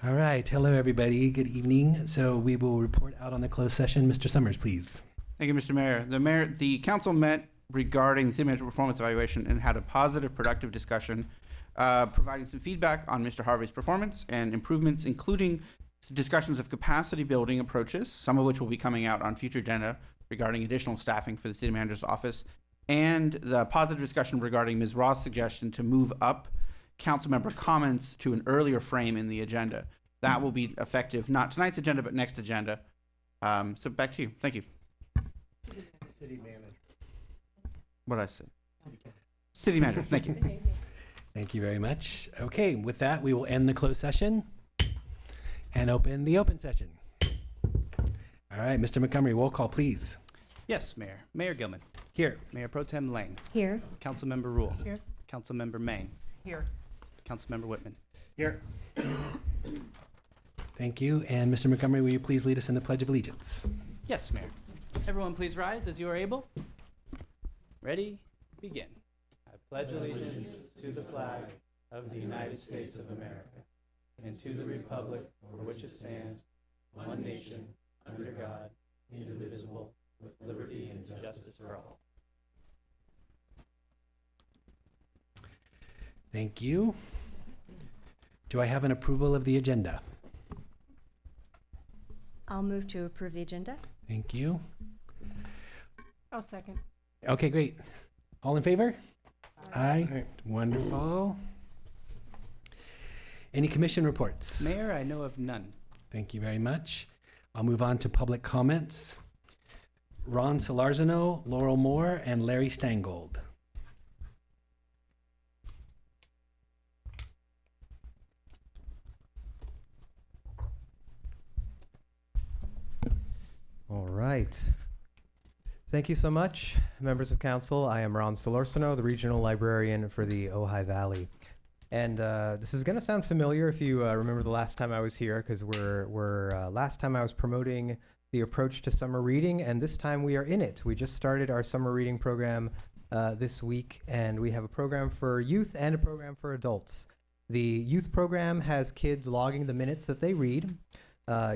All right. Hello, everybody. Good evening. So we will report out on the closed session. Mr. Summers, please. Thank you, Mr. Mayor. The council met regarding the city manager performance evaluation and had a positive, productive discussion, providing some feedback on Mr. Harvey's performance and improvements, including discussions of capacity building approaches, some of which will be coming out on future agenda regarding additional staffing for the city manager's office, and the positive discussion regarding Ms. Ross' suggestion to move up council member comments to an earlier frame in the agenda. That will be effective, not tonight's agenda, but next agenda. So back to you. Thank you. City manager. What did I say? City manager. Thank you. Thank you very much. Okay, with that, we will end the closed session and open the open session. All right, Mr. Montgomery, roll call, please. Yes, Mayor. Mayor Gilman. Here. Mayor Pro Tem Lang. Here. Councilmember Rule. Here. Councilmember Main. Here. Councilmember Whitman. Here. Thank you. And Mr. Montgomery, will you please lead us in the Pledge of Allegiance? Yes, Mayor. Everyone please rise as you are able. Ready? Begin. I pledge allegiance to the flag of the United States of America and to the republic for which it stands, one nation, under God, indivisible, with liberty and justice for all. Thank you. Do I have an approval of the agenda? I'll move to approve the agenda. Thank you. I'll second. Okay, great. All in favor? Aye. Aye. Wonderful. Any commission reports? Mayor, I know of none. Thank you very much. I'll move on to public comments. Ron Solarzano, Laurel Moore, and Larry Stangold. All right. Thank you so much, members of council. I am Ron Solorsino, the regional librarian for the Ojai Valley. And this is going to sound familiar if you remember the last time I was here, because last time I was promoting the approach to summer reading, and this time we are in it. We just started our summer reading program this week, and we have a program for youth and a program for adults. The youth program has kids logging the minutes that they read.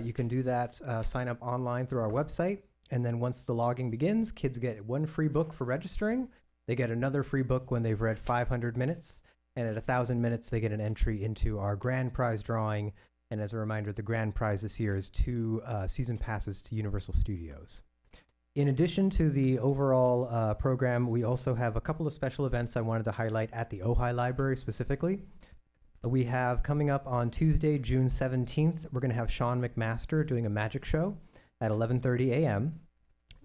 You can do that, sign up online through our website. And then once the logging begins, kids get one free book for registering. They get another free book when they've read 500 minutes. And at 1,000 minutes, they get an entry into our grand prize drawing. And as a reminder, the grand prize this year is 2 season passes to Universal Studios. In addition to the overall program, we also have a couple of special events I wanted to highlight at the Ojai Library specifically. We have coming up on Tuesday, June 17th, we're going to have Sean McMaster doing a magic show at 11:30 a.m.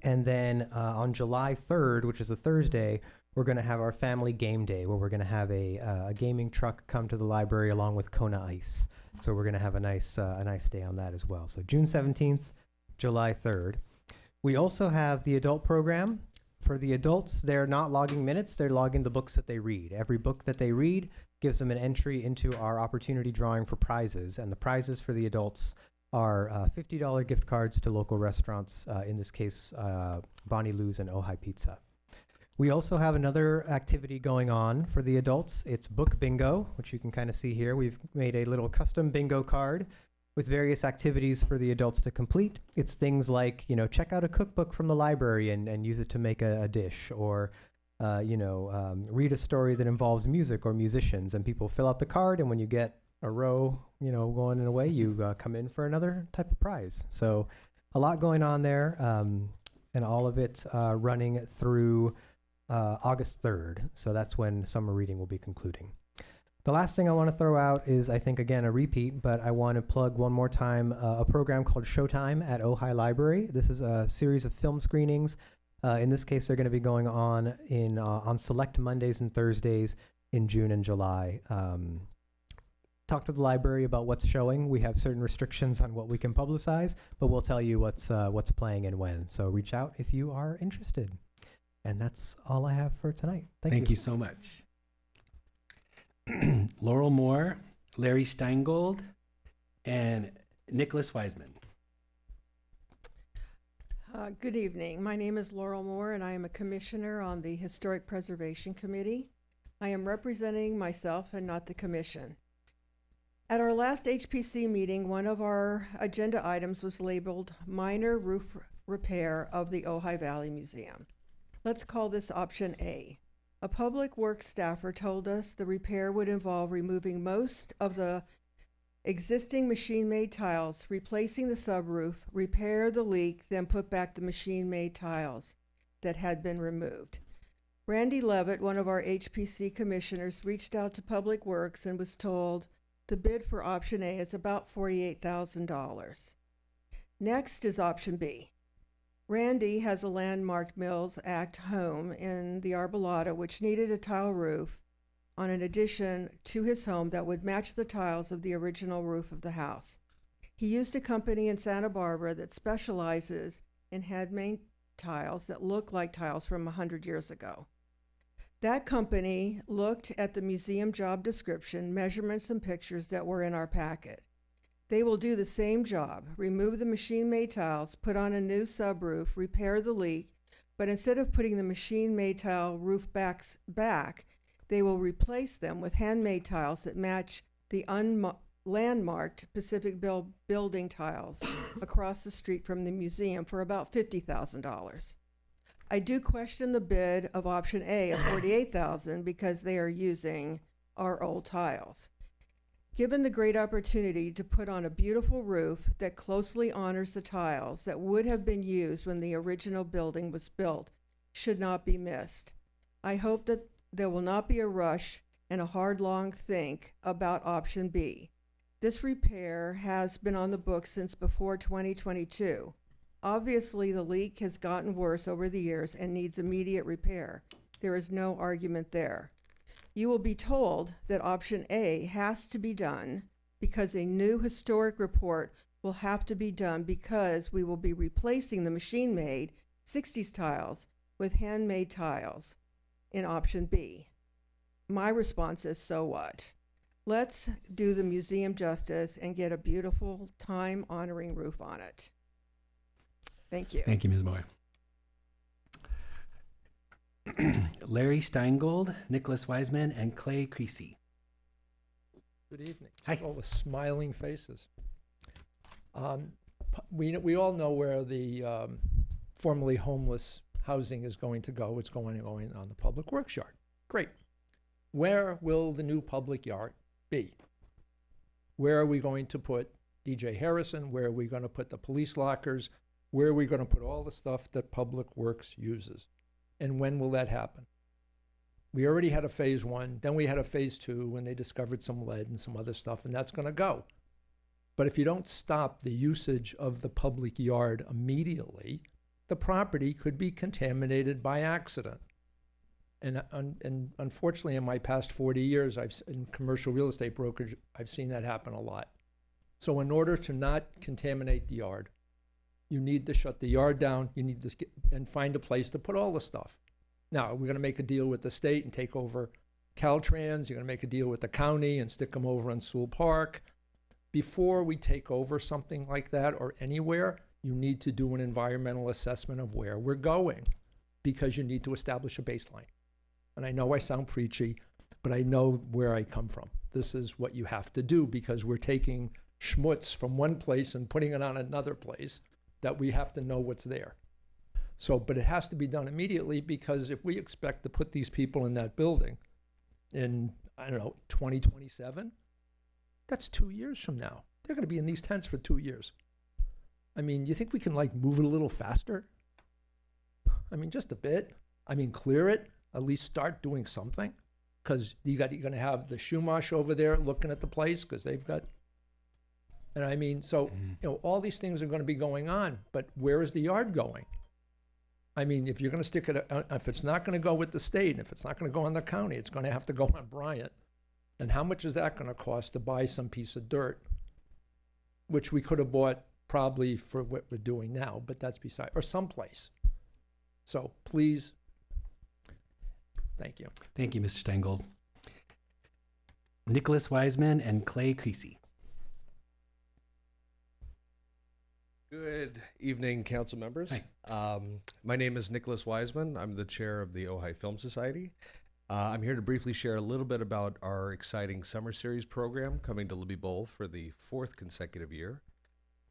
And then on July 3rd, which is a Thursday, we're going to have our family game day, where we're going to have a gaming truck come to the library along with Kona Ice. So we're going to have a nice day on that as well. So June 17th, July 3rd. We also have the adult program. For the adults, they're not logging minutes, they're logging the books that they read. Every book that they read gives them an entry into our opportunity drawing for prizes. And the prizes for the adults are $50 gift cards to local restaurants, in this case, Bonnie Lou's and Ojai Pizza. We also have another activity going on for the adults. It's book bingo, which you can kind of see here. We've made a little custom bingo card with various activities for the adults to complete. It's things like, check out a cookbook from the library and use it to make a dish, or read a story that involves music or musicians, and people fill out the card, and when you get a row, going in a way, you come in for another type of prize. So a lot going on there, and all of it running through August 3rd. So that's when summer reading will be concluding. The last thing I want to throw out is, I think, again, a repeat, but I want to plug one more time a program called Showtime at Ojai Library. This is a series of film screenings. In this case, they're going to be going on on select Mondays and Thursdays in June and July. Talk to the library about what's showing. We have certain restrictions on what we can publicize, but we'll tell you what's playing and when. So reach out if you are interested. And that's all I have for tonight. Thank you so much. Laurel Moore, Larry Steingold, and Nicholas Wiseman. Good evening. My name is Laurel Moore, and I am a commissioner on the Historic Preservation Committee. I am representing myself and not the commission. At our last HPC meeting, one of our agenda items was labeled minor roof repair of the Ojai Valley Museum. Let's call this option A. A public works staffer told us the repair would involve removing most of the existing machine-made tiles, replacing the subroof, repair the leak, then put back the machine-made tiles that had been removed. Randy Levitt, one of our HPC commissioners, reached out to Public Works and was told the bid for option A is about $48,000. Next is option B. Randy has a Landmark Mills Act home in the Arbolada which needed a tile roof on an addition to his home that would match the tiles of the original roof of the house. He used a company in Santa Barbara that specializes in handmade tiles that look like tiles from 100 years ago. That company looked at the museum job description, measurements, and pictures that were in our packet. They will do the same job, remove the machine-made tiles, put on a new subroof, repair the leak, but instead of putting the machine-made tile roof backs back, they will replace them with handmade tiles that match the landmarked Pacific building tiles across the street from the museum for about $50,000. I do question the bid of option A of $48,000 because they are using our old tiles. Given the great opportunity to put on a beautiful roof that closely honors the tiles that would have been used when the original building was built, should not be missed. I hope that there will not be a rush and a hard, long think about option B. This repair has been on the books since before 2022. Obviously, the leak has gotten worse over the years and needs immediate repair. There is no argument there. You will be told that option A has to be done because a new historic report will have to be done because we will be replacing the machine-made 60s tiles with handmade tiles in option B. My response is, so what? Let's do the museum justice and get a beautiful time-honoring roof on it. Thank you. Thank you, Ms. Moore. Larry Steingold, Nicholas Wiseman, and Clay Creasy. Good evening. Hi. All the smiling faces. We all know where the formerly homeless housing is going to go. It's going on the public works yard. Great. Where will the new public yard be? Where are we going to put DJ Harrison? Where are we going to put the police lockers? Where are we going to put all the stuff that Public Works uses? And when will that happen? We already had a phase 1, then we had a phase 2 when they discovered some lead and some other stuff, and that's going to go. But if you don't stop the usage of the public yard immediately, the property could be contaminated by accident. And unfortunately, in my past 40 years, in commercial real estate brokerage, I've seen that happen a lot. So in order to not contaminate the yard, you need to shut the yard down. You need to and find a place to put all the stuff. Now, we're going to make a deal with the state and take over Caltrans. You're going to make a deal with the county and stick them over on Sewell Park. Before we take over something like that or anywhere, you need to do an environmental assessment of where we're going because you need to establish a baseline. And I know I sound preachy, but I know where I come from. This is what you have to do because we're taking schmutz from one place and putting it on another place that we have to know what's there. So, but it has to be done immediately because if we expect to put these people in that building in, 2027, that's 2 years from now. They're going to be in these tents for 2 years. I mean, you think we can move it a little faster? I mean, just a bit. I mean, clear it, at least start doing something. Because you're going to have the Shumash over there looking at the place because they've got, and I mean, so, all these things are going to be going on, but where is the yard going? I mean, if you're going to stick it, if it's not going to go with the state, and if it's not going to go on the county, it's going to have to go on Bryant. And how much is that going to cost to buy some piece of dirt, which we could have bought probably for what we're doing now, but that's beside, or someplace. So please, thank you. Thank you, Mr. Steingold. Nicholas Wiseman and Clay Creasy. Good evening, council members. Hi. My name is Nicholas Wiseman. I'm the chair of the Ojai Film Society. I'm here to briefly share a little bit about our exciting summer series program coming to Libby Bowl for the 4th consecutive year.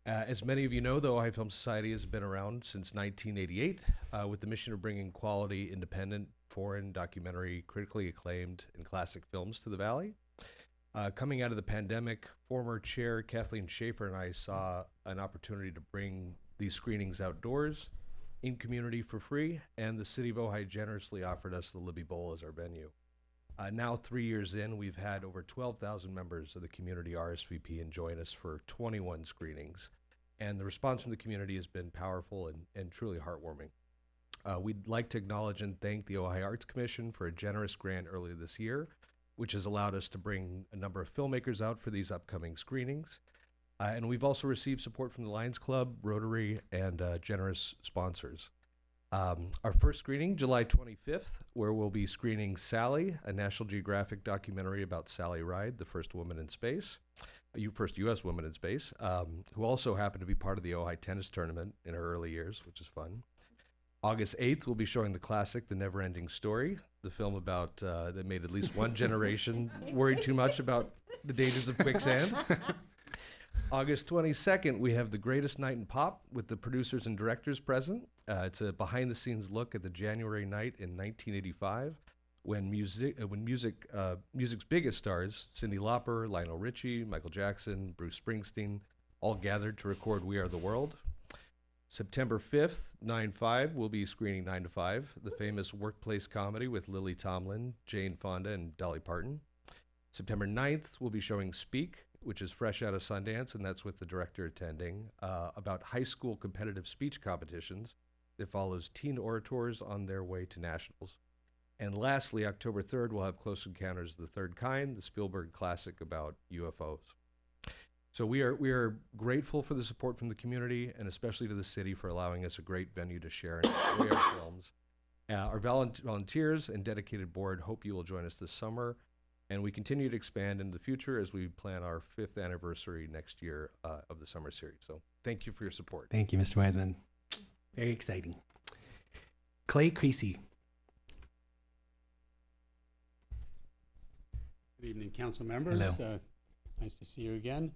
As many of you know, the Ojai Film Society has been around since 1988 with the mission of bringing quality, independent, foreign, documentary, critically acclaimed, and classic films to the Valley. Coming out of the pandemic, former chair Kathleen Schaefer and I saw an opportunity to bring these screenings outdoors, in community for free, and the city of Ojai generously offered us the Libby Bowl as our venue. Now 3 years in, we've had over 12,000 members of the community RSVP and join us for 21 screenings. And the response from the community has been powerful and truly heartwarming. We'd like to acknowledge and thank the Ojai Arts Commission for a generous grant earlier this year, which has allowed us to bring a number of filmmakers out for these upcoming screenings. And we've also received support from the Lions Club, Rotary, and generous sponsors. Our first screening, July 25th, where we'll be screening Sally, a National Geographic documentary about Sally Ride, the first woman in space, first U.S. woman in space, who also happened to be part of the Ojai tennis tournament in her early years, which is fun. August 8th, we'll be showing the classic, The Never-Ending Story, the film about that made at least one generation worry too much about the dangers of quicksand. August 22nd, we have The Greatest Night in Pop with the producers and directors present. It's a behind-the-scenes look at the January night in 1985 when music's biggest stars, Cyndi Lauper, Lionel Richie, Michael Jackson, Bruce Springsteen, all gathered to record We Are the World. September 5th, 9/5, we'll be screening 9 to 5, the famous workplace comedy with Lily Tomlin, Jane Fonda, and Dolly Parton. September 9th, we'll be showing Speak, which is fresh out of Sundance, and that's with the director attending, about high school competitive speech competitions that follows teen orators on their way to nationals. And lastly, October 3rd, we'll have Close Encounters of the Third Kind, the Spielberg classic about UFOs. So we are grateful for the support from the community, and especially to the city for allowing us a great venue to share and enjoy our films. Our volunteers and dedicated board hope you will join us this summer, and we continue to expand into the future as we plan our 5th anniversary next year of the summer series. So thank you for your support. Thank you, Mr. Wiseman. Very exciting. Clay Creasy. Good evening, council members. Hello. Nice to see you again.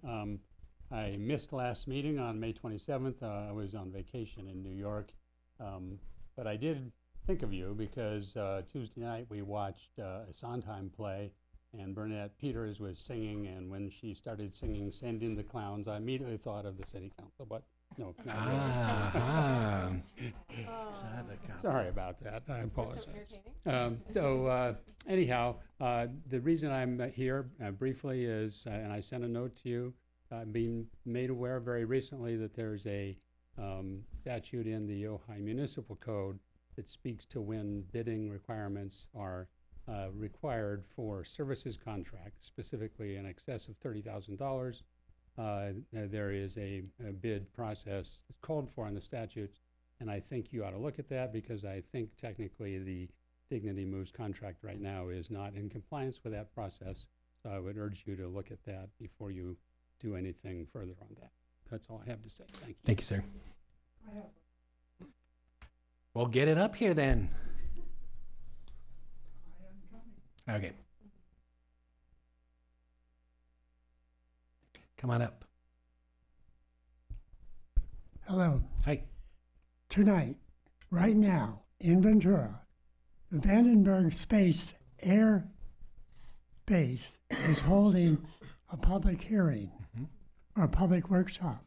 I missed last meeting on May 27th. I was on vacation in New York, but I did think of you because Tuesday night we watched a Sondheim play, and Burnett Peters was singing, and when she started singing Send in the Clowns, I immediately thought of the city council, but no, not really. Sorry about that. I apologize. Anyhow, the reason I'm here briefly is, and I sent a note to you, being made aware very recently that there's a statute in the Ojai Municipal Code that speaks to when bidding requirements are required for services contracts, specifically in excess of $30,000. There is a bid process that's called for in the statutes, and I think you ought to look at that because I think technically the Dignity Moves contract right now is not in compliance with that process. So I would urge you to look at that before you do anything further on that. That's all I have to say. Thank you. Thank you, sir. Well, get it up here then. Okay. Come on up. Hello. Hi. Tonight, right now, in Ventura, the Vandenberg Space Air Base is holding a public hearing or a public workshop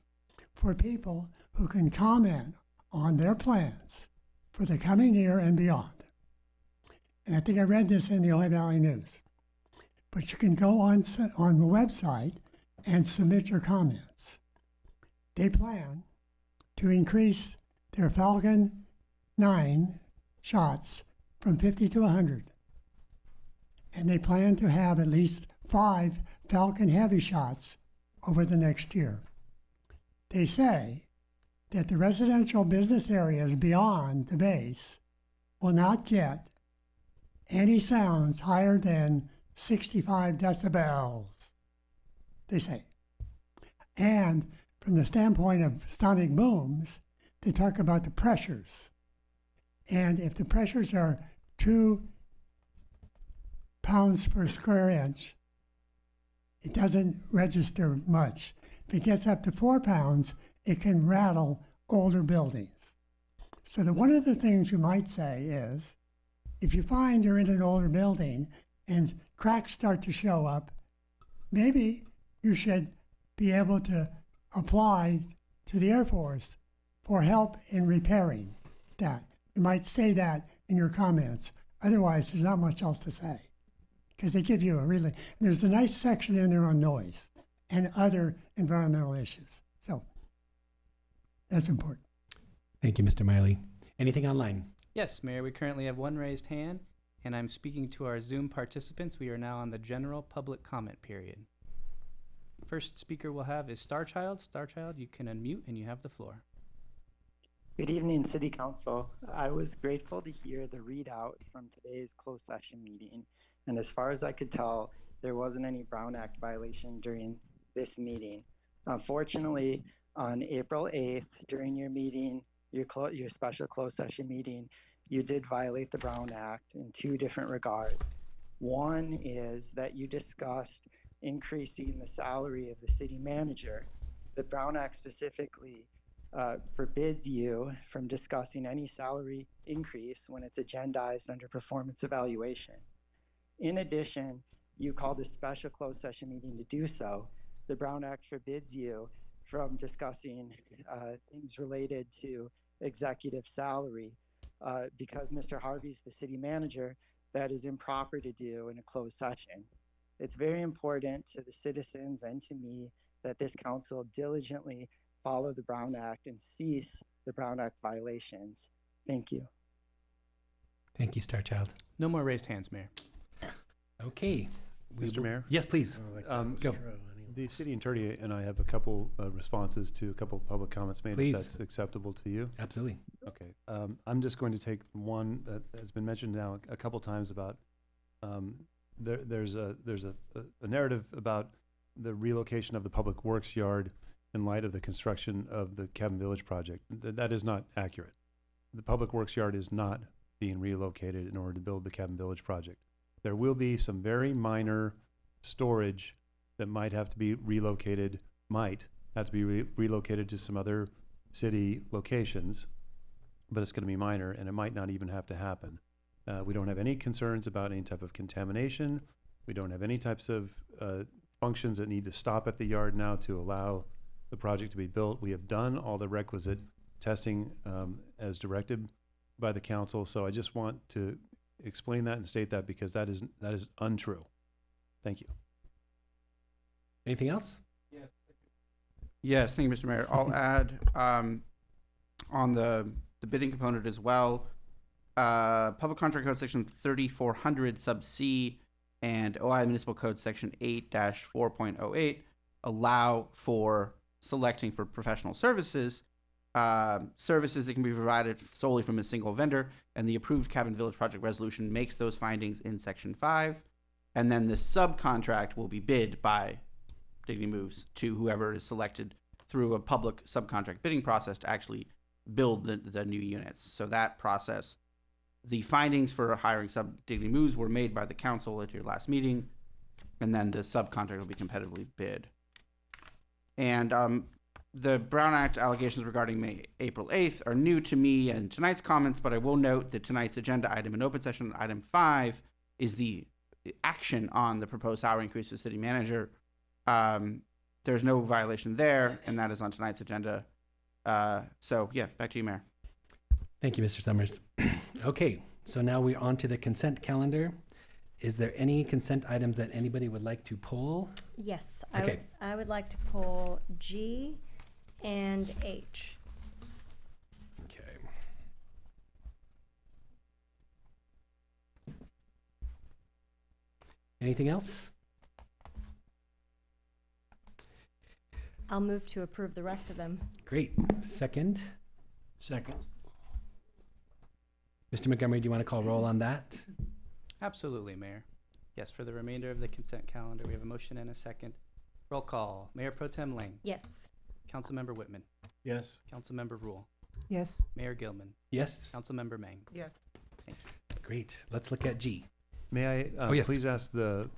for people who can comment on their plans for the coming year and beyond. And I think I read this in the Ojai Valley News. But you can go on the website and submit your comments. They plan to increase their Falcon 9 shots from 50 to 100. And they plan to have at least 5 Falcon Heavy shots over the next year. They say that the residential business areas beyond the base will not get any sounds higher than 65 decibels, they say. And from the standpoint of sonic booms, they talk about the pressures. And if the pressures are too pounds per square inch, it doesn't register much. If it gets up to 4 pounds, it can rattle older buildings. So one of the things you might say is, if you find you're in an older building and cracks start to show up, maybe you should be able to apply to the Air Force for help in repairing that. You might say that in your comments. Otherwise, there's not much else to say. Because they give you there's a nice section in there on noise and other environmental issues. So that's important. Thank you, Mr. Miley. Anything online? Yes, Mayor, we currently have one raised hand, and I'm speaking to our Zoom participants. We are now on the general public comment period. First speaker we'll have is Starchild. Starchild, you can unmute and you have the floor. Good evening, City Council. I was grateful to hear the readout from today's closed session meeting. And as far as I could tell, there wasn't any Brown Act violation during this meeting. Unfortunately, on April 8th, during your meeting, your special closed session meeting, you did violate the Brown Act in 2 different regards. One is that you discussed increasing the salary of the city manager. The Brown Act specifically forbids you from discussing any salary increase when it's agendized under performance evaluation. In addition, you called a special closed session meeting to do so. The Brown Act forbids you from discussing things related to executive salary because Mr. Harvey's the city manager. That is improper to do in a closed session. It's very important to the citizens and to me that this council diligently follow the Brown Act and cease the Brown Act violations. Thank you. Thank you, Starchild. No more raised hands, Mayor. Okay. Mr. Mayor? Yes, please. Go. The city attorney and I have a couple responses to a couple public comments made. Please. If that's acceptable to you. Absolutely. Okay. I'm just going to take one that has been mentioned now a couple times about there's a narrative about the relocation of the public works yard in light of the construction of the Cabin Village project. That is not accurate. The public works yard is not being relocated in order to build the Cabin Village project. There will be some very minor storage that might have to be relocated, relocated to some other city locations, but it's going to be minor and it might not even have to happen. We don't have any concerns about any type of contamination. We don't have any types of functions that need to stop at the yard now to allow the project to be built. We have done all the requisite testing as directed by the council. So I just want to explain that and state that because that is untrue. Thank you. Anything else? Yes, thank you, Mr. Mayor. I'll add on the bidding component as well. Public Contract Code Section 3400 sub C and Ojai Municipal Code Section 8-4.08 allow for selecting for professional services, services that can be provided solely from a single vendor, and the approved Cabin Village project resolution makes those findings in Section 5, and then the subcontract will be bid by Dignity Moves to whoever is selected through a public subcontract bidding process to actually build the new units. So that process, the findings for hiring Dignity Moves were made by the council at your last meeting, and then the subcontract will be competitively bid. And the Brown Act allegations regarding April 8th are new to me and tonight's comments, but I will note that tonight's agenda item in open session, item 5, is the action on the proposed salary increase for the city manager. There's no violation there, and that is on tonight's agenda. So, yeah, back to you, Mayor. Thank you, Mr. Summers. Okay, so now we're on to the consent calendar. Is there any consent items that anybody would like to pull? Yes, Okay. I would like to pull G and H. Okay. Anything else? I'll move to approve the rest of them. Great. Second. Second. Mr. Montgomery, do you want to call roll on that? Absolutely, Mayor. Yes, for the remainder of the consent calendar, we have a motion and a second. Roll call. Mayor Pro Tem Lang. Yes. Councilmember Whitman. Yes. Councilmember Rule. Yes. Mayor Gilman. Yes. Councilmember Mang. Yes. Great. Let's look at G. May I Oh, yes. please ask the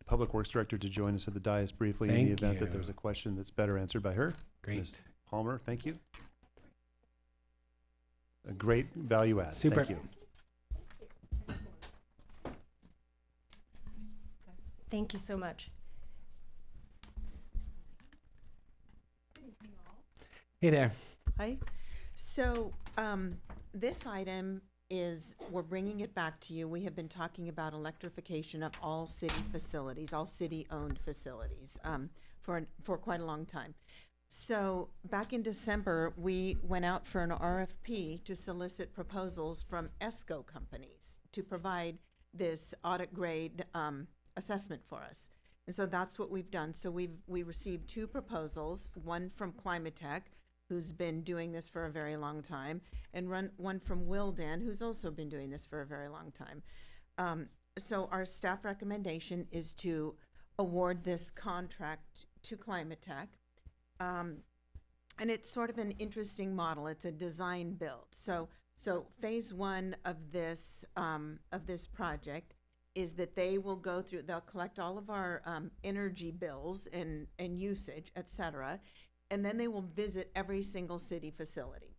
Public Works Director to join us at the dais briefly in Thank the event that you. there's a question that's better answered by her. Great. Ms. Palmer, thank you. A great value add. Super. Thank you. Thank you so much. Hey there. Hi. So this item is, we're bringing it back to you. We have been talking about electrification of all city facilities, all city-owned facilities, for quite a long time. So back in December, we went out for an RFP to solicit proposals from ESCO companies to provide this audit grade assessment for us. And so that's what we've done. So we received 2 proposals, one from Climatech, who's been doing this for a very long time, and one from Wildan, who's also been doing this for a very long time. So our staff recommendation is to award this contract to Climatech. And it's sort of an interesting model. It's a design build. So phase 1 of this project is that they will go through, they'll collect all of our energy bills and usage, et cetera, and then they will visit every single city facility.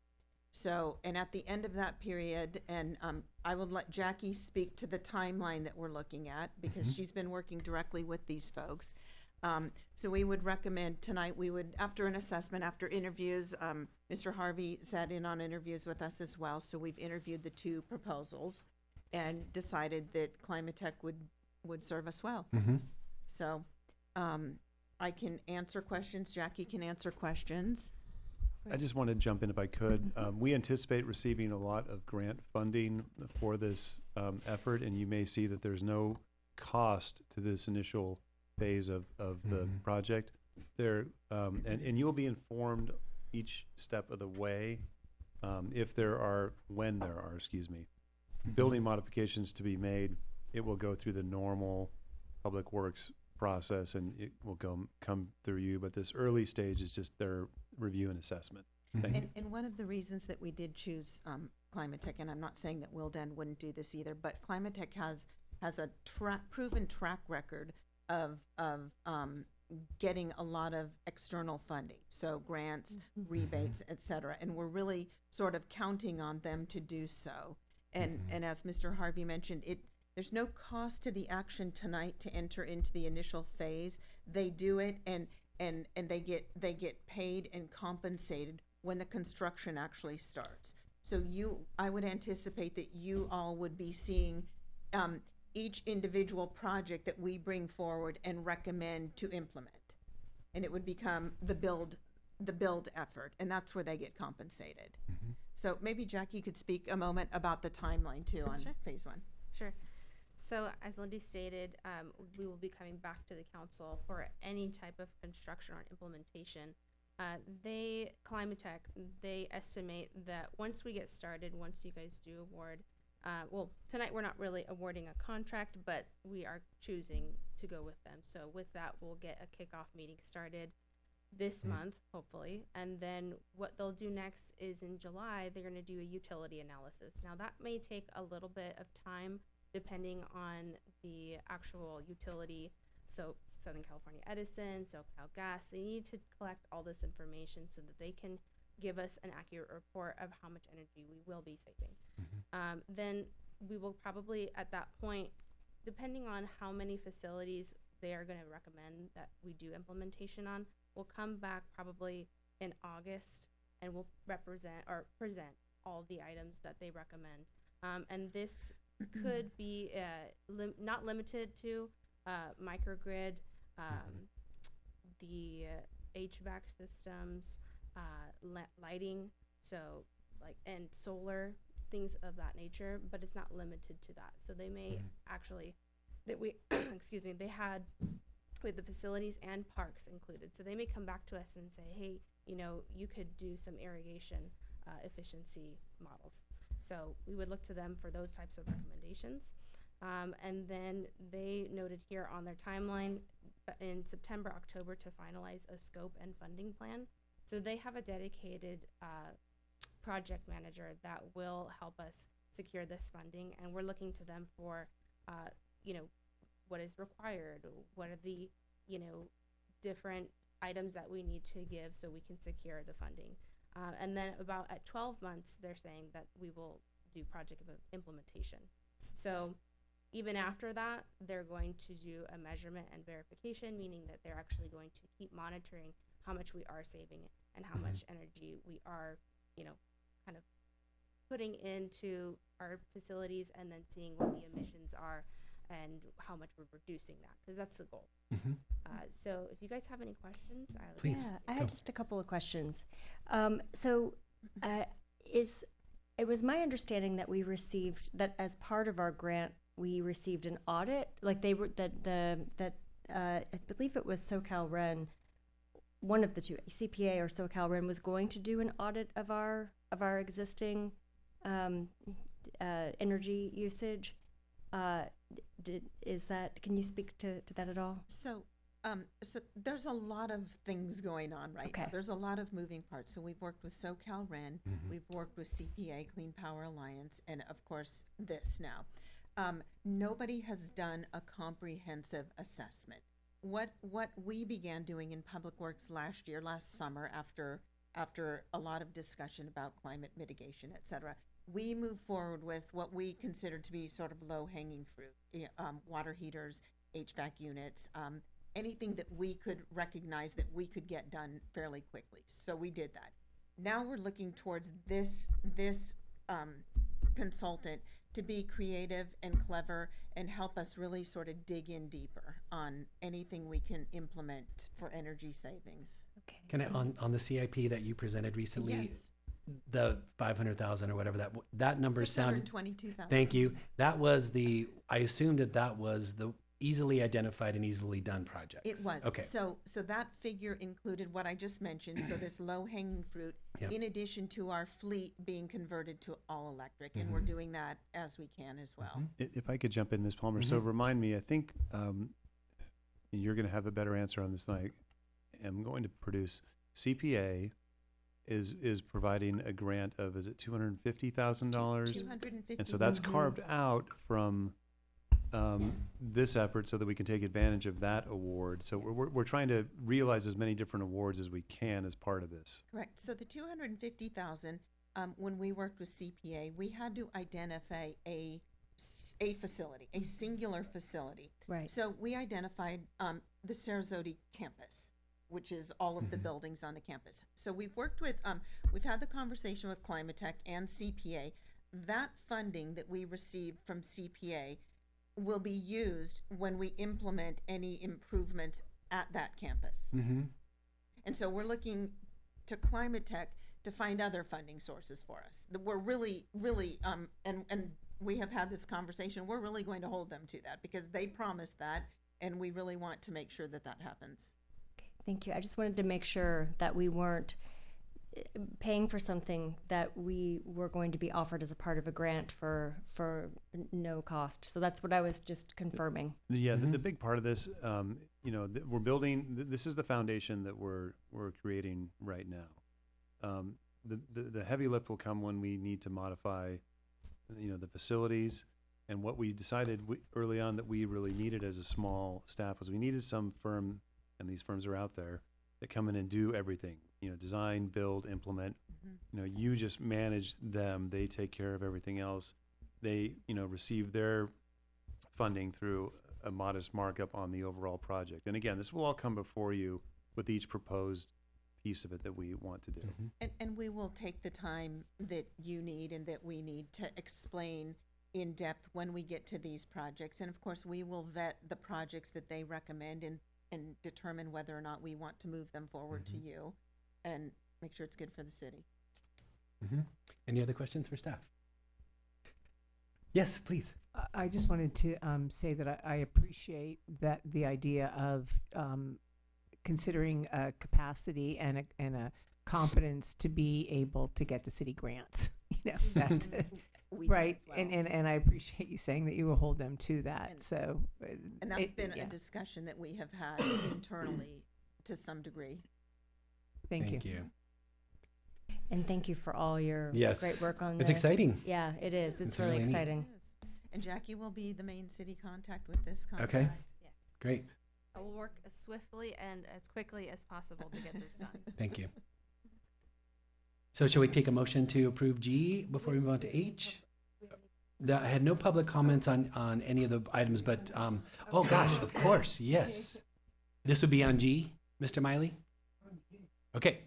So, and at the end of that period, and I will let Jackie speak to the timeline that we're looking at, because she's been working directly with these folks. So we would recommend tonight, we would, after an assessment, after interviews, Mr. Harvey sat in on interviews with us as well, so we've interviewed the 2 proposals and decided that Climatech would serve us well. So I can answer questions, Jackie can answer questions. I just want to jump in if I could. We anticipate receiving a lot of grant funding for this effort, and you may see that there's no cost to this initial phase of the project. There, and you'll be informed each step of the way if there are, when there are, building modifications to be made. It will go through the normal public works process, and it will come through you. But this early stage is just their review and assessment. Thank you. And one of the reasons that we did choose Climatech, and I'm not saying that Wildan wouldn't do this either, but Climatech has a proven track record of getting a lot of external funding, so grants, rebates, et cetera, and we're really sort of counting on them to do so. And as Mr. Harvey mentioned, there's no cost to the action tonight to enter into the initial phase. They do it, and they get paid and compensated when the construction actually starts. So I would anticipate that you all would be seeing each individual project that we bring forward and recommend to implement, and it would become the build effort, and that's where they get compensated. So maybe Jackie could speak a moment about the timeline too on phase 1. Sure. So as Lindy stated, we will be coming back to the council for any type of construction or implementation. Climatech, they estimate that once we get started, once you guys do award, well, tonight we're not really awarding a contract, but we are choosing to go with them. So with that, we'll get a kickoff meeting started this month, hopefully. And then what they'll do next is in July, they're going to do a utility analysis. Now that may take a little bit of time depending on the actual utility. So Southern California Edison, SoCal Gas, they need to collect all this information so that they can give us an accurate report of how much energy we will be saving. Then we will probably at that point, depending on how many facilities they are going to recommend that we do implementation on, we'll come back probably in August and we'll present all the items that they recommend. And this could be not limited to microgrid, the HVAC systems, lighting, so and solar, things of that nature, but it's not limited to that. So they may actually, they had with the facilities and parks included. So they may come back to us and say, hey, you could do some irrigation efficiency models. So we would look to them for those types of recommendations. And then they noted here on their timeline in September, October to finalize a scope and funding plan. So they have a dedicated project manager that will help us secure this funding, and we're looking to them for you know, what is required, what are the, you know, different items that we need to give so we can secure the funding. And then about at 12 months, they're saying that we will do project implementation. So even after that, they're going to do a measurement and verification, meaning that they're actually going to keep monitoring how much we are saving and how much energy we are, you know, kind of putting into our facilities, and then seeing what the emissions are and how much we're reducing that, because that's the goal. So if you guys have any questions, I would. Please. Yeah, I had just a couple of questions. It was my understanding that we received, that as part of our grant, we received an audit, like they were, I believe it was SoCal Ren, one of the two, CPA or SoCal Ren, was going to do an audit of our existing energy usage. Can you speak to that at all? So there's a lot of things going on right now. There's a lot of moving parts. So we've worked with SoCal Ren, we've worked with CPA, Clean Power Alliance, and of course this now. Nobody has done a comprehensive assessment. What we began doing in Public Works last summer, after a lot of discussion about climate mitigation, et cetera, we moved forward with what we considered to be sort of low-hanging fruit, water heaters, HVAC units, anything that we could recognize that we could get done fairly quickly. So we did that. Now we're looking towards this consultant to be creative and clever and help us really sort of dig in deeper on anything we can implement for energy savings. Okay. Can I, on the CIP that you presented recently, Yes. the 500,000 or whatever that number sounded. 622,000. Thank you. That was I assumed that was the easily identified and easily done projects. It was. Okay. So that figure included what I just mentioned. So this low-hanging fruit, Yep. in addition to our fleet being converted to all electric, and we're doing that as we can as well. If I could jump in, Ms. Palmer. So remind me, I think you're going to have a better answer on this than I am going to produce. CPA is providing a grant of, is it $250,000? $250,000. And so that's carved out from this effort so that we can take advantage of that award. So we're trying to realize as many different awards as we can as part of this. Correct. So the $250,000, when we worked with CPA, we had to identify a facility, a singular facility. Right. So we identified the Sarasota campus, which is all of the buildings on the campus. So we've worked with, we've had the conversation with Climatech and CPA. That funding that we received from CPA will be used when we implement any improvements at that campus. And so we're looking to Climatech to find other funding sources for us. We're really, and we have had this conversation, we're really going to hold them to that because they promised that, and we really want to make sure that that happens. Okay, thank you. I just wanted to make sure that we weren't paying for something that we were going to be offered as a part of a grant for no cost. So that's what I was just confirming. Yeah, the big part of this, we're building. This is the foundation that we're creating right now. The heavy lift will come when we need to modify, the facilities. And what we decided early on that we really needed as a small staff was we needed some firm, and these firms are out there, that come in and do everything. Design, build, implement. You just manage them. They take care of everything else. They, receive their funding through a modest markup on the overall project. And again, this will all come before you with each proposed piece of it that we want to do. And we will take the time that you need and that we need to explain in depth when we get to these projects. And of course, we will vet the projects that they recommend and determine whether or not we want to move them forward to you and make sure it's good for the city. Any other questions for staff? Yes, please. I just wanted to say that I appreciate that the idea of considering a capacity and a competence to be able to get the city grants. That right, well. and I appreciate you saying that you will hold them to that. And that's been a discussion that we have had internally to some degree. Thank you. And thank you for all your Yes. great work on It's this. exciting. Yeah, it is. It's It's really really neat. exciting. And Jackie will be the main city contact with this contract. Okay, Yes. great. I will work as swiftly and as quickly as possible to get this done. Thank you. So shall we take a motion to approve G before we move on to H? I had no public comments on any of the items, but, oh gosh, of course, yes. This would be on G, Mr. Miley? Okay.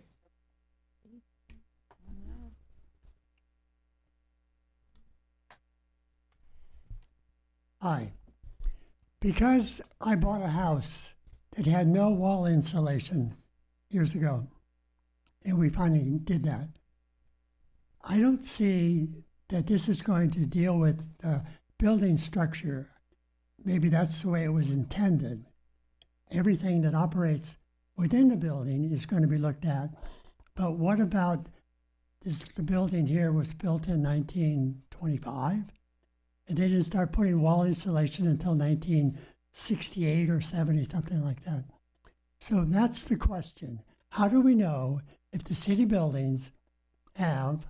Hi. Because I bought a house that had no wall insulation years ago, and we finally did that, I don't see that this is going to deal with the building structure. Maybe that's the way it was intended. Everything that operates within the building is going to be looked at. But what about this? The building here was built in 1925, and they didn't start putting wall insulation until 1968 or 70, something like that. So that's the question. How do we know if the city buildings have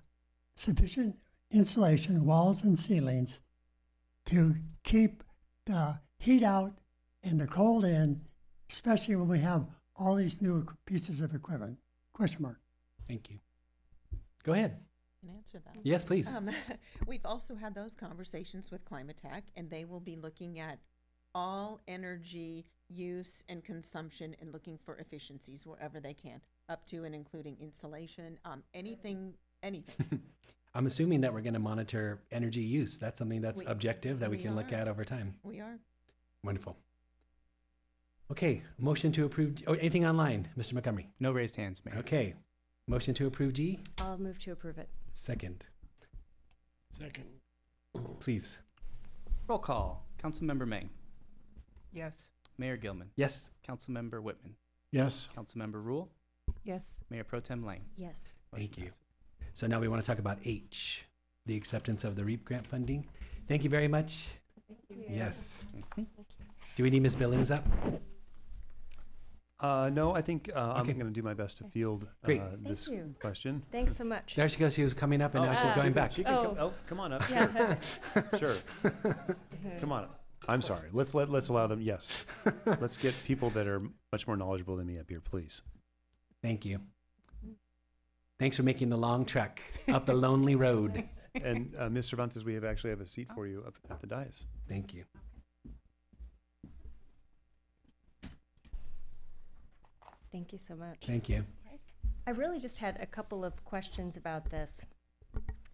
sufficient insulation, walls and ceilings, to keep the heat out and the cold in, especially when we have all these new pieces of equipment? Question mark. Thank you. Go ahead. Can I answer that? Yes, please. We've also had those conversations with Climate Tech, and they will be looking at all energy use and consumption and looking for efficiencies wherever they can, up to and including insulation, anything. I'm assuming that we're going to monitor energy use. That's something that's objective that we can look at over time. We are. Wonderful. Okay, motion to approve. Oh, anything online, Mr. Montgomery? No raised hands, Mayor. Okay, motion to approve G. I'll move to approve it. Second, Second. please. Roll call. Councilmember May. Yes. Mayor Gilman. Yes. Councilmember Whitman. Yes. Councilmember Rule. Yes. Mayor Pro Tem Lang. Yes. Thank you. So now we want to talk about H, the acceptance of the REAP grant funding. Thank you very much. Yes. Do we need Ms. Billings up? No, I think I'm Okay. going to do my best to field Great. this Thank you. question. Thanks so much. There she goes. She was coming up and now she's going back. She can come on up. Yeah. Sure. Come on up. I'm sorry. Let's allow them. Yes. Let's get people that are much more knowledgeable than me up here, please. Thank you. Thanks for making the long trek up the lonely road. And Ms. Cervantes, we actually have a seat for you up at the dais. Thank you. Thank you so much. Thank you. I really just had a couple of questions about this.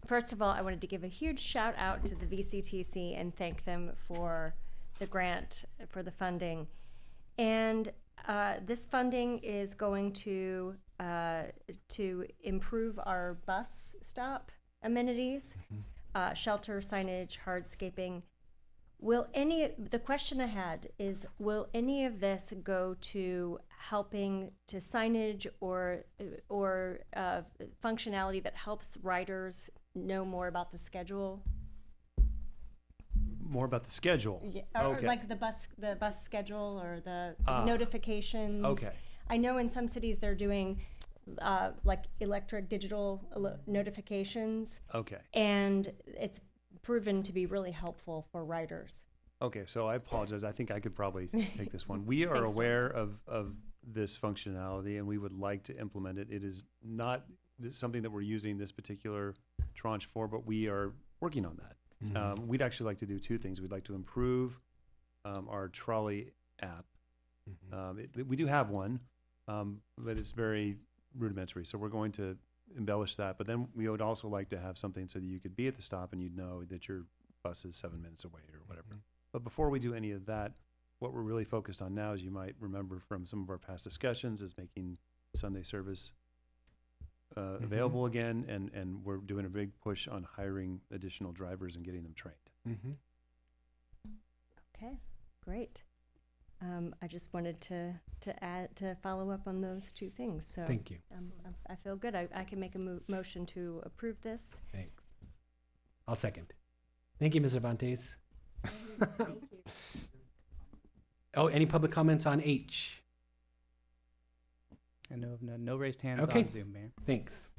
First of all, I wanted to give a huge shout out to the VCTC and thank them for the grant, for the funding. And this funding is going to improve our bus stop amenities, shelter, signage, hardscaping. The question I had is, will any of this go to helping to signage or functionality that helps riders know more about the schedule? More about the schedule. Yeah, Okay. or like the bus schedule or the notifications. Okay. I know in some cities they're doing like electric digital notifications, Okay. and it's proven to be really helpful for riders. Okay, so I apologize. I think I could probably take this one. We are Thanks, aware of this functionality, and we would like to implement it. It is not something that we're using this particular tranche for, but we are working on that. We'd actually like to do two things. We'd like to improve our trolley app. We do have one, but it's very rudimentary, so we're going to embellish that. But then we would also like to have something so that you could be at the stop and you'd know that your bus is 7 minutes away or whatever. But before we do any of that, what we're really focused on now, as you might remember from some of our past discussions, is making Sunday service available again, and we're doing a big push on hiring additional drivers and getting them trained. Okay, great. I just wanted to follow up on those two things. So Thank you. I feel good. I can make a motion to approve this. Thanks. I'll second. Thank you, Ms. Cervantes. Thank you. Oh, any public comments on H? I know of no raised hands Okay. on Zoom, Mayor. Thanks.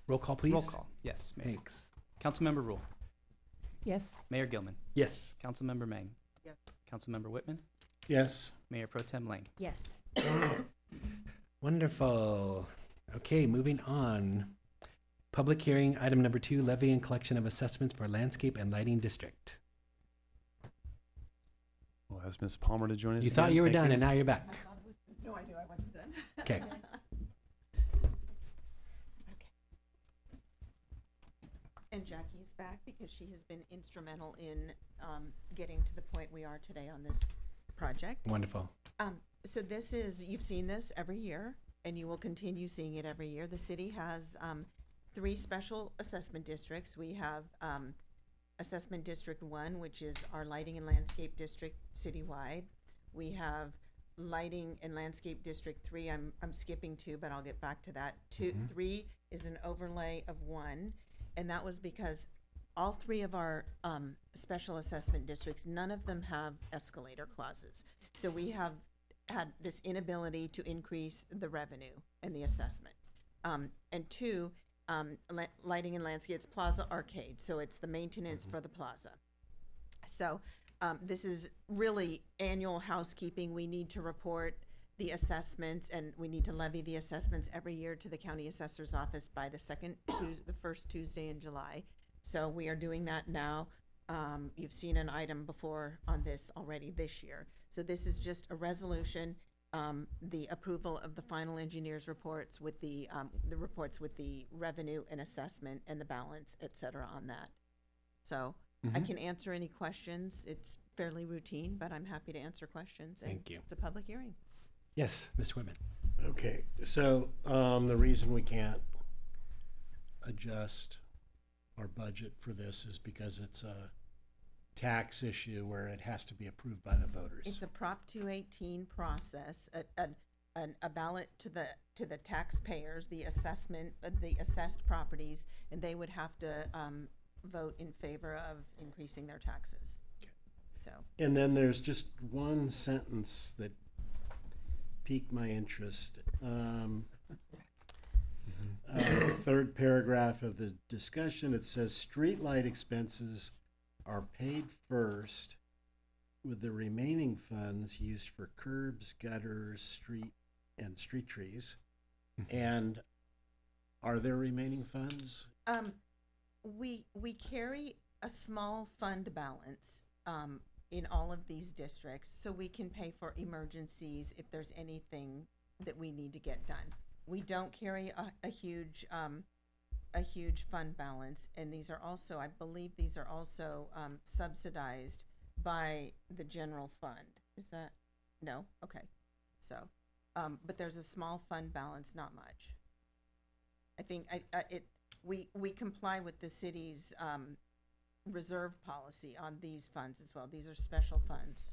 Roll call, please. Roll call. Yes, Mayor. Thanks. Councilmember Rule. Yes. Mayor Gilman, Yes. Councilmember Mang, Yes. Councilmember Whitman, Yes. Mayor Pro Tem Lang. Yes. Wonderful. Okay, moving on. Public hearing, item number 2, levy and collection of assessments for landscape and lighting district. We'll ask Ms. Palmer to join us. You thought again. you were Thank done, and now you're back. No, I knew I wasn't done. Okay. And Jackie is back because she has been instrumental in getting to the point we are today on this project. Wonderful. So this is, you've seen this every year, and you will continue seeing it every year. The city has 3 special assessment districts. We have Assessment District 1, which is our lighting and landscape district citywide. We have Lighting and Landscape District 3. I'm skipping 2, but I'll get back to that. 3 is an overlay of 1, and that was because all 3 of our special assessment districts, none of them have escalator clauses. So we have had this inability to increase the revenue and the assessment. And 2, lighting and landscape, it's Plaza Arcade, so it's the maintenance for the plaza. So this is really annual housekeeping. We need to report the assessments, and we need to levy the assessments every year to the county assessor's office by the first Tuesday in July. So we are doing that now. You've seen an item before on this already this year. So this is just a resolution, the approval of the final engineer's reports with the reports with the revenue and assessment and the balance, et cetera, on that. So I can answer any questions. It's fairly routine, but I'm happy to answer questions. And Thank you. It's a public hearing. Yes, Mr. Whitman. Okay, so the reason we can't adjust our budget for this is because it's a tax issue where it has to be approved by the voters. It's a Prop 218 process, a ballot to the taxpayers, the assessment, the assessed properties, and they would have to vote in favor of increasing their taxes. Okay. So. And then there's just one sentence that piqued my interest. Third paragraph of the discussion, it says streetlight expenses are paid first, with the remaining funds used for curbs, gutters, street trees. And are there remaining funds? We carry a small fund balance in all of these districts, so we can pay for emergencies if there's anything that we need to get done. We don't carry a huge fund balance, and these are also, I believe these are also subsidized by the general fund. Is that, no? Okay. So, but there's a small fund balance, not much. I think we comply with the city's reserve policy on these funds as well. These are special funds.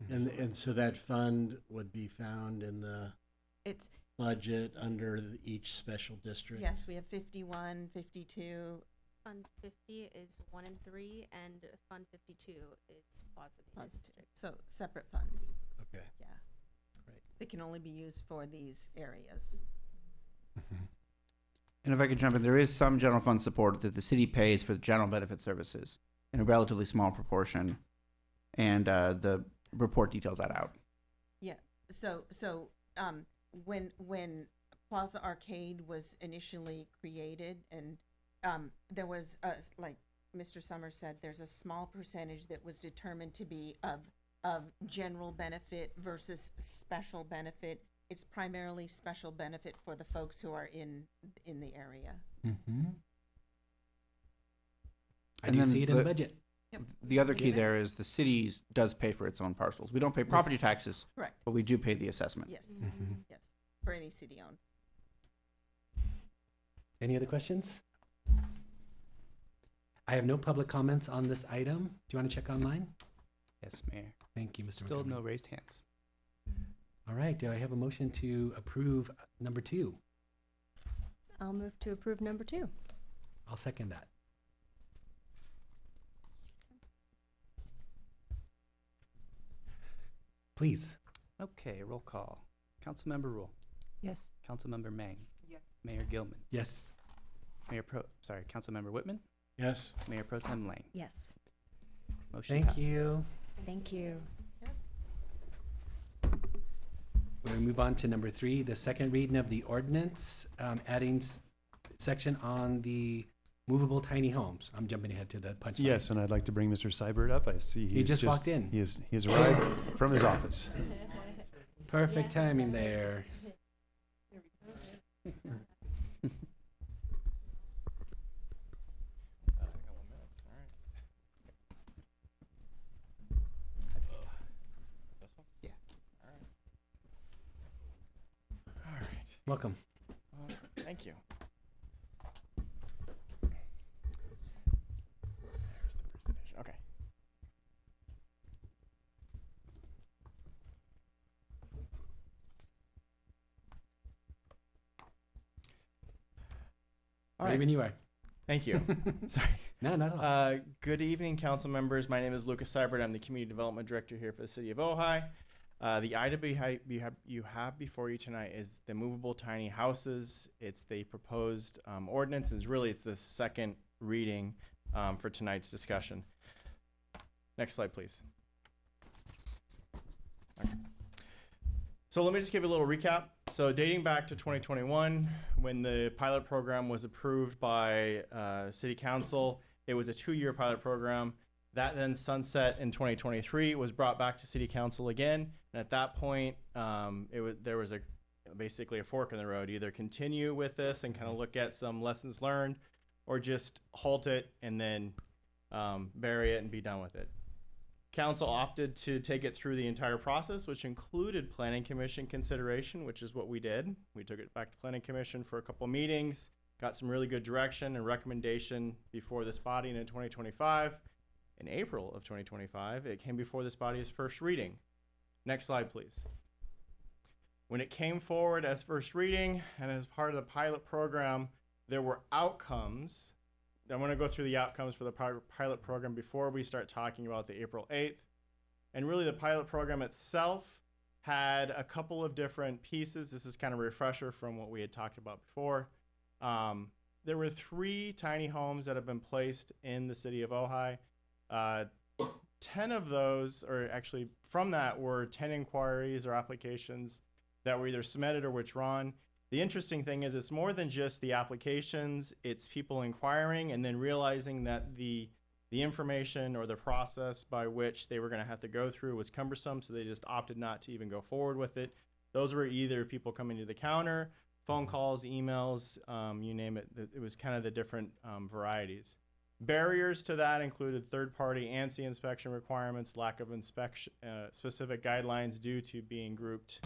And so that fund would be found in the budget under each special district? Yes, we have 51, 52. Fund 50 is 1 and 3, and Fund 52 is Plaza District. So separate funds. Okay. Yeah. Great. They can only be used for these areas. And if I could jump in, there is some general fund support that the city pays for the general benefit services in a relatively small proportion, and the report details that out. Yeah. So when Plaza Arcade was initially created, and there was like Mr. Summers said, there's a small percentage that was determined to be of general benefit versus special benefit. It's primarily special benefit for the folks who are in the area. I do see it in the budget. Yep. The other key there is the city does pay for its own parcels. We don't pay property taxes, Correct. but we do pay the assessment. Yes. Yes. For any city owned. Any other questions? I have no public comments on this item. Do you want to check online? Yes, Mayor. Thank you, Mr. Still Montgomery. no raised hands. All right, do I have a motion to approve number 2? I'll move to approve number 2. I'll second that. Please. Okay, roll call. Councilmember Rule. Yes. Councilmember Mang. Yes. Mayor Gilman. Yes. Councilmember Whitman. Yes. Mayor Pro Tem Lang. Yes. Motion Thank passes. you. Thank you. We're going to move on to number 3, the second reading of the ordinance, adding section on the movable tiny homes. I'm jumping ahead to the punchline. Yes, and I'd like to bring Mr. Seibert up. I see He just walked in. He has arrived from his office. Perfect timing there. All right. Welcome. Thank you. There's the presentation. Okay. All Ready right. when you are. Thank you. Sorry. No, not at all. Good evening, council members. My name is Lucas Seibert. I'm the Community Development Director here for the City of Ojai. The item you have before you tonight is the movable tiny houses. It's the proposed ordinance. It's the second reading for tonight's discussion. Next slide, please. Okay. So let me just give you a little recap. So dating back to 2021, when the pilot program was approved by City Council, it was a 2-year pilot program. That then sunset in 2023, was brought back to City Council again. And at that point, there was basically a fork in the road. Either continue with this and kind of look at some lessons learned, or just halt it and then bury it and be done with it. Council opted to take it through the entire process, which included Planning Commission consideration, which is what we did. We took it back to Planning Commission for a couple meetings, got some really good direction and recommendation before this body, and in 2025. In April of 2025, it came before this body as first reading. Next slide, please. When it came forward as first reading and as part of the pilot program, there were outcomes. I want to go through the outcomes for the pilot program before we start talking about the April 8th. And really the pilot program itself had a couple of different pieces. This is kind of a refresher from what we had talked about before. There were 3 tiny homes that have been placed in the city of Ojai. 10 of those, or actually from that, were 10 inquiries or applications that were either submitted or withdrawn. The interesting thing is it's more than just the applications, it's people inquiring and then realizing that the information or the process by which they were going to have to go through was cumbersome, so they just opted not to even go forward with it. Those were either people coming to the counter, phone calls, emails, you name it. It was kind of the different varieties. Barriers to that included third-party ANSI inspection requirements, lack of specific guidelines due to being grouped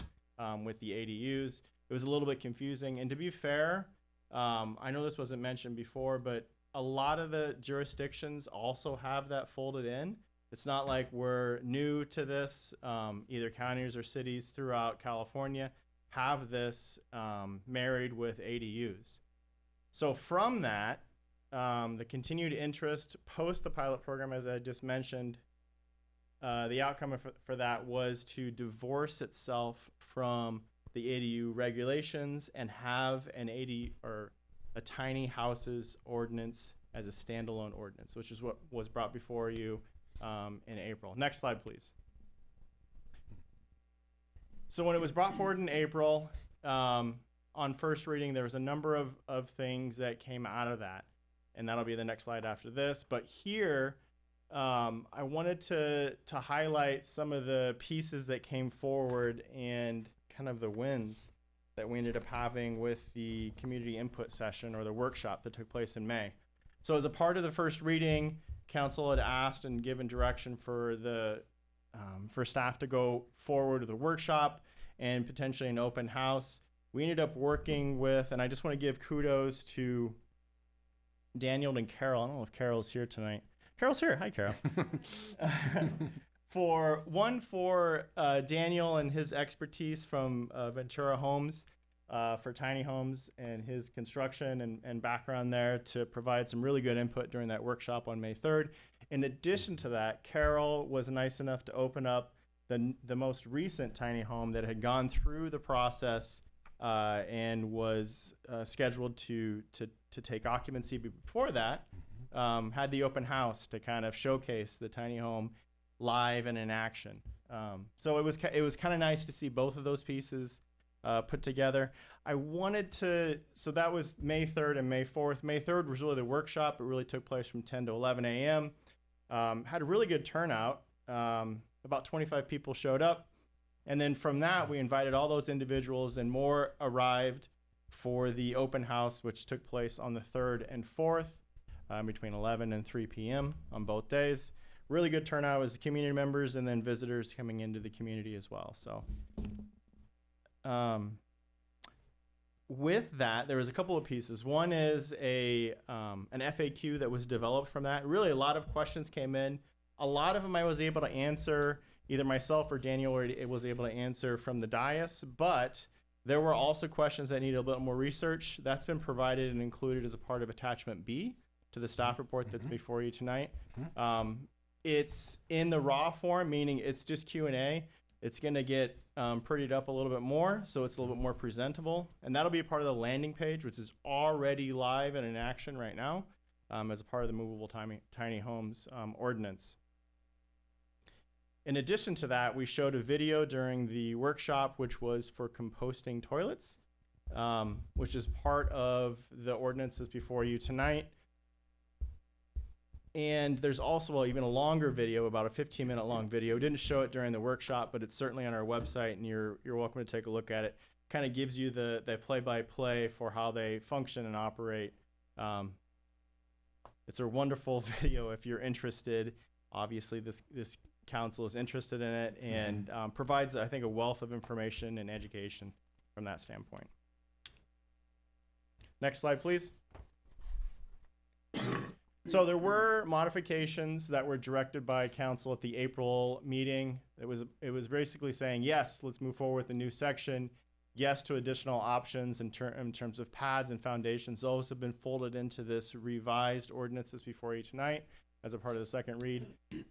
with the ADUs. It was a little bit confusing. And to be fair, I know this wasn't mentioned before, but a lot of the jurisdictions also have that folded in. It's not like we're new to this. Either counties or cities throughout California have this married with ADUs. So from that, the continued interest post the pilot program, as I just mentioned, the outcome for that was to divorce itself from the ADU regulations and have an ADU or a tiny houses ordinance as a standalone ordinance, which is what was brought before you in April. Next slide, please. So when it was brought forward in April, on first reading, there was a number of things that came out of that. And that'll be the next slide after this. But here, I wanted to highlight some of the pieces that came forward and kind of the wins that we ended up having with the community input session or the workshop that took place in May. So as a part of the first reading, council had asked and given direction for the for staff to go forward with the workshop and potentially an open house. We ended up working with, and I just want to give kudos to Daniel and Carol. I don't know if Carol's here tonight. Carol's here. Hi, Carol. for Daniel and his expertise from Ventura Homes for tiny homes and his construction and background there to provide some really good input during that workshop on May 3rd. In addition to that, Carol was nice enough to open up the most recent tiny home that had gone through the process and was scheduled to take occupancy. But before that, had the open house to kind of showcase the tiny home live and in action. So it was kind of nice to see both of those pieces put together. I wanted to, so that was May 3rd and May 4th. May 3rd was really the workshop. It really took place from 10 to 11 a.m. Had a really good turnout. About 25 people showed up. And then from that, we invited all those individuals, and more arrived for the open house, which took place on the 3rd and 4th, between 11 and 3 p.m. on both days. Really good turnout was the community members and then visitors coming into the community as well. So with that, there was a couple of pieces. One is an FAQ that was developed from that. Really, a lot of questions came in. A lot of them I was able to answer. Either myself or Daniel was able to answer from the dais, but there were also questions that needed a little more research. That's been provided and included as a part of attachment B to the staff report that's before you tonight. It's in the raw form, meaning it's just Q&A. It's going to get prettied up a little bit more, so it's a little bit more presentable. And that'll be a part of the landing page, which is already live and in action right now as a part of the movable tiny homes ordinance. In addition to that, we showed a video during the workshop, which was for composting toilets, which is part of the ordinances before you tonight. And there's also even a longer video, about a 15-minute long video. We didn't show it during the workshop, but it's certainly on our website, and you're welcome to take a look at it. Kind of gives you the play-by-play for how they function and operate. It's a wonderful video if you're interested. Obviously, this council is interested in it, and provides, I think, a wealth of information and education from that standpoint. Next slide, please. So there were modifications that were directed by council at the April meeting. It was basically saying, yes, let's move forward with a new section. Yes to additional options in terms of pads and foundations. Those have been folded into this revised ordinances before you tonight as a part of the second read.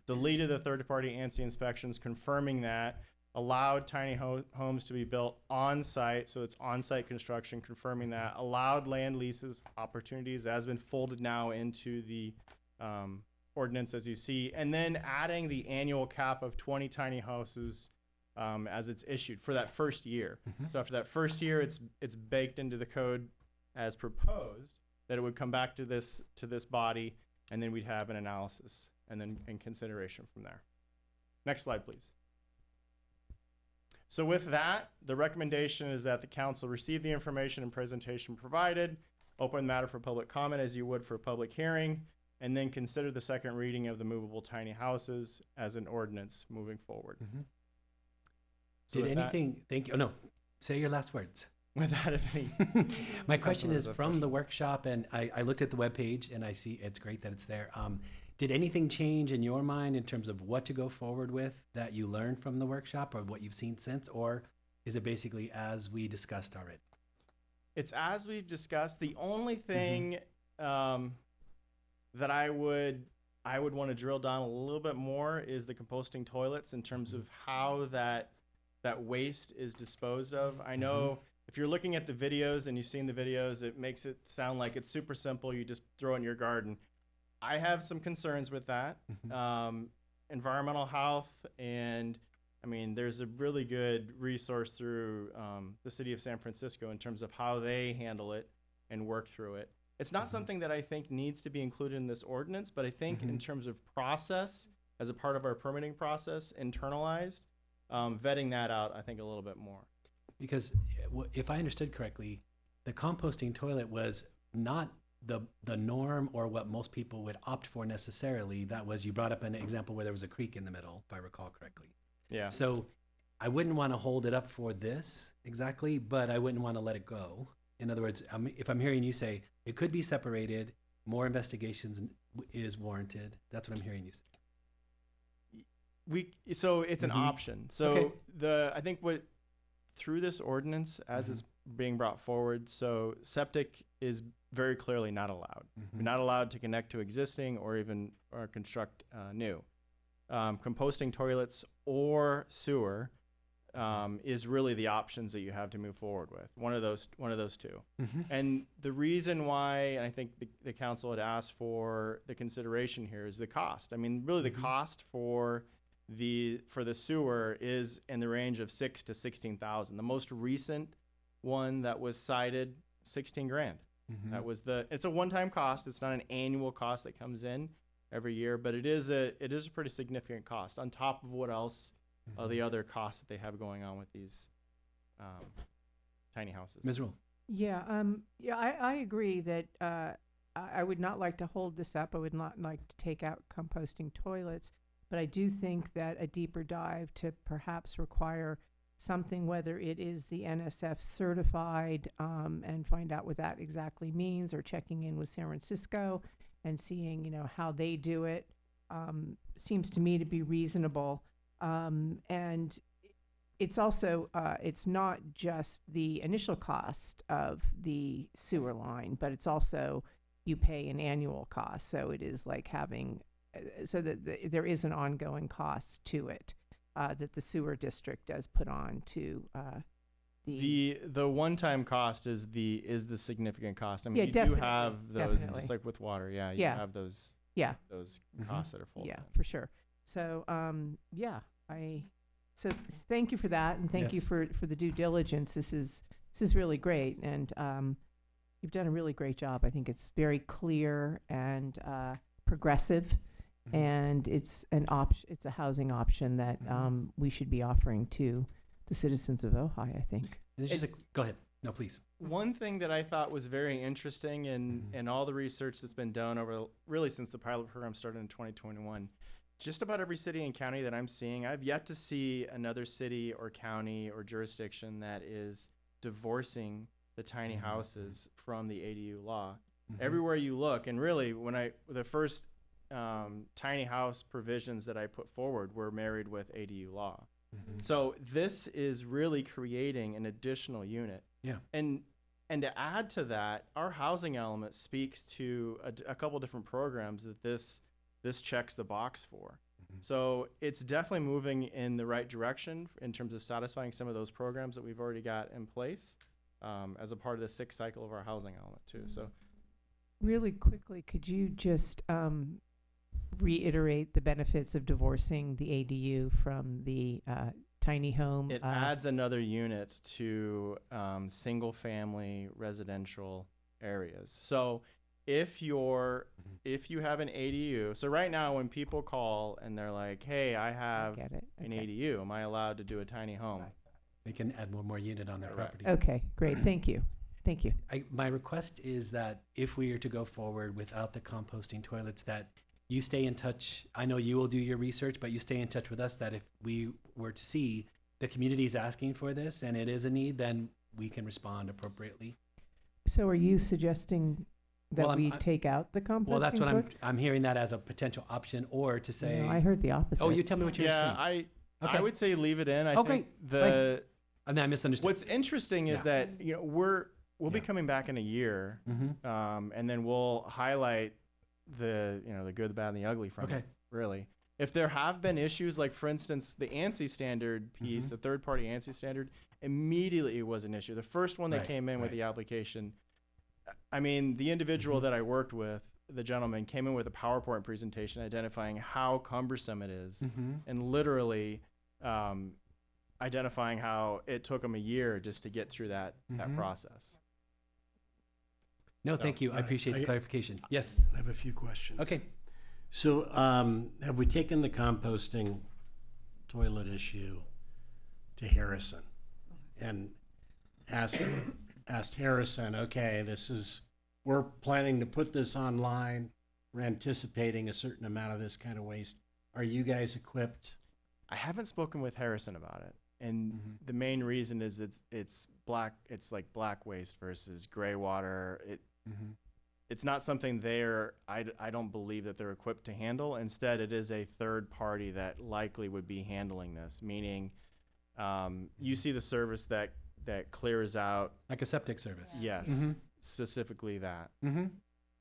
Deleted the third-party ANSI inspections, confirming that. Allowed tiny homes to be built on-site, so it's on-site construction, confirming that. Allowed land leases opportunities, that has been folded now into the ordinance as you see. And then adding the annual cap of 20 tiny houses as it's issued for that first year. So after that first year, it's baked into the code as proposed, that it would come back to this body, and then we'd have an analysis and then in consideration from there. Next slide, please. So with that, the recommendation is that the council receive the information and presentation provided, open the matter for public comment as you would for a public hearing, and then consider the second reading of the movable tiny houses as an ordinance moving forward. So Did with that- anything, thank you, oh no, say your last words. With that, if any. My question is from the workshop, and I looked at the webpage and I see it's great that it's there. Did anything change in your mind in terms of what to go forward with that you learned from the workshop or what you've seen since, or is it basically as we discussed already? It's as we've discussed. The only thing that I would want to drill down a little bit more is the composting toilets in terms of how that waste is disposed of. I know if you're looking at the videos and you've seen the videos, it makes it sound like it's super simple. You just throw it in your garden. I have some concerns with that. Environmental health, and I mean, there's a really good resource through the city of San Francisco in terms of how they handle it and work through it. It's not something that I think needs to be included in this ordinance, but I think in terms of process, as a part of our permitting process, internalized, vetting that out, I think a little bit more. Because if I understood correctly, the composting toilet was not the norm or what most people would opt for necessarily. That was, you brought up an example where there was a creek in the middle, if I recall correctly. Yeah. So I wouldn't want to hold it up for this exactly, but I wouldn't want to let it go. In other words, if I'm hearing you say it could be separated, more investigations is warranted. That's what I'm hearing you say. So it's an option. So Okay. I think through this ordinance as it's being brought forward, so septic is very clearly not allowed. You're not allowed to connect to existing or even construct new. Composting toilets or sewer is really the options that you have to move forward with. One of those two. Mm-hmm. And the reason why, and I think the council had asked for the consideration here, is the cost. I mean, really, the cost for the sewer is in the range of $6,000 to $16,000. The most recent one that was cited, $16,000. Mm-hmm. That was it's a one-time cost. It's not an annual cost that comes in every year, but it is a pretty significant cost on top of what else the other costs that they have going on with these tiny houses. Ms. Rule. Yeah, I agree that I would not like to hold this up. I would not like to take out composting toilets, but I do think that a deeper dive to perhaps require something, whether it is the NSF certified, and find out what that exactly means, or checking in with San Francisco and seeing, how they do it, seems to me to be reasonable. And it's also, it's not just the initial cost of the sewer line, but it's also, you pay an annual cost. So it is like having, so that there is an ongoing cost to it, that the sewer district does put on to, the one-time cost is the significant cost. I mean, Yeah, you definitely, do have those, definitely. just like with water. Yeah, you Yeah. have those. Yeah. Those Mhm. costs that are full. Yeah, for sure. So, so thank you for that, and thank you Yes. for the due diligence. This is really great, and you've done a really great job. I think it's very clear and progressive, and it's it's a housing option that we should be offering to the citizens of Ojai, I think. And it's just go ahead. No, please. One thing that I thought was very interesting in all the research that's been done over really since the pilot program started in 2021, just about every city and county that I'm seeing, I've yet to see another city or county or jurisdiction that is divorcing the tiny houses from the ADU law. Everywhere you look, and really the first tiny house provisions that I put forward were married with ADU law. So this is really creating an additional unit. Yeah. And to add to that, our housing element speaks to a couple different programs that this checks the box for. So it's definitely moving in the right direction in terms of satisfying some of those programs that we've already got in place as a part of the sixth cycle of our housing element too. So Really quickly, could you just reiterate the benefits of divorcing the ADU from the tiny home? it adds another unit to single family residential areas. So if you have an ADU, so right now when people call and they're like, hey, I have get it. an Okay. ADU, am I allowed to do a tiny home? They can add one more unit on their property. Okay, great. Thank you. Thank you. My request is that if we are to go forward without the composting toilets, that you stay in touch. I know you will do your research, but you stay in touch with us, that if we were to see the community is asking for this and it is a need, then we can respond appropriately. So are you suggesting that Well, we take out the composting? Well, that's what toilet? I'm hearing that as a potential option, or to say. No, I heard the opposite. Oh, you tell me what you're saying. I would say leave it in. I Oh, think great. I misunderstood. What's interesting is that we'll be coming back in a year, and then we'll highlight the good, the bad, and the ugly from it. Really, if there have been issues, like for instance, the ANSI standard piece, the third-party ANSI standard, immediately it was an issue. The first one that came in with the application, I mean, the individual that I worked with, the gentleman, came in with a PowerPoint presentation identifying how cumbersome it is, and literally identifying how it took him a year just to get through that process. No, thank you. I appreciate the clarification. Yes. I have a few questions. Okay. So have we taken the composting toilet issue to Harrison and asked Harrison, okay, we're planning to put this online. We're anticipating a certain amount of this kind of waste. Are you guys equipped? I haven't spoken with Harrison about it. And the main reason is it's like black waste versus gray water. It's not something I don't believe that they're equipped to handle. Instead, it is a third party that likely would be handling this, meaning you see the service that clears out. Like a septic service. Yes, specifically that.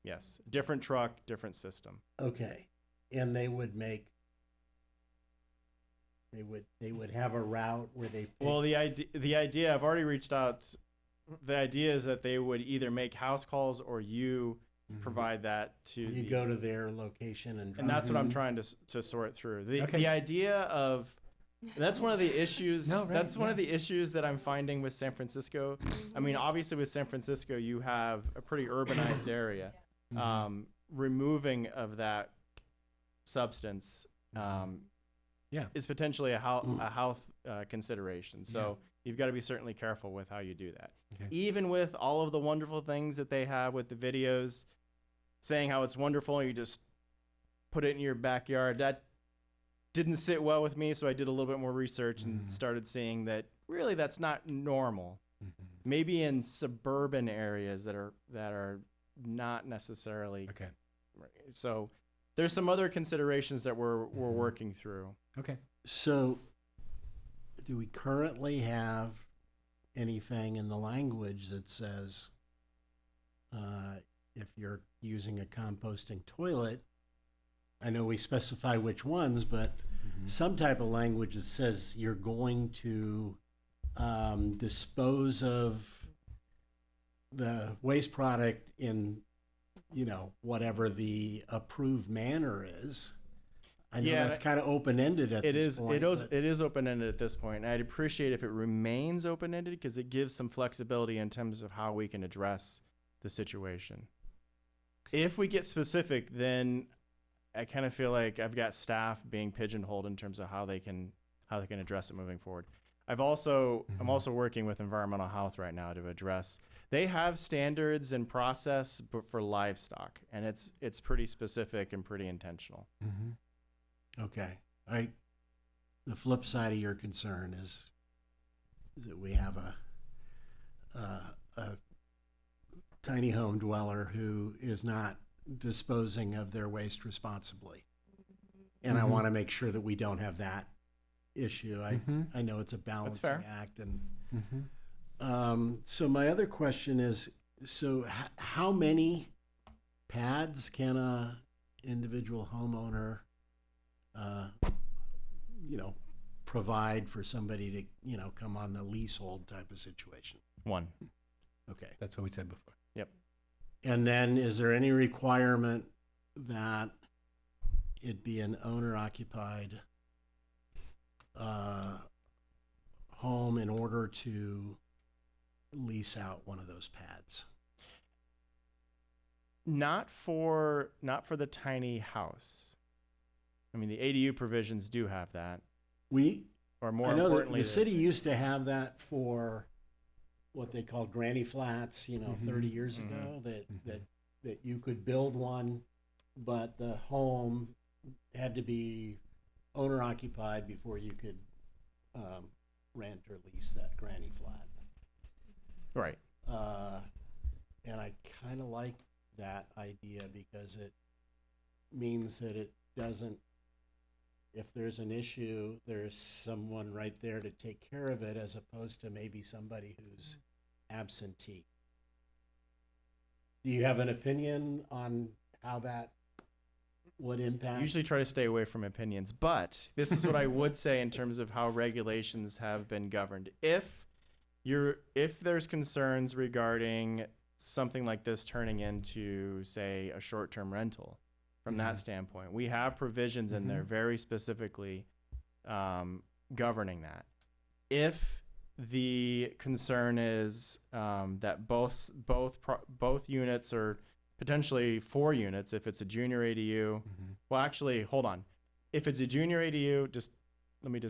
Yes, different truck, different system. Okay. And they would make They would have a route where they pick. Well, the idea I've already reached out. The idea is that they would either make house calls or you provide that to you go to their location and that's what I'm trying to sort through. The idea of that's one of the issues. That's one of the issues that I'm finding with San Francisco. I mean, obviously with San Francisco, you have a pretty urbanized area. Removing of that substance is potentially a health consideration. So you've got to be certainly careful with how you do that. Even with all of the wonderful things that they have with the videos saying how it's wonderful, and you just put it in your backyard. That didn't sit well with me, so I did a little bit more research and started seeing that really that's not normal. Maybe in suburban areas that are not necessarily okay. So there's some other considerations that we're working through. Okay. So do we currently have anything in the language that says if you're using a composting toilet, I know we specify which ones, but some type of language that says you're going to dispose of the waste product in, whatever the approved manner is. I know that's kind of open-ended at this point. It is open-ended at this point. And I'd appreciate if it remains open-ended because it gives some flexibility in terms of how we can address the situation. If we get specific, then I kind of feel like I've got staff being pigeonholed in terms of how they can address it moving forward. I'm also working with environmental health right now to address. They have standards and process for livestock, and it's pretty specific and pretty intentional. Okay. The flip side of your concern is that we have a tiny home dweller who is not disposing of their waste responsibly. And I want to make sure that we don't have that issue. I know it's a balancing act. And so my other question is, how many pads can a individual homeowner provide for somebody to, come on the leasehold type of situation? One. Okay. That's what we said before. Yep. And then is there any requirement that it be an owner-occupied home in order to lease out one of those pads? Not for the tiny house. I mean, the ADU provisions do have that. I know that the city used to have that for what they called granny flats, 30 years ago, that you could build one, but the home had to be owner occupied before you could rent or lease that granny flat. Right. And I kind of like that idea because it means that it doesn't, if there's an issue, there's someone right there to take care of it, as opposed to maybe somebody who's absentee. Do you have an opinion on how that would impact? I usually try to stay away from opinions, but this is what I would say in terms of how regulations have been governed. If there's concerns regarding something like this turning into, say, a short-term rental, from that standpoint, we have provisions in there very specifically governing that. If the concern is that both units, or potentially 4 units, if it's a junior ADU. Well, actually, hold on. If it's a junior ADU, let me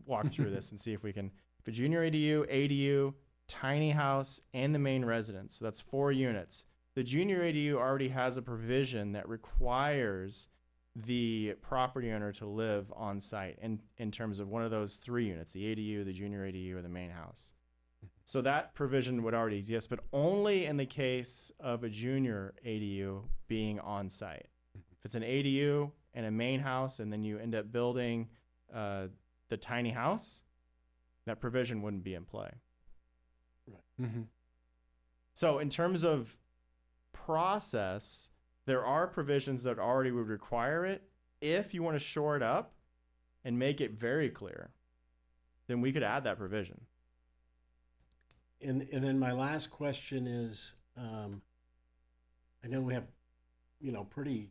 walk through this and see if we can. If a junior ADU, tiny house, and the main residence, so that's 4 units. The junior ADU already has a provision that requires the property owner to live on site in terms of one of those 3 units, the ADU, the junior ADU, or the main house. So that provision would already exist, but only in the case of a junior ADU being on site. If it's an ADU and a main house, and then you end up building the tiny house, that provision wouldn't be in play. Right. So in terms of process, there are provisions that already would require it. If you want to shore it up, and make it very clear, then we could add that provision. And then my last question is, I know we have, pretty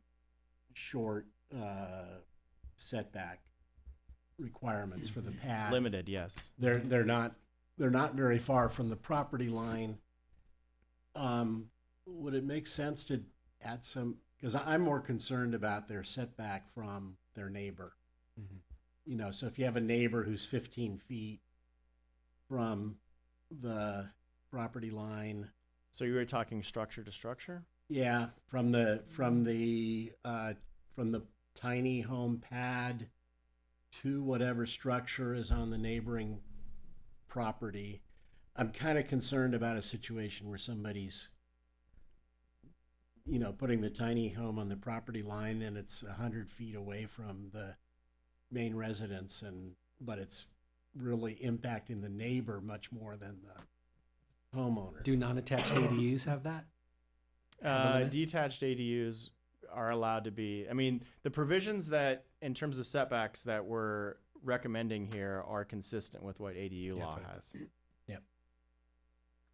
short setback requirements for the pad. Limited, yes. They're not very far from the property line. Would it make sense to add some? Because I'm more concerned about their setback from their neighbor. So if you have a neighbor who's 15 feet from the property line. So you were talking structure to structure? Yeah, from the tiny home pad to whatever structure is on the neighboring property. I'm kind of concerned about a situation where somebody's, putting the tiny home on the property line and it's 100 feet away from the main residence, but it's really impacting the neighbor much more than the homeowner. Do non-attached ADUs have that? Have a limit? Detached ADUs are allowed to be, the provisions that, in terms of setbacks that we're recommending here are consistent with what ADU law has. Yep.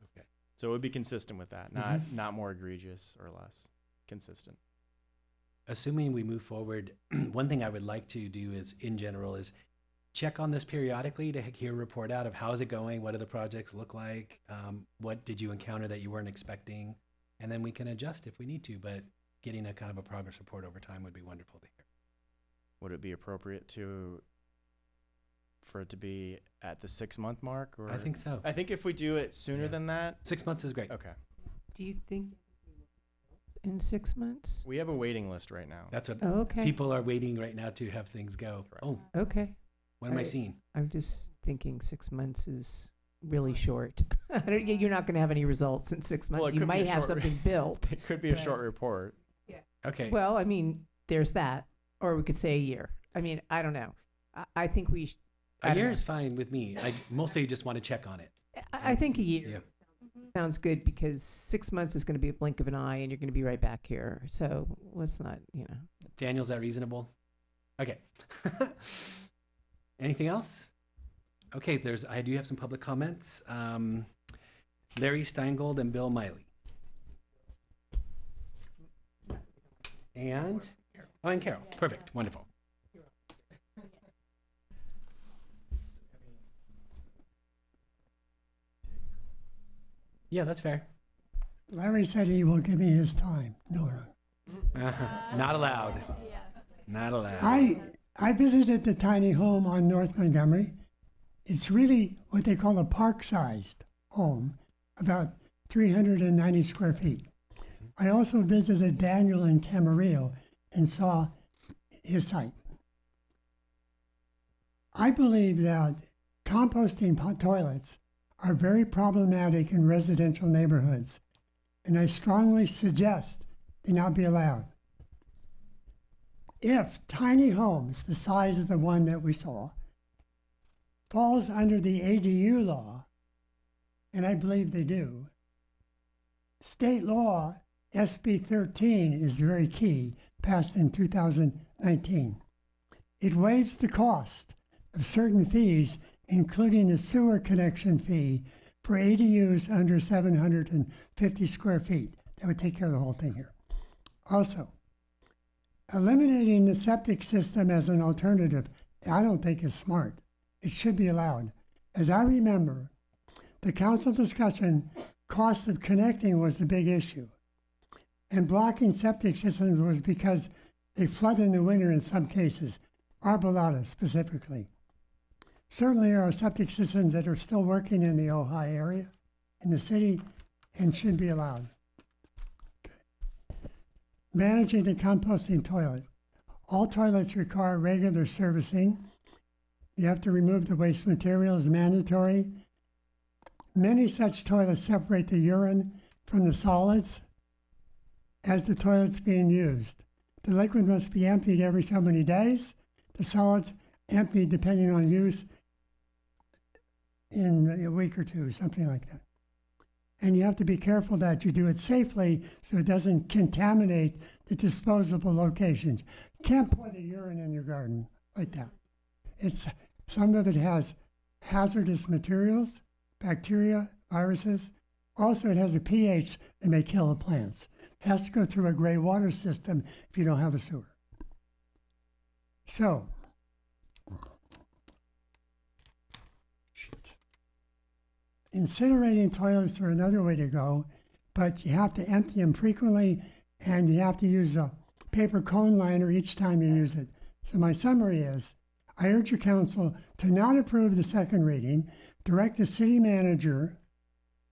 Okay. So it would be consistent with that, not more egregious or less. Consistent. Assuming we move forward, one thing I would like to do is, in general, is check on this periodically to hear a report out of how is it going, what do the projects look like, what did you encounter that you weren't expecting, and then we can adjust if we need to, but getting a kind of a progress report over time would be wonderful to hear. Would it be appropriate for it to be at the 6-month mark? Or I think so. I think if we do it sooner than that. 6 months is great. Okay. Do you think in 6 months? We have a waiting list right now. That's what okay. people are waiting right now to have things go. Right. Oh, Okay. what am I seeing? I'm just thinking 6 months is really short. You're not going to have any results in 6 months. Well, it You could be might a have short something built. It could be a Right. short report. Okay. Well, there's that. Or we could say a year. I don't know. I think we A year is fine with me. I mostly just want to check on it. I think a year Yeah. sounds good because 6 months is going to be a blink of an eye and you're going to be right back here. So let's not, Daniel, is that reasonable? Okay. Anything else? Okay, I do have some public comments. Larry Steingold and Bill Miley. And Carol. Perfect. Wonderful. Yeah, that's fair. Larry said he will give me his time. No. Not allowed. Not allowed. I visited the tiny home on North Montgomery. It's really what they call a park-sized home, about 390 square feet. I also visited Daniel in Camarillo and saw his site. I believe that composting toilets are very problematic in residential neighborhoods, and I strongly suggest they not be allowed. If tiny homes, the size of the one that we saw, falls under the ADU law, and I believe they do, state law SB 13 is very key, passed in 2019. It waives the cost of certain fees, including the sewer connection fee for ADUs under 750 square feet. That would take care of the whole thing here. Also, eliminating the septic system as an alternative, I don't think is smart. It should be allowed. As I remember, the council discussion, cost of connecting was the big issue. And blocking septic systems was because they flood in the winter in some cases, Arbolada specifically. Certainly there are septic systems that are still working in the Ojai area, in the city, and should be allowed. Managing the composting toilet. All toilets require regular servicing. You have to remove the waste material as mandatory. Many such toilets separate the urine from the solids as the toilet's being used. The liquid must be emptied every so many days. The solids emptied depending on use in a week or two, something like that. And you have to be careful that you do it safely so it doesn't contaminate the disposable locations. You can't pour the urine in your garden like that. Some of it has hazardous materials, bacteria, viruses. Also, it has a pH that may kill the plants. It has to go through a gray water system if you don't have a sewer. So, incinerating toilets are another way to go, but you have to empty them frequently, and you have to use a paper cone liner each time you use it. So my summary is, I urge your council to not approve the second reading, direct the city manager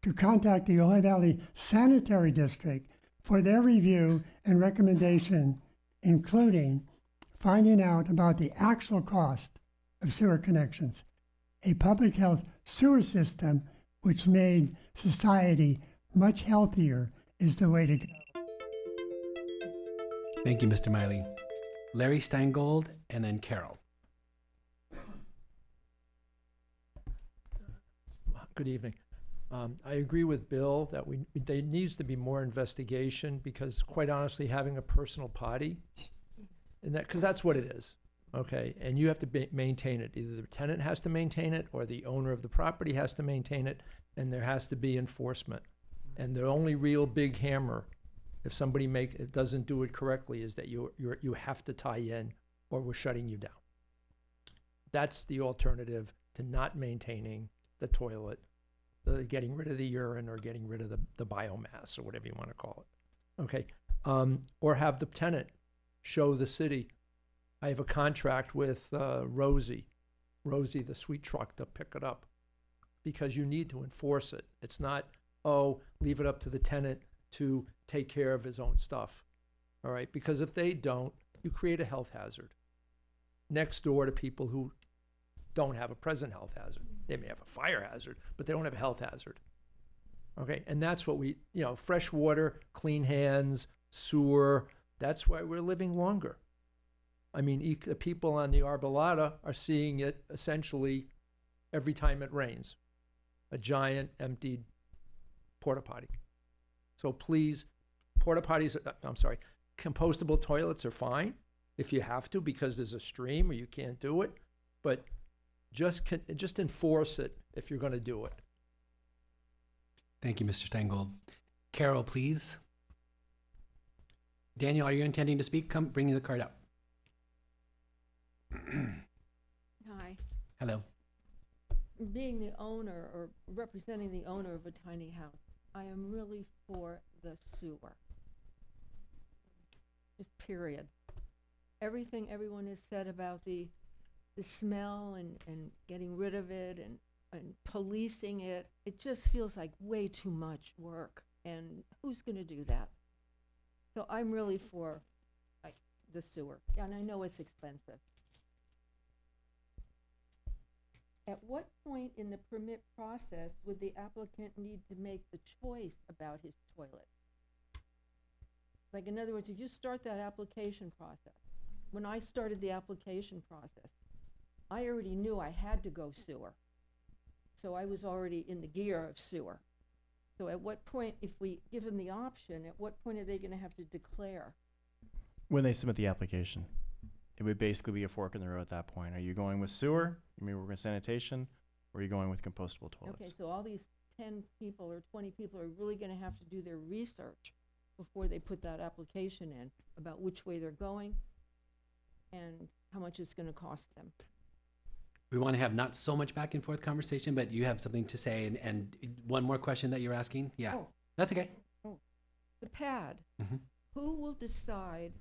to contact the Ojai Valley Sanitary District for their review and recommendation, including finding out about the actual cost of sewer connections. A public health sewer system which made society much healthier is the way to go. Thank you, Mr. Miley. Larry Steingold and then Carol. Good evening. I agree with Bill that there needs to be more investigation because, quite honestly, having a personal potty, and because that's what it is, okay? And you have to maintain it. Either the tenant has to maintain it, or the owner of the property has to maintain it, and there has to be enforcement. And the only real big hammer, if somebody doesn't do it correctly, is that you have to tie in, or we're shutting you down. That's the alternative to not maintaining the toilet. Getting rid of the urine or getting rid of the biomass or whatever you want to call it. Okay. Or have the tenant show the city, I have a contract with Rosie, the sweet truck, to pick it up, because you need to enforce it. It's not, leave it up to the tenant to take care of his own stuff. All right. Because if they don't, you create a health hazard next door to people who don't have a present health hazard. They may have a fire hazard, but they don't have a health hazard. Okay, and that's what fresh water, clean hands, sewer, that's why we're living longer. I mean, the people on the Arbolada are seeing it essentially every time it rains. A giant emptied porta potty. So please, compostable toilets are fine if you have to because there's a stream or you can't do it, but just enforce it if you're going to do it. Thank you, Mr. Steingold. Carol, please. Daniel, are you intending to speak? Come, bring the card up. Hi. Hello. Being the owner or representing the owner of a tiny house, I am really for the sewer. Just period. Everything everyone has said about the smell and getting rid of it and policing it, it just feels like way too much work. And who's going to do that? So I'm really for the sewer. And I know it's expensive. At what point in the permit process would the applicant need to make the choice about his toilet? Like, in other words, if you start that application process, when I started the application process, I already knew I had to go sewer. So I was already in the gear of sewer. So at what point, if we give them the option, at what point are they going to have to declare? When they submit the application, it would basically be a fork in the road at that point. Are you going with sewer? You mean we're going sanitation? Or are you going with compostable toilets? Okay, so all these 10 people or 20 people are really going to have to do their research before they put that application in about which way they're going and how much it's going to cost them. We want to have not so much back and forth conversation, but you have something to say. And one more question that you're asking? Yeah, that's okay. The pad. Mm-hmm. Who will decide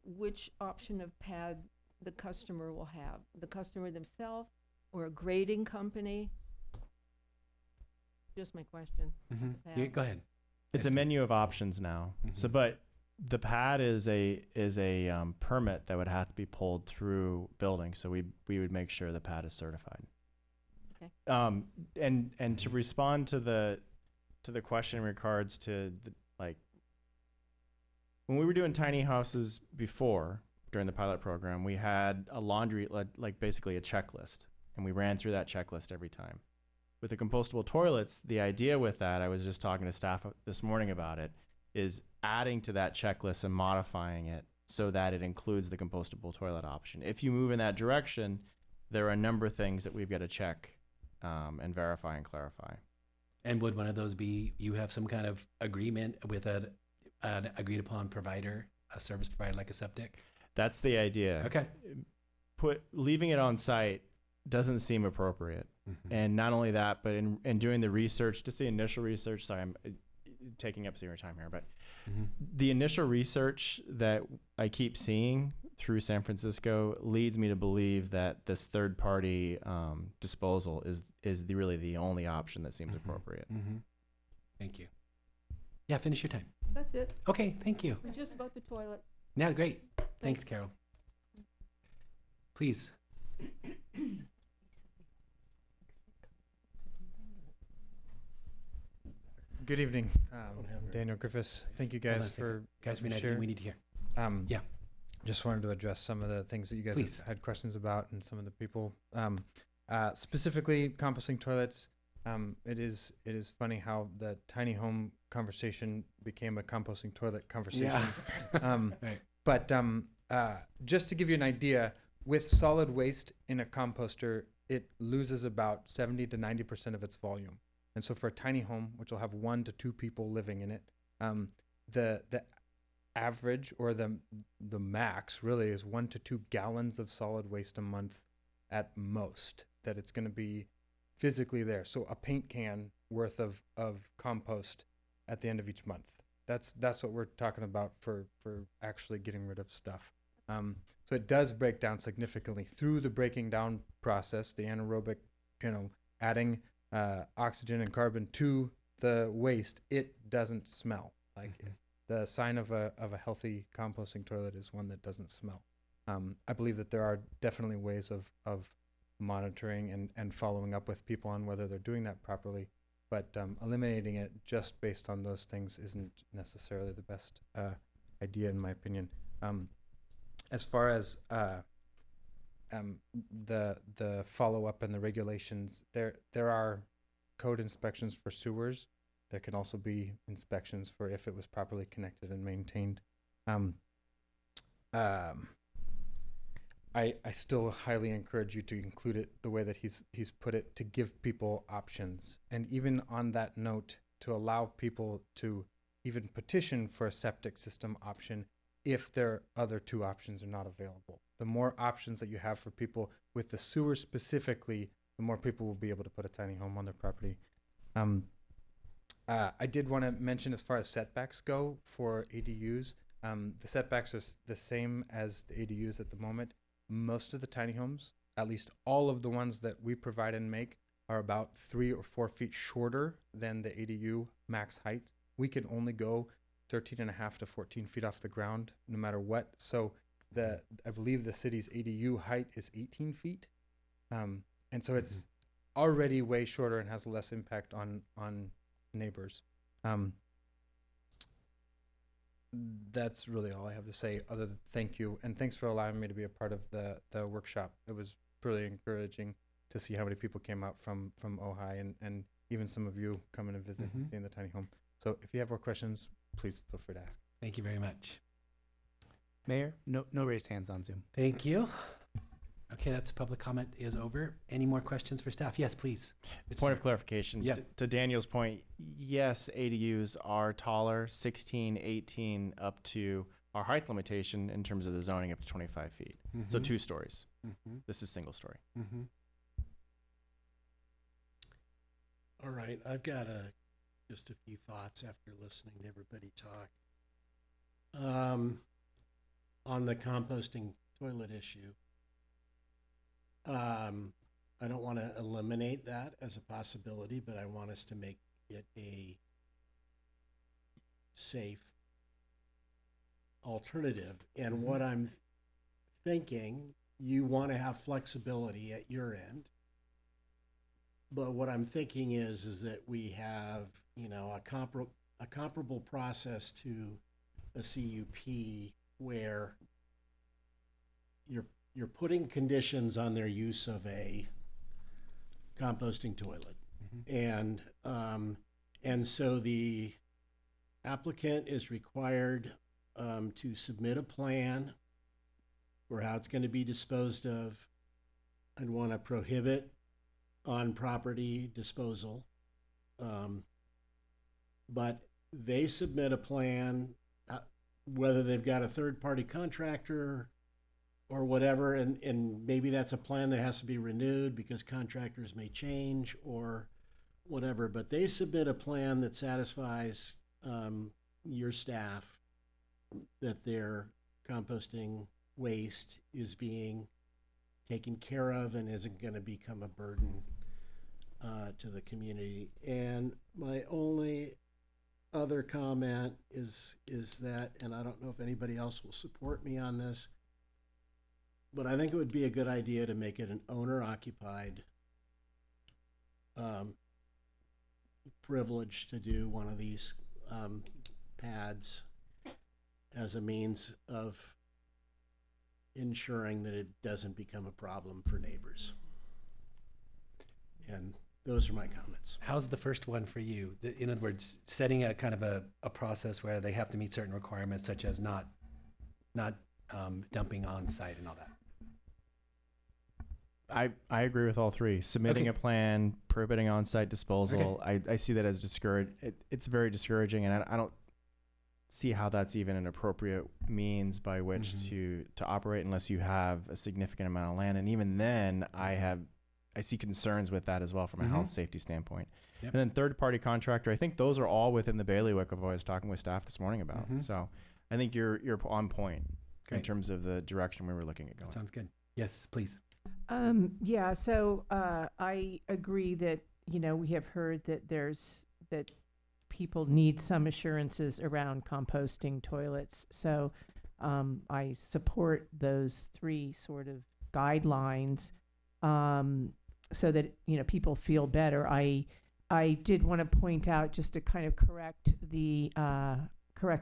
which option of pad the customer will have? The customer themselves or a grading company? Just my question. Mm-hmm. Yeah, go ahead. It's a menu of options now. Mm-hmm. So, but the pad is a permit that would have to be pulled through building. So we would make sure the pad is certified. Okay. And to respond to the question in regards to when we were doing tiny houses before during the pilot program, we had a laundry, like basically a checklist, and we ran through that checklist every time. With the compostable toilets, the idea with that, I was just talking to staff this morning about it, is adding to that checklist and modifying it so that it includes the compostable toilet option. If you move in that direction, there are a number of things that we've got to check and verify and clarify. And would one of those be you have some kind of agreement with an agreed upon provider, a service provider like a septic? That's the idea. Okay. Leaving it on site doesn't seem appropriate. And not only that, but in doing the research, just the initial research, sorry, I'm taking up some of your time here, but the initial research that I keep seeing through San Francisco leads me to believe that this third party disposal is really the only option that seems appropriate. Thank you. Yeah, finish your time. That's it. Okay, thank you. Just about the toilet. Now, great. Thanks, Carol. Please. Good evening, Daniel Griffiths. Thank you guys for guys. We need to hear. Yeah, just wanted to address some of the things that you guys had questions about, and some of the people. Specifically, composting toilets. It is funny how the tiny home conversation became a composting toilet conversation. Yeah. Right. But just to give you an idea, with solid waste in a composter, it loses about 70 to 90% of its volume. And so for a tiny home, which will have 1 to 2 people living in it, the average or the max really is 1 to 2 gallons of solid waste a month at most that it's going to be physically there. So a paint can worth of compost at the end of each month. That's what we're talking about for actually getting rid of stuff. So it does break down significantly through the breaking down process, the anaerobic, adding oxygen and carbon to the waste. It doesn't smell. Like the sign of a healthy composting toilet is one that doesn't smell. I believe that there are definitely ways of monitoring and following up with people on whether they're doing that properly, but eliminating it just based on those things isn't necessarily the best idea, in my opinion. As far as the follow up and the regulations, there are code inspections for sewers. There can also be inspections for if it was properly connected and maintained. I still highly encourage you to include it the way that he's put it, to give people options, and even on that note, to allow people to even petition for a septic system option if their other 2 options are not available. The more options that you have for people with the sewer specifically, the more people will be able to put a tiny home on their property. I did want to mention, as far as setbacks go for ADUs, the setbacks are the same as the ADUs at the moment. Most of the tiny homes, at least all of the ones that we provide and make, are about 3 or 4 feet shorter than the ADU max height. We can only go 13.5 to 14 feet off the ground, no matter what. So I believe the city's ADU height is 18 feet. And so it's already way shorter and has less impact on neighbors. That's really all I have to say, other than thank you. And thanks for allowing me to be a part of the workshop. It was really encouraging to see how many people came out from Ojai, and even some of you coming and visiting and seeing the tiny home. So if you have more questions, please feel free to ask. Thank you very much. Mayor, no raised hands on Zoom. Thank you. Okay, that's public comment is over. Any more questions for staff? Yes, please. Point of clarification. Yeah. To Daniel's point, yes, ADUs are taller, 16, 18, up to our height limitation in terms of the zoning up to 25 feet. So 2 stories. This is single story. All right, I've got just a few thoughts after listening to everybody talk. On the composting toilet issue, I don't want to eliminate that as a possibility, but I want us to make it a safe alternative. And what I'm thinking, you want to have flexibility at your end. But what I'm thinking is that we have, a comparable process to a CUP where you're putting conditions on their use of a composting toilet. And so the applicant is required to submit a plan for how it's going to be disposed of, I'd want to prohibit on-property disposal. But they submit a plan, whether they've got a third-party contractor or whatever, and maybe that's a plan that has to be renewed because contractors may change or whatever, but they submit a plan that satisfies your staff that their composting waste is being taken care of and isn't going to become a burden to the community. And my only other comment is that, and I don't know if anybody else will support me on this, but I think it would be a good idea to make it an owner-occupied privilege to do one of these pads as a means of ensuring that it doesn't become a problem for neighbors. And those are my comments. How's the first one for you? In other words, setting a kind of a process where they have to meet certain requirements, such as not dumping on site and all that. I agree with all three. Submitting a plan, prohibiting on-site disposal. I see that as it's very discouraging, and I don't see how that's even an appropriate means by which to operate unless you have a significant amount of land. And even then, I see concerns with that as well from a health safety standpoint. Yep. And then third-party contractor, I think those are all within the bailiwick of what I was talking with staff this morning about. So I think you're on point in terms of the direction we were looking at going. That sounds good. Yes, please. Yeah, so I agree that, we have heard that that people need some assurances around composting toilets. So I support those three sort of guidelines so that, people feel better. I did want to point out, just to kind of correct the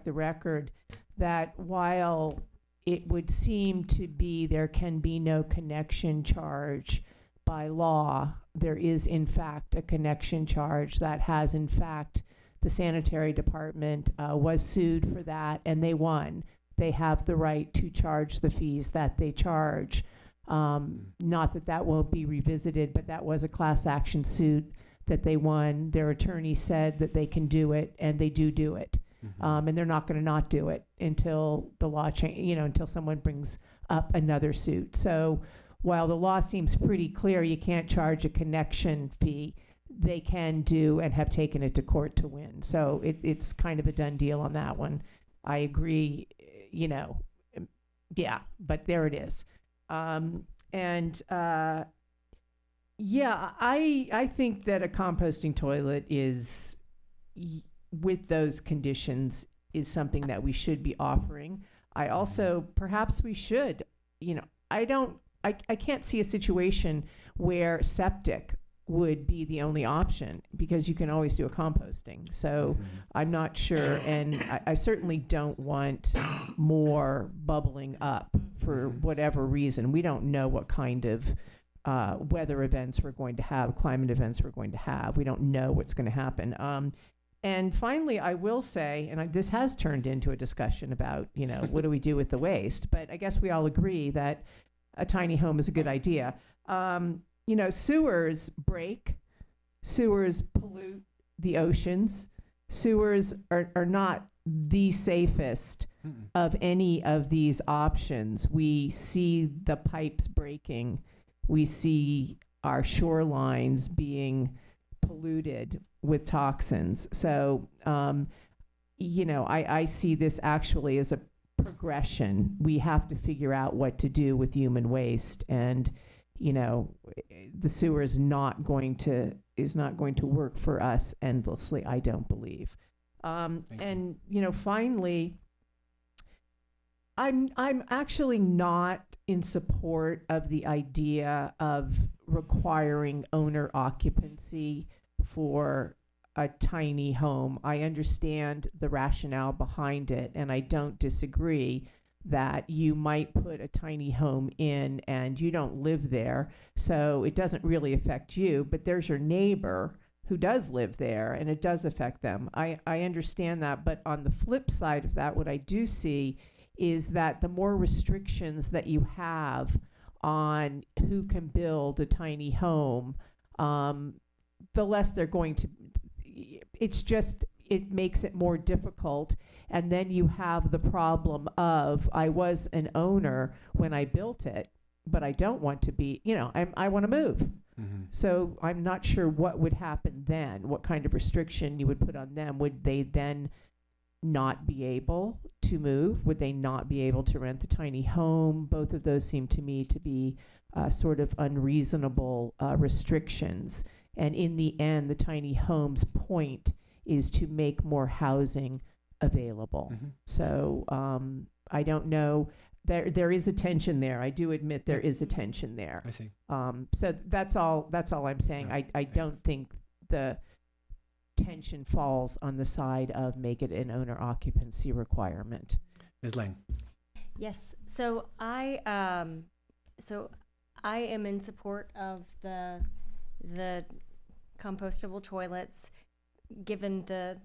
record, that while it would seem to be there can be no connection charge by law, there is in fact a connection charge that has in fact the sanitary department was sued for that and they won. They have the right to charge the fees that they charge. Not that that won't be revisited, but that was a class action suit that they won. Their attorney said that they can do it, and they do it. And they're not going to not do it until the law change, until someone brings up another suit. So while the law seems pretty clear, you can't charge a connection fee, they can do and have taken it to court to win. So it's kind of a done deal on that one. I agree, yeah, but there it is. I think that a composting toilet is, with those conditions, is something that we should be offering. I also, perhaps we should, I can't see a situation where septic would be the only option, because you can always do a composting. So I'm not sure, and I certainly don't want more bubbling up for whatever reason. We don't know what kind of weather events we're going to have, climate events we're going to have. We don't know what's going to happen. And finally, I will say, and this has turned into a discussion about, what do we do with the waste? But I guess we all agree that a tiny home is a good idea. Sewers break, sewers pollute the oceans. Sewers are not the safest of any of these options. We see the pipes breaking. We see our shorelines being polluted with toxins. So, I see this actually as a progression. We have to figure out what to do with human waste, and the sewer is not going to work for us endlessly, I don't believe. Finally, I'm actually not in support of the idea of requiring owner occupancy for a tiny home. I understand the rationale behind it, and I don't disagree that you might put a tiny home in and you don't live there, so it doesn't really affect you, but there's your neighbor who does live there and it does affect them. I understand that, but on the flip side of that, what I do see is that the more restrictions that you have on who can build a tiny home, the less they're going to. It's just, it makes it more difficult. And then you have the problem of, I was an owner when I built it, but I don't want to be, I want to move. So I'm not sure what would happen then, what kind of restriction you would put on them. Would they then not be able to move? Would they not be able to rent the tiny home? Both of those seem to me to be sort of unreasonable restrictions. And in the end, the tiny home's point is to make more housing available. So I don't know. There is a tension there. I do admit there is a tension there. I see. So that's all I'm saying. Yeah, I don't think the tension falls on the side of make it an owner occupancy requirement. Ms. Lang. Yes. So I am in support of the compostable toilets, given the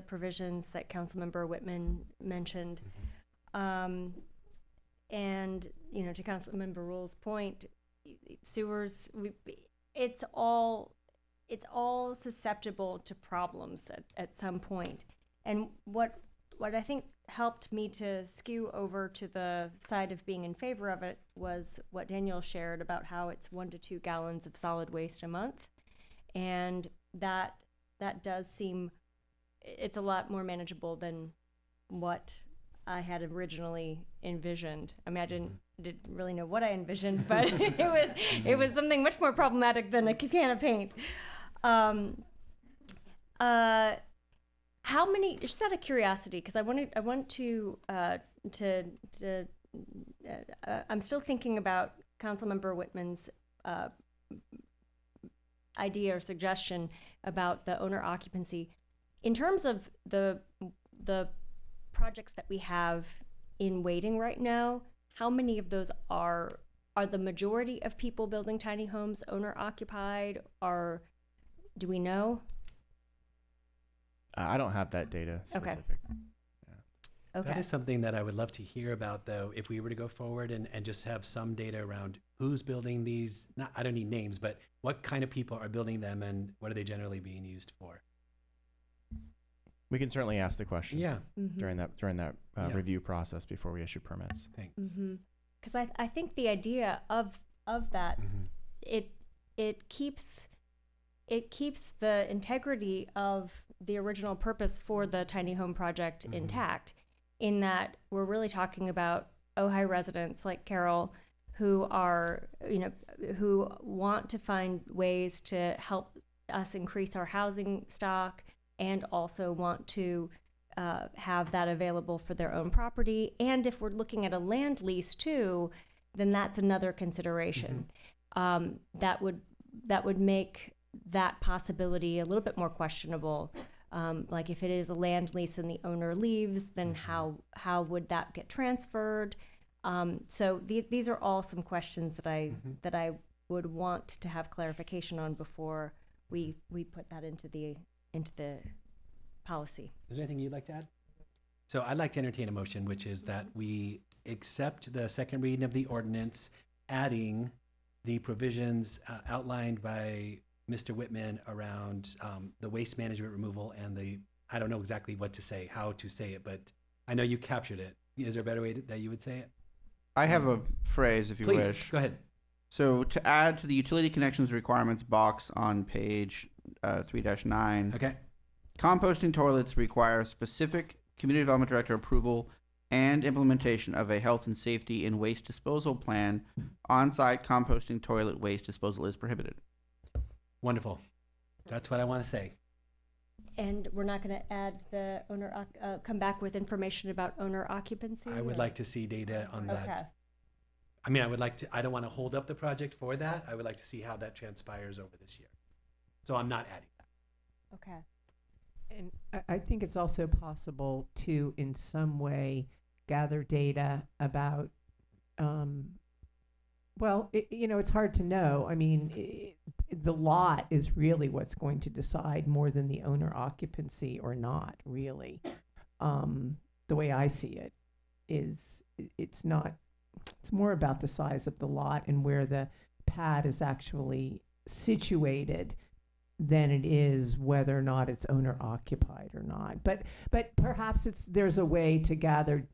provisions that Councilmember Whitman mentioned. And, to Councilmember Rule's point, sewers, it's all susceptible to problems at some point. And what I think helped me to skew over to the side of being in favor of it was what Daniel shared about how it's 1 to 2 gallons of solid waste a month. And that does seem, it's a lot more manageable than what I had originally envisioned. I mean, I didn't really know what I envisioned, but it was something much more problematic than a can of paint. How many? Just out of curiosity, because I want to. I'm still thinking about Councilmember Whitman's idea or suggestion about the owner occupancy. In terms of the projects that we have in waiting right now, how many of those are the majority of people building tiny homes owner occupied, or do we know? I don't have that data specific. Okay. Okay. That is something that I would love to hear about, though, if we were to go forward and just have some data around who's building these. I don't need names, but what kind of people are building them and what are they generally being used for? We can certainly ask the question. Yeah. During that Yeah. review process before we issue permits. Thanks. Because I think the idea of that, it keeps the integrity of the original purpose for the tiny home project intact, in that we're really talking about Ojai residents like Carol who are, who want to find ways to help us increase our housing stock and also want to have that available for their own property. And if we're looking at a land lease too, then that's another consideration. That would make that possibility a little bit more questionable. Like if it is a land lease and the owner leaves, then how would that get transferred? So these are all some questions that I would want to have clarification on before we put that into the policy. Is there anything you'd like to add? So I'd like to entertain a motion, which is that we accept the second reading of the ordinance, adding the provisions outlined by Mr. Whitman around the waste management removal and I don't know exactly how to say it, but I know you captured it. Is there a better way that you would say it? I have a phrase if you Please, wish. go ahead. So to add to the utility connections requirements box on page 3-9. Okay. Composting toilets require specific community development director approval and implementation of a health and safety and waste disposal plan. On-site composting toilet waste disposal is prohibited. Wonderful. That's what I want to say. And we're not going to add the owner, come back with information about owner occupancy? I would like to see data on that. Okay. I mean, I don't want to hold up the project for that. I would like to see how that transpires over this year. So I'm not adding that. Okay. And I think it's also possible to, in some way, gather data about, it's hard to know. I mean, the lot is really what's going to decide more than the owner occupancy or not, really. The way I see it is it's not, it's more about the size of the lot and where the pad is actually situated than it is whether or not it's owner occupied or not. But perhaps there's a way to gather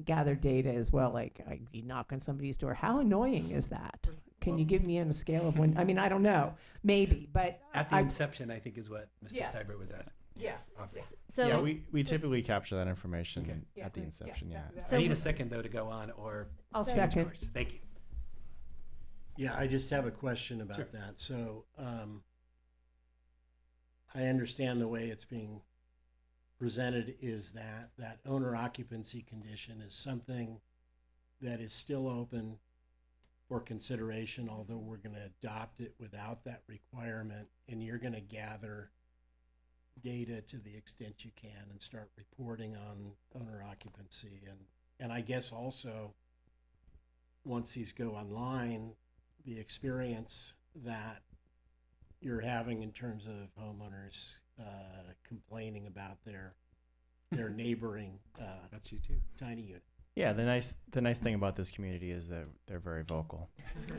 data as well. Like you knock on somebody's door. How annoying is that? Can you give me on a scale of one? I mean, I don't know. Maybe, but At the inception, I think is what Mr. Yeah. Seibert was asking. Yeah. Okay. So yeah, we typically capture that information Okay. at the inception. Yeah. So I need a second though to go on, or I'll change second. course. Thank you. Yeah, I just have a question about that. So, I understand the way it's being presented is that owner occupancy condition is something that is still open for consideration, although we're going to adopt it without that requirement, and you're going to gather data to the extent you can and start reporting on owner occupancy. And I guess also, once these go online, the experience that you're having in terms of homeowners complaining about their neighboring That's you too. tiny unit. Yeah, the nice thing about this community is that they're very vocal. So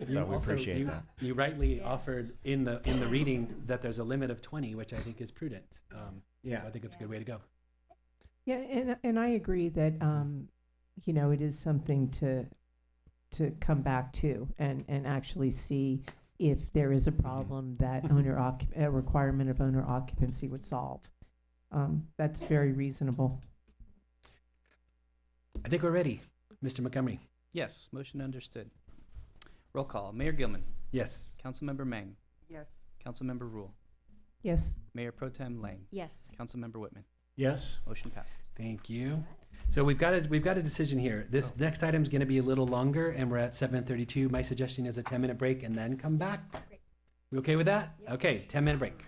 we Also, appreciate that. You rightly offered in the reading that there's a limit of 20, which I think is prudent. So I think it's a good way to go. Yeah, and I agree that it is something to come back to and actually see if there is a problem that a requirement of owner occupancy would solve. That's very reasonable. I think we're ready. Mr. Montgomery. Yes, motion understood. Roll call. Mayor Gilman. Yes. Councilmember Mang. Yes. Councilmember Rule. Yes. Mayor Pro Tem Lang. yes. Councilmember Whitman. Yes. Motion passes. Thank you. So we've got a decision here. This next item is going to be a little longer, and we're at 7:32. My suggestion is a 10-minute break and then come back. We okay with that? Okay, 10-minute break.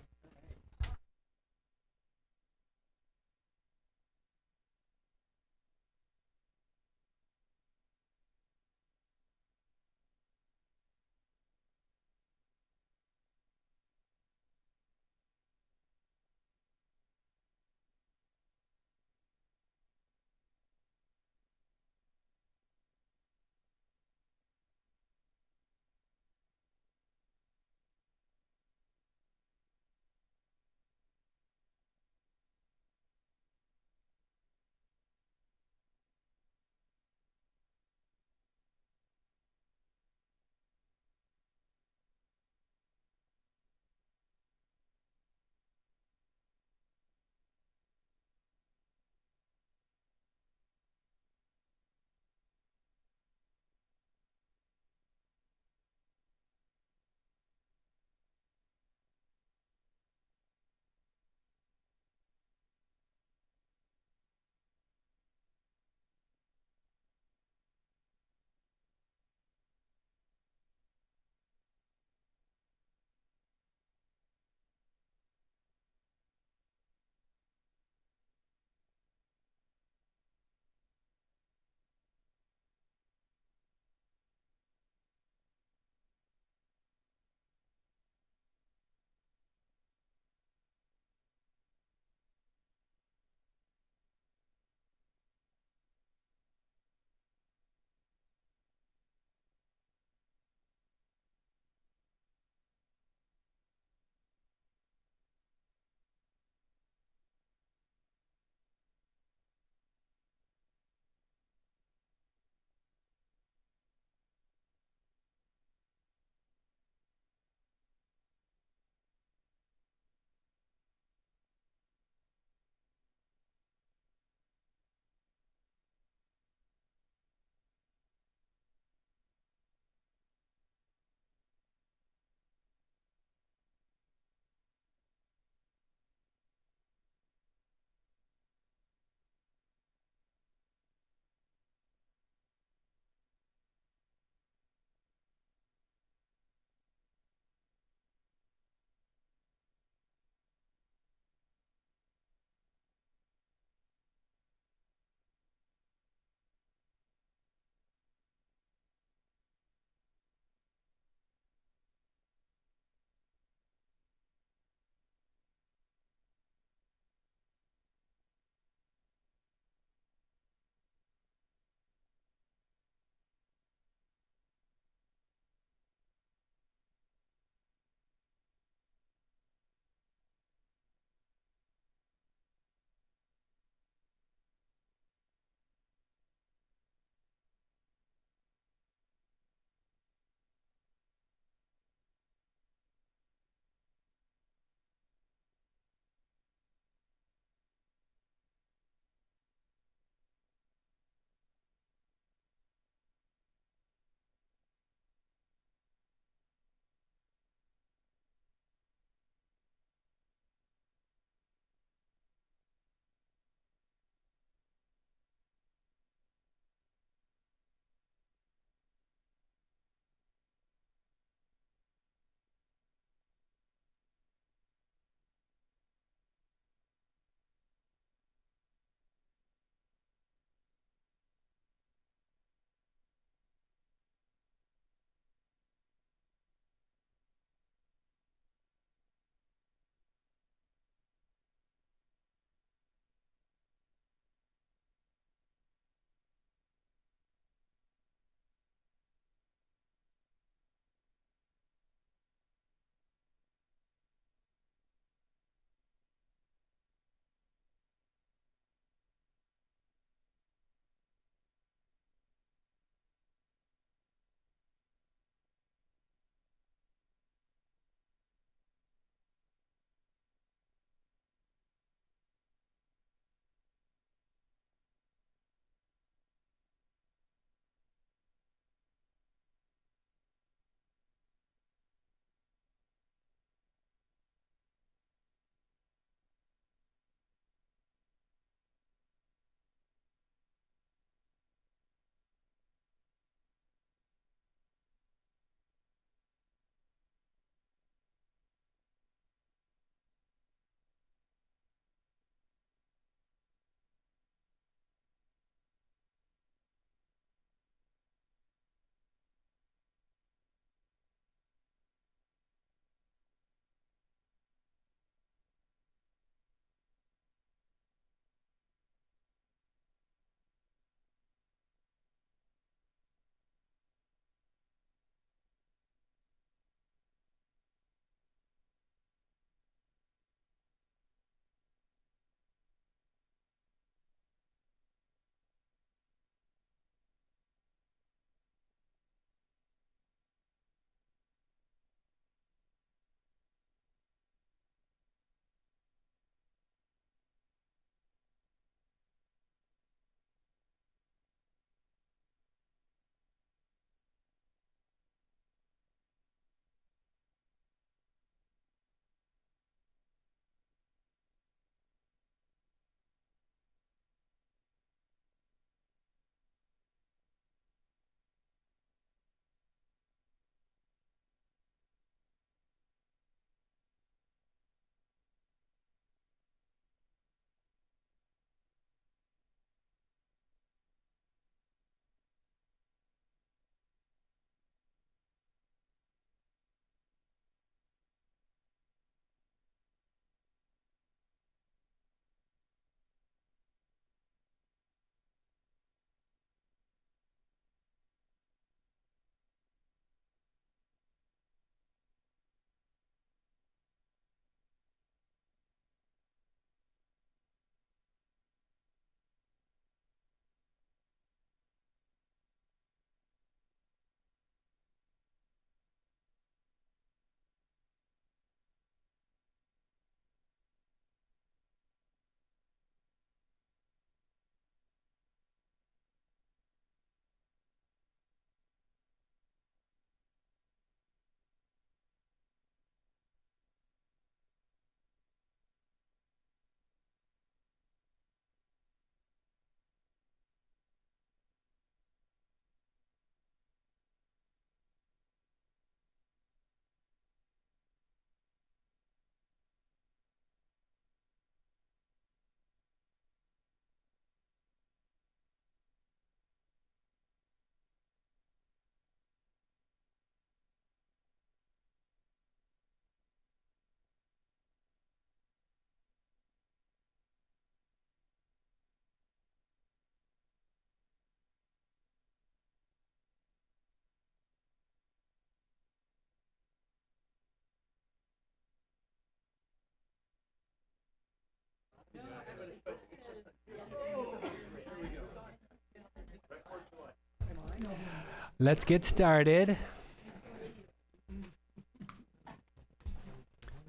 Let's get started.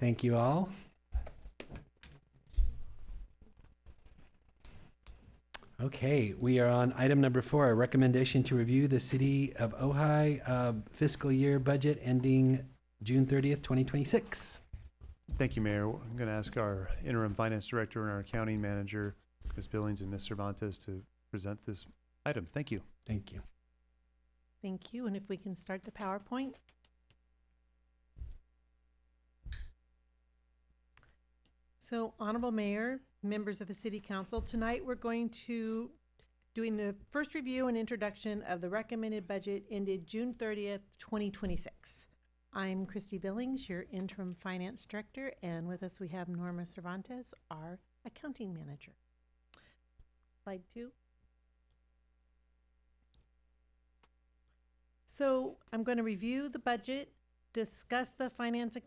Thank you all. Okay, we are on item number 4, a recommendation to review the City of Ojai fiscal year budget ending June 30th, 2026. Thank you, Mayor. I'm going to ask our interim finance director and our accounting manager, Ms. Billings and Ms. Cervantes, to present this item. Thank you. Thank you. Thank you. And if we can start the PowerPoint. So, Honorable Mayor, members of the City Council, tonight we're going to doing the first review and introduction of the recommended budget ended June 30th, 2026. I'm Christy Billings, your interim finance director, and with us we have Norma Cervantes, our accounting manager. Slide 2. So I'm going to review the budget, discuss the finance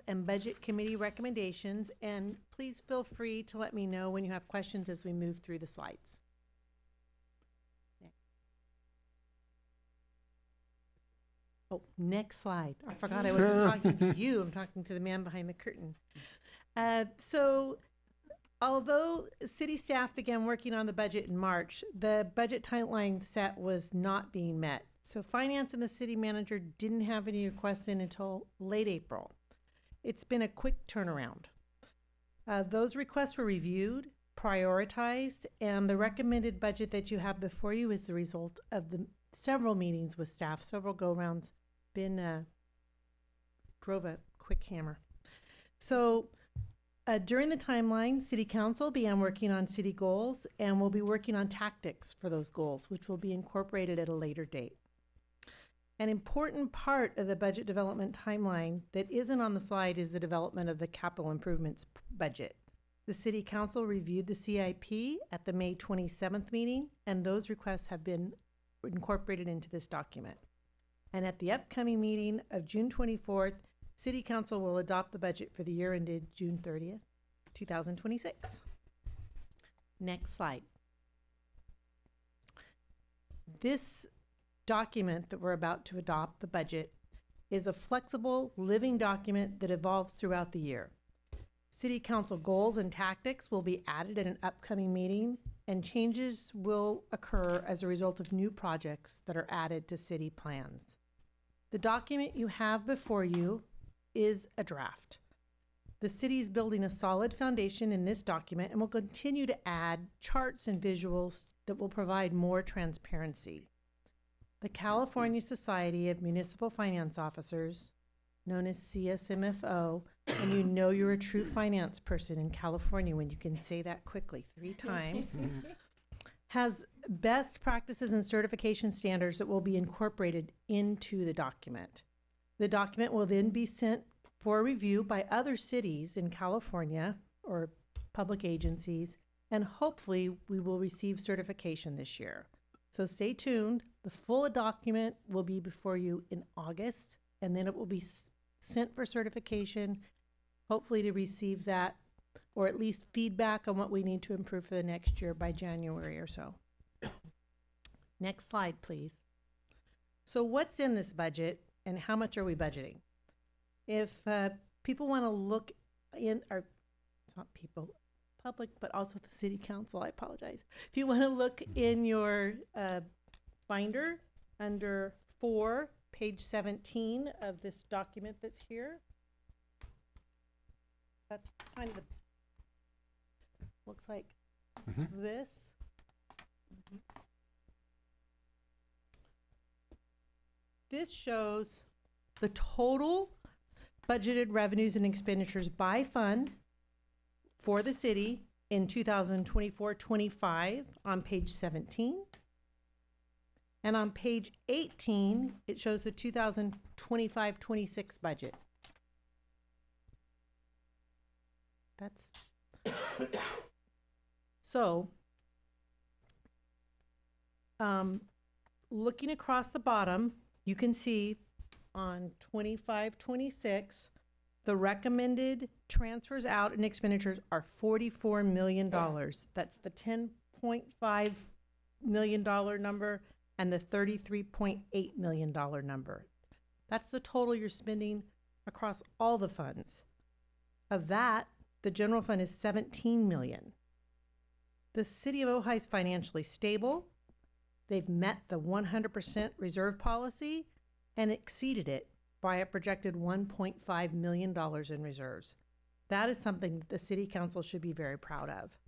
and budget committee recommendations, and please feel free to let me know when you have questions as we move through the slides. Oh, next slide. I forgot I wasn't talking to you. I'm talking to the man behind the curtain. So although city staff began working on the budget in March, the budget timeline set was not being met. So finance and the city manager didn't have any requests in until late April. It's been a quick turnaround. Those requests were reviewed, prioritized, and the recommended budget that you have before you is the result of the several meetings with staff, several go-rounds. Drove a quick hammer. So during the timeline, City Council began working on city goals, and we'll be working on tactics for those goals, which will be incorporated at a later date. An important part of the budget development timeline that isn't on the slide is the development of the capital improvements budget. The City Council reviewed the CIP at the May 27th meeting, and those requests have been incorporated into this document. And at the upcoming meeting of June 24th, City Council will adopt the budget for the year ended June 30th, 2026. Next slide. This document that we're about to adopt, the budget, is a flexible living document that evolves throughout the year. City Council goals and tactics will be added at an upcoming meeting, and changes will occur as a result of new projects that are added to city plans. The document you have before you is a draft. The city is building a solid foundation in this document and will continue to add charts and visuals that will provide more transparency. The California Society of Municipal Finance Officers, known as CSMFO, and you know you're a true finance person in California when you can say that quickly 3 times, has best practices and certification standards that will be incorporated into the document. The document will then be sent for review by other cities in California or public agencies, and hopefully we will receive certification this year. So stay tuned. The full document will be before you in August, and then it will be sent for certification, hopefully to receive that, or at least feedback on what we need to improve for the next year by January or so. Next slide, please. So what's in this budget and how much are we budgeting? If people want to look in, or not people, public, but also the city council, I apologize. If you want to look in your binder under 4, page 17 of this document that's here, that's kind of the, looks like this. This shows the total budgeted revenues and expenditures by fund for the city in 2024-25 on page 17. And on page 18, it shows the 2025-26 budget. That's so looking across the bottom, you can see on 25-26, the recommended transfers out and expenditures are $44 million. That's the $10.5 million number and the $33.8 million number. That's the total you're spending across all the funds. Of that, the general fund is $17 million. The city of Ojai is financially stable. They've met the 100% reserve policy and exceeded it by a projected $1.5 million in reserves. That is something that the city council should be very proud of,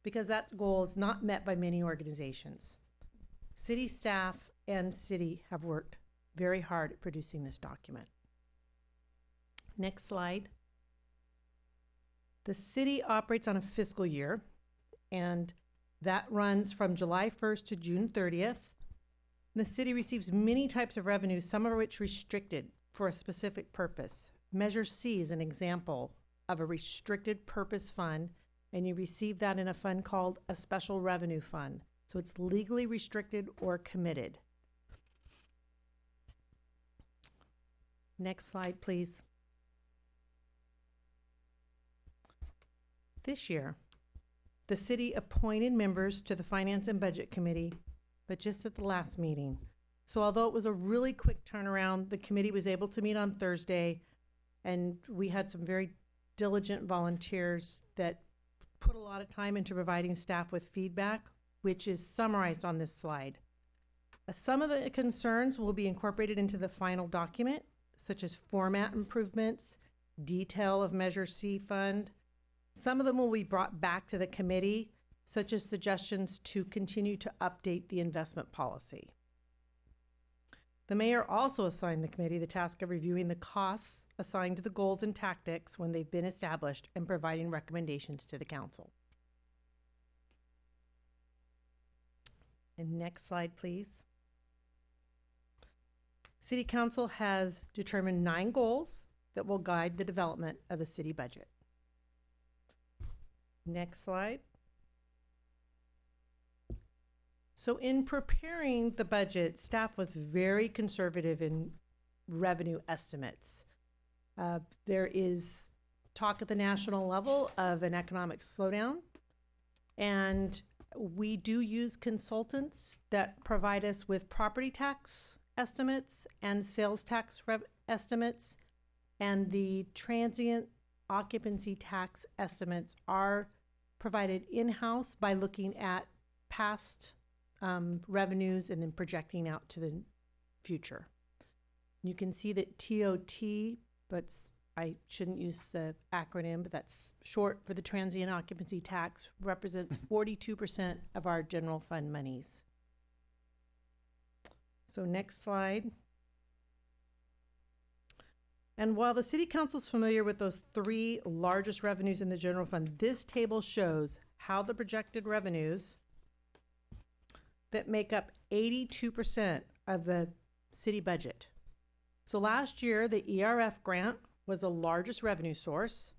because that goal is not met by many organizations. City staff and city have worked very hard at producing this document. Next slide. The city operates on a fiscal year, and that runs from July 1st to June 30th. The city receives many types of revenues, some of which restricted for a specific purpose. Measure C is an example of a restricted purpose fund, and you receive that in a fund called a special revenue fund. So it's legally restricted or committed. Next slide, please. This year, the city appointed members to the Finance and Budget Committee, but just at the last meeting. So although it was a really quick turnaround, the committee was able to meet on Thursday, and we had some very diligent volunteers that put a lot of time into providing staff with feedback, which is summarized on this slide. Some of the concerns will be incorporated into the final document, such as format improvements, detail of Measure C fund. Some of them will be brought back to the committee, such as suggestions to continue to update the investment policy. The mayor also assigned the committee the task of reviewing the costs assigned to the goals and tactics when they've been established and providing recommendations to the council. And next slide, please. City Council has determined 9 goals that will guide the development of the city budget. Next slide. So in preparing the budget, staff was very conservative in revenue estimates. There is talk at the national level of an economic slowdown, and we do use consultants that provide us with property tax estimates and sales tax estimates, and the transient occupancy tax estimates are provided in-house by looking at past revenues and then projecting out to the future. You can see that TOT, but I shouldn't use the acronym, but that's short for the transient occupancy tax, represents 42% of our general fund monies. So next slide. And while the city council is familiar with those 3 largest revenues in the general fund, this table shows how the projected revenues that make up 82% of the city budget. So last year, the ERF grant was the largest revenue source,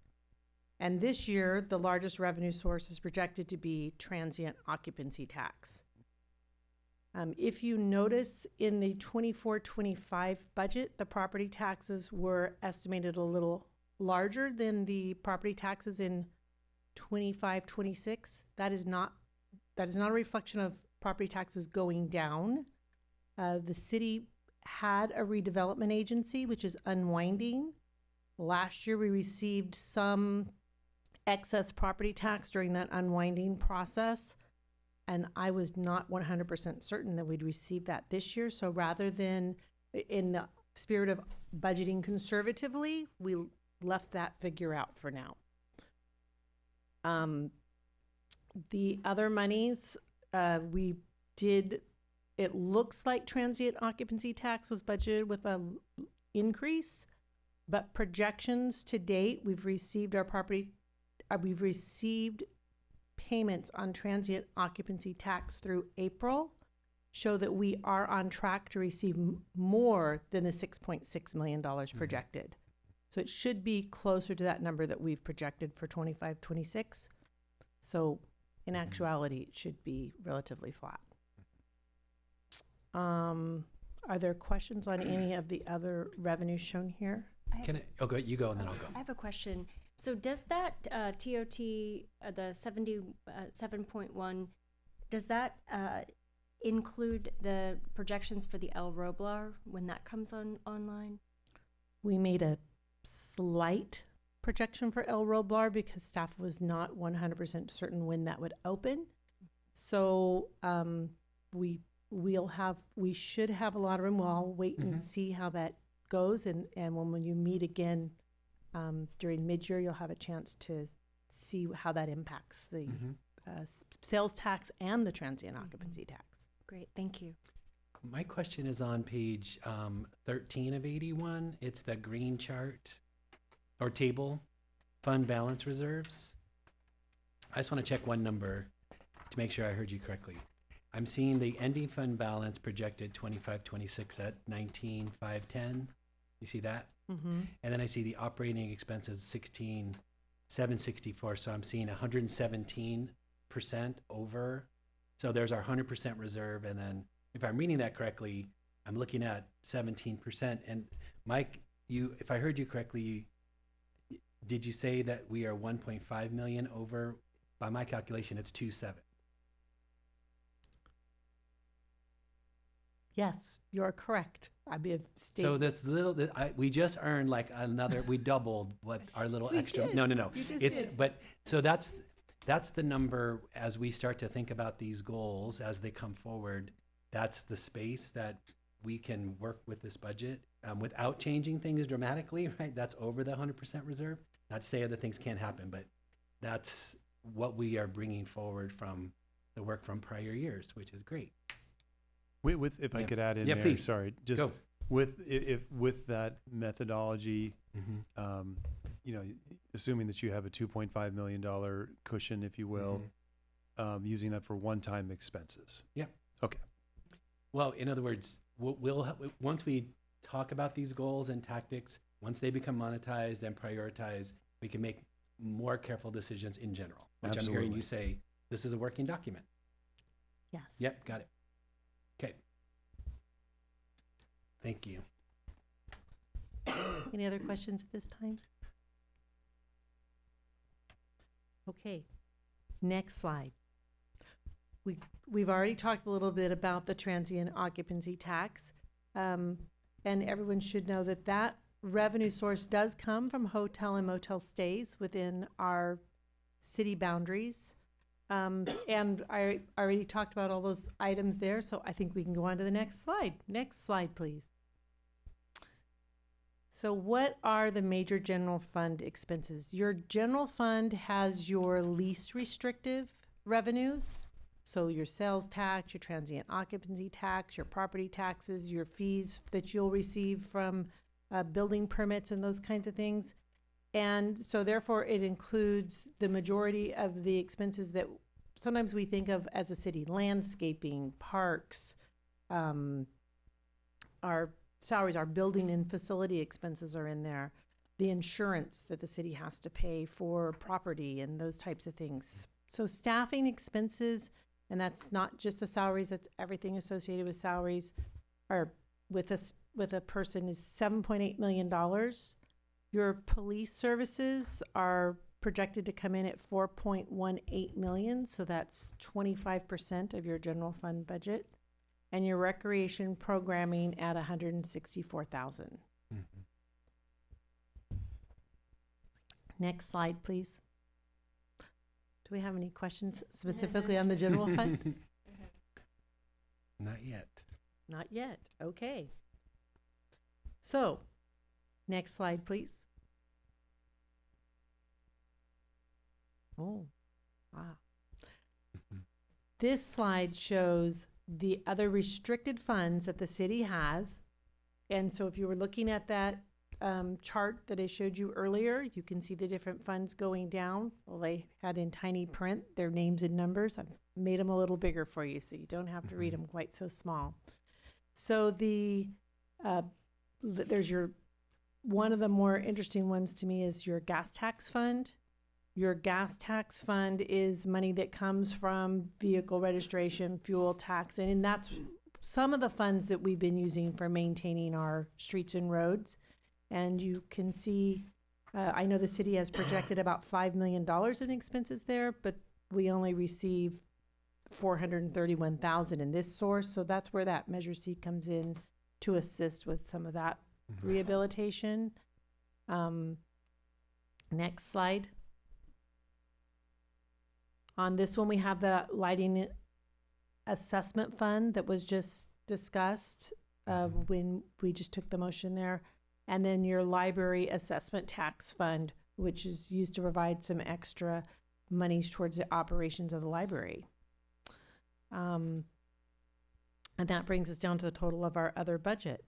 and this year, the largest revenue source is projected to be transient occupancy tax. If you notice in the 24-25 budget, the property taxes were estimated a little larger than the property taxes in 25-26. That is not a reflection of property taxes going down. The city had a redevelopment agency, which is unwinding. Last year, we received some excess property tax during that unwinding process, and I was not 100% certain that we'd receive that this year. So rather than, in the spirit of budgeting conservatively, we left that figure out for now. The other monies, we did, it looks like transient occupancy tax was budgeted with a increase, but projections to date, we've received payments on transient occupancy tax through April, show that we are on track to receive more than the $6.6 million projected. So it should be closer to that number that we've projected for 25-26. So in actuality, it should be relatively flat. Are there questions on any of the other revenues shown here? Go, you go, and then I'll go. I have a question. So does that TOT, the 77.1, does that include the projections for the El Roblar when that comes online? We made a slight projection for El Roblar because staff was not 100% certain when that would open. So we should have a lot of room. We'll wait and see how that goes. And when you meet again during mid-year, you'll have a chance to see how that impacts the sales tax and the transient occupancy tax. Great, thank you. My question is on page 13 of 81. It's the green chart or table, fund balance reserves. I just want to check one number to make sure I heard you correctly. I'm seeing the ending fund balance projected 25-26 at 19,510. You see that? Mm-hmm. And then I see the operating expenses 16,764. So I'm seeing 117% over. So there's our 100% reserve, and then if I'm reading that correctly, I'm looking at 17%. And Mike, if I heard you correctly, did you say that we are 1.5 million over? By my calculation, it's 2.7. Yes, you're correct. So this little, we just earned like another, we doubled what our little We extra. did. No. You just It's did. but so that's the number as we start to think about these goals as they come forward. That's the space that we can work with this budget without changing things dramatically, right? That's over the 100% reserve. Not to say other things can't happen, but that's what we are bringing forward from the work from prior years, which is great. If I could add in Yeah, there, please. sorry, just Go. with that methodology, assuming that you have a $2.5 million cushion, if you will, using that for one-time expenses. Yeah. Okay. Well, in other words, once we talk about these goals and tactics, once they become monetized and prioritized, we can make more careful decisions in general, which I'm hearing Absolutely. you say, this is a working document. Yes. Yep, got it. Okay. Thank you. Any other questions at this time? Okay, next slide. We've already talked a little bit about the transient occupancy tax. And everyone should know that that revenue source does come from hotel and motel stays within our city boundaries. And I already talked about all those items there, so I think we can go on to the next slide. Next slide, please. So what are the major general fund expenses? Your general fund has your least restrictive revenues. So your sales tax, your transient occupancy tax, your property taxes, your fees that you'll receive from building permits and those kinds of things. And so therefore it includes the majority of the expenses that sometimes we think of as a city: landscaping, parks, our salaries, our building and facility expenses are in there, the insurance that the city has to pay for property and those types of things. So staffing expenses, and that's not just the salaries, that's everything associated with salaries, are with a person is $7.8 million. Your police services are projected to come in at 4.18 million, so that's 25% of your general fund budget, and your recreation programming at 164,000. Next slide, please. Do we have any questions specifically on the general fund? Not yet. Not yet. Okay. So, next slide, please. Oh, wow. This slide shows the other restricted funds that the city has. And so if you were looking at that chart that I showed you earlier, you can see the different funds going down. Well, they had in tiny print their names and numbers. I've made them a little bigger for you so you don't have to read them quite so small. So there's one of the more interesting ones to me is your gas tax fund. Your gas tax fund is money that comes from vehicle registration, fuel tax, and that's some of the funds that we've been using for maintaining our streets and roads. And you can see, I know the city has projected about $5 million in expenses there, but we only receive 431,000 in this source, so that's where that Measure C comes in to assist with some of that rehabilitation. Next slide. On this one, we have the lighting assessment fund that was just discussed when we just took the motion there. And then your library assessment tax fund, which is used to provide some extra monies towards the operations of the library. And that brings us down to the total of our other budget.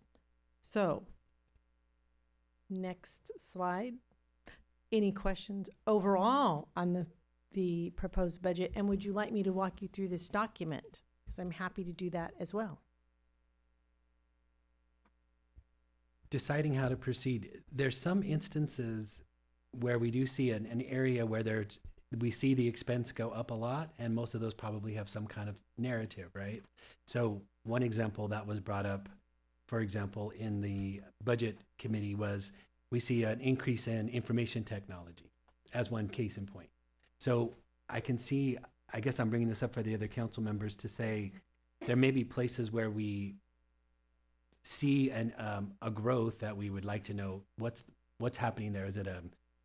So, next slide. Any questions overall on the proposed budget? And would you like me to walk you through this document? Because I'm happy to do that as well. Deciding how to proceed. There's some instances where we do see an area where we see the expense go up a lot, and most of those probably have some kind of narrative, right? So one example that was brought up, for example, in the budget committee was we see an increase in information technology as one case in point. So I can see, I guess I'm bringing this up for the other council members to say there may be places where we see a growth that we would like to know what's happening there. Is it a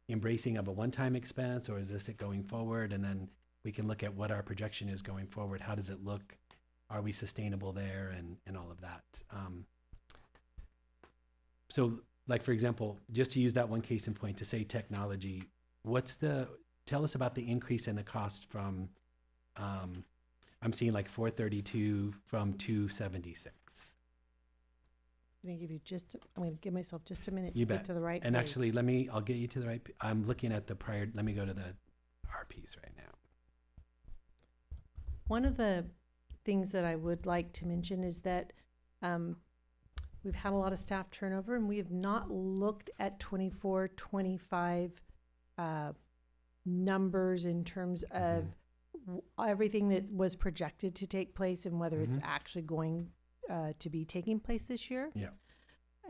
embracing of a one-time expense, or is this it going forward? And then we can look at what our projection is going forward. How does it look? Are we sustainable there, and all of that? So like, for example, just to use that one case in point to say technology, tell us about the increase in the cost from, I'm seeing like 432 from 276. I'm going to give myself just a minute You to bet. get to the right And page. actually, I'll get you to the right, I'm looking at the prior, let me go to our piece right now. One of the things that I would like to mention is that we've had a lot of staff turnover, and we have not looked at 24, 25 numbers in terms of everything that was projected to take place and whether it's actually going to be taking place this year. Yeah.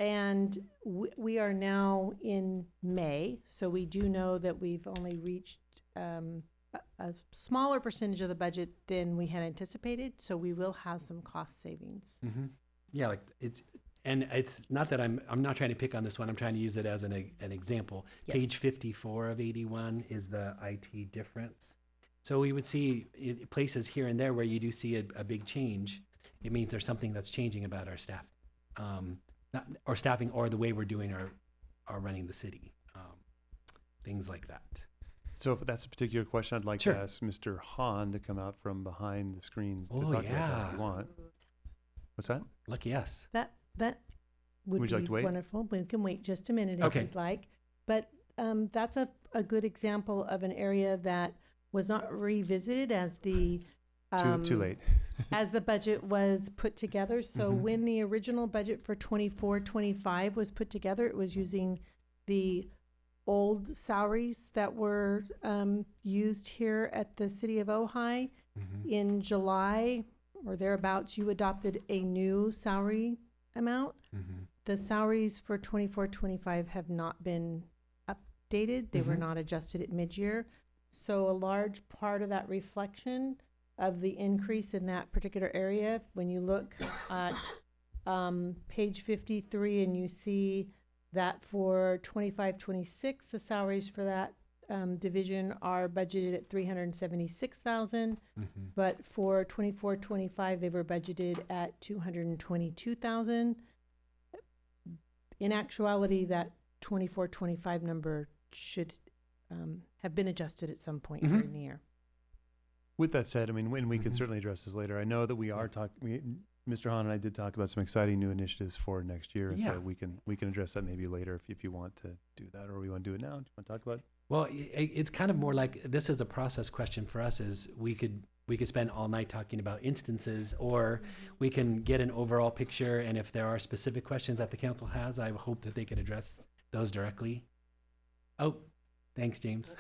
And we are now in May, so we do know that we've only reached a smaller percentage of the budget than we had anticipated, so we will have some cost savings. Yeah, like it's not that I'm not trying to pick on this one. I'm trying to use it as an example. Yes. Page 54 of 81 is the IT difference. So we would see places here and there where you do see a big change. It means there's something that's changing about our staff, or staffing, or the way we're doing our running the city, things like that. So if that's a particular question, I'd like Sure. to ask Mr. Hahn to come out from behind the screens to Oh, talk about that yeah. if you want. What's that? Lucky us. That would Would you be like to wait? wonderful. We can wait just a minute if Okay. you'd like. But that's a good example of an area that was not revisited as the Too late. as the budget was put together. So Mhm. when the original budget for 24-25 was put together, it was using the old salaries that were used here at the city of Ojai. In July or thereabouts, you adopted a new salary amount. The salaries for 24-25 have not been updated. They were not adjusted at mid-year. So a large part of that reflection of the increase in that particular area, when you look at page 53 and you see that for 25-26, the salaries for that division are budgeted at $376,000, but for 24-25 they were budgeted at $222,000. In actuality, that 24-25 number should have been adjusted at some point during the year. With that said, I mean, we can certainly address this later. I know that we are talking. Mr. Hahn and I did talk about some exciting new initiatives for next year, and Yeah. so we can address that maybe later if you want to do that, or we want to do it now. Do you want to talk about it? Well, it's kind of more like this is a process question for us. Is we could spend all night talking about instances, or we can get an overall picture. And if there are specific questions that the council has, I hope that they could address those directly. Oh, thanks, James.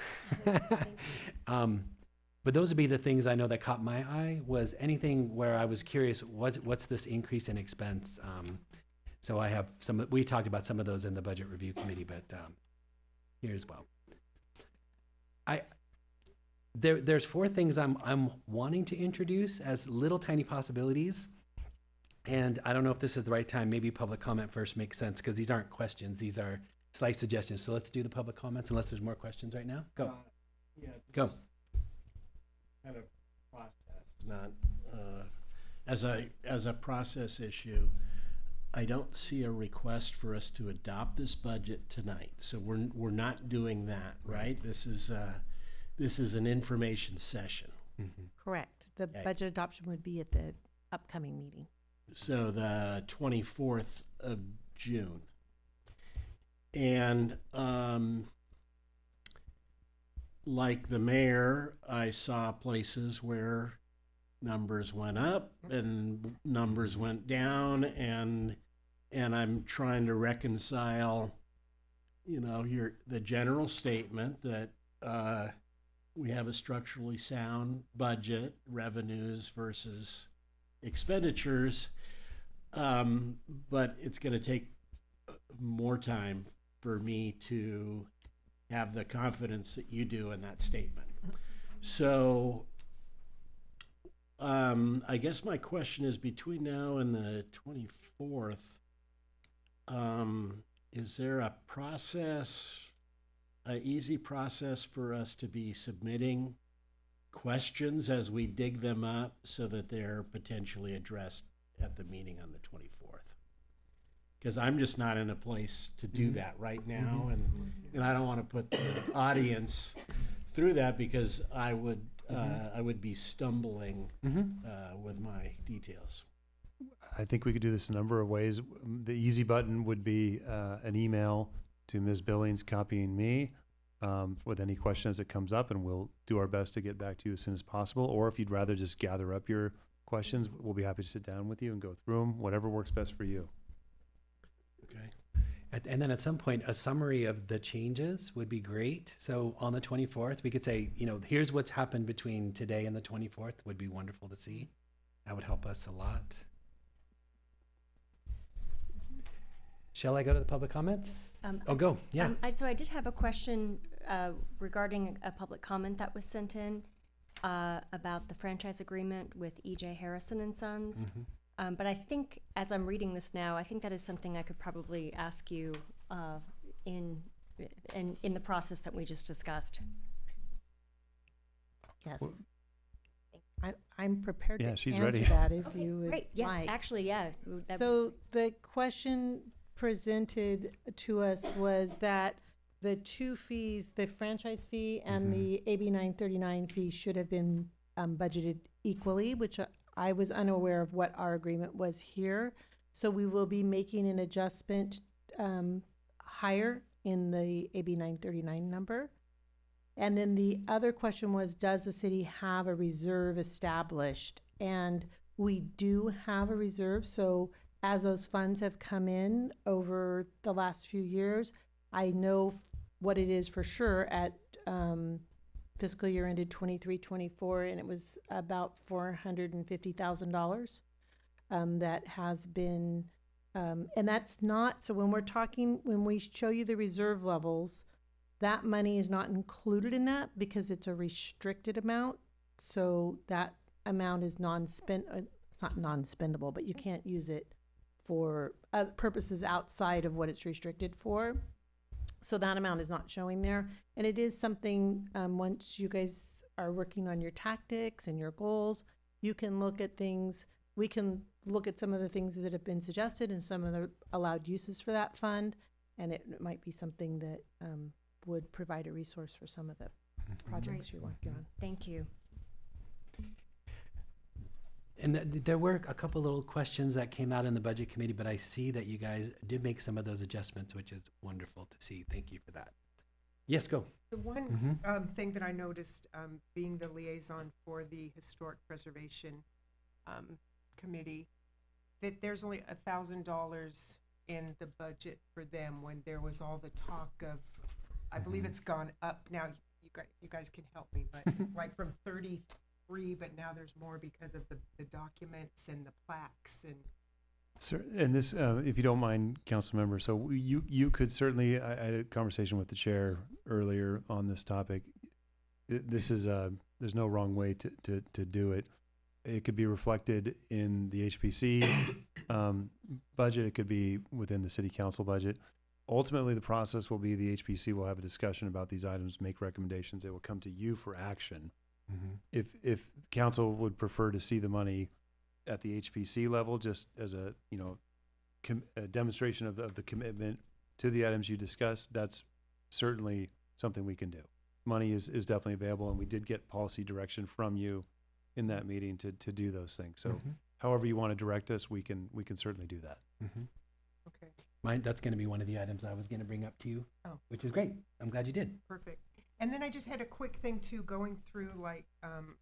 But those would be the things I know that caught my eye. Was anything where I was curious, what's this increase in expense? So I have we talked about some of those in the budget review committee, but here as well. there's four things I'm wanting to introduce as little tiny possibilities. And I don't know if this is the right time. Maybe public comment first makes sense because these aren't questions. These are slight suggestions. So let's do the public comments unless there's more questions right now. Go. Yeah, Go. Kind of process, not as a process issue. I don't see a request for us to adopt this budget tonight, so we're not doing that, right? This is an information session. Correct. The Okay. budget adoption would be at the upcoming meeting. So the 24th of June. And like the mayor, I saw places where numbers went up and numbers went down, and I'm trying to reconcile, the general statement that we have a structurally sound budget, revenues versus expenditures, but it's going to take more time for me to have the confidence that you do in that statement. So I guess my question is, between now and the 24th, is there a process, an easy process for us to be submitting questions as we dig them up so that they're potentially addressed at the meeting on the 24th? Because I'm just not in a place to do that right now, and I don't want to put the audience through that, because I would be stumbling with my details. I think we could do this a number of ways. The easy button would be an email to Ms. Billings copying me with any questions that comes up, and we'll do our best to get back to you as soon as possible. Or if you'd rather just gather up your questions, we'll be happy to sit down with you and go through them, whatever works best for you. Okay. And then at some point, a summary of the changes would be great. So on the 24th, we could say, here's what's happened between today and the 24th. Would be wonderful to see. That would help us a lot. Shall I go to the public comments? Go. Yeah. So I did have a question regarding a public comment that was sent in about the franchise agreement with Ojai Harrison and Sons. But I think, as I'm reading this now, I think that is something I could probably ask you in the process that we just discussed. Yes. I'm prepared Yeah, to she's answer ready. that if you would Great. Yes, like. actually, yeah. So the question presented to us was that the two fees, the franchise fee and the AB 939 fee, should have been budgeted equally, which I was unaware of what our agreement was here. So we will be making an adjustment higher in the AB 939 number. And then the other question was, does the city have a reserve established? And we do have a reserve. So as those funds have come in over the last few years, I know what it is for sure at fiscal year ended 23-24, and it was about $450,000 that has been, and that's not, so when we show you the reserve levels, that money is not included in that because it's a restricted amount. So that amount is it's not non-spendable, but you can't use it for purposes outside of what it's restricted for. So that amount is not showing there. And it is something, once you guys are working on your tactics and your goals, you can look at things. We can look at some of the things that have been suggested and some of the allowed uses for that fund. And it might be something that would provide a resource for some of the projects you're working on. Thank you. And there were a couple little questions that came out in the budget committee, but I see that you guys did make some of those adjustments, which is wonderful to see. Thank you for that. Yes, go. The one thing that I noticed, being the liaison for the Historic Preservation Committee, that there's only $1,000 in the budget for them when there was all the talk of, I believe it's gone up now. You guys can help me, but like from 33, but now there's more because of the documents and the plaques and. Sir, and this, if you don't mind, council member, so you could certainly, I had a conversation with the chair earlier on this topic. this is there's no wrong way to do it. It could be reflected in the HPC budget. It could be within the city council budget. Ultimately, the process will be the HPC will have a discussion about these items, make recommendations. It will come to you for action. If council would prefer to see the money at the HPC level, just as a a demonstration of the commitment to the items you discussed, that's certainly something we can do. Money is definitely available, and we did get policy direction from you in that meeting to do those things. So however you want to direct us, we can certainly do that. Okay, That's going to be one of the items I was going to bring up to you, Oh. which is great. I'm glad you did. perfect. And then I just had a quick thing too, going through like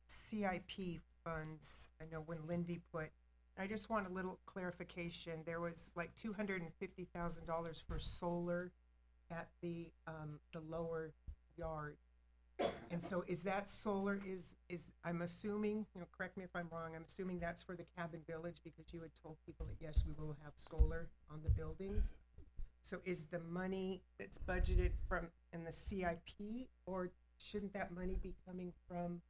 CIP funds. I know when Lindy put, I just want a little clarification. There was like $250,000 for solar at the lower yard. And so is that solar is I'm assuming, correct me if I'm wrong, I'm assuming that's for the Cabin Village because you had told people that yes, we will have solar on the buildings. So is the money that's budgeted from in the CIP, or shouldn't that money be coming from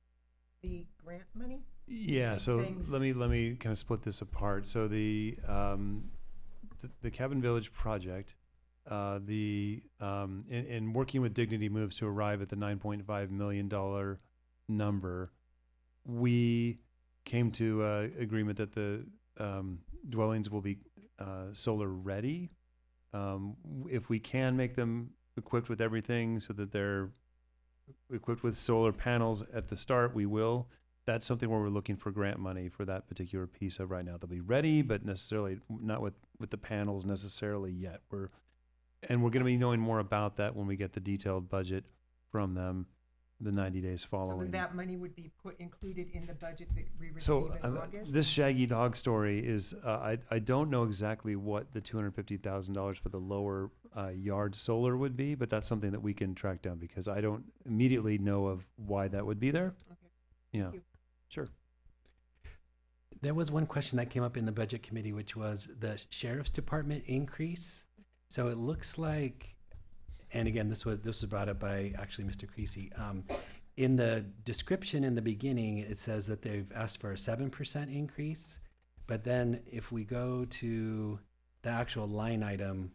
the grant money? Yeah, so Things- let me kind of split this apart. So the Cabin Village project, in working with Dignity Moves to arrive at the $9.5 million number, we came to agreement that the dwellings will be solar ready. If we can make them equipped with everything so that they're equipped with solar panels at the start, we will. That's something where we're looking for grant money for that particular piece of right now. They'll be ready, but necessarily not with the panels necessarily yet. We're going to be knowing more about that when we get the detailed budget from them the 90 days So following. then that money would be included in the budget that we receive So in August? this Shaggy Dog story is, I don't know exactly what the $250,000 for the lower yard solar would be, but that's something that we can track down because I don't immediately know of why that would be there. Okay. Yeah, Thank you. sure. There was one question that came up in the budget committee, which was the sheriff's department increase. So it looks like, and again, this was brought up by actually Mr. Creasy. In the description in the beginning, it says that they've asked for a 7% increase, but then if we go to the actual line item,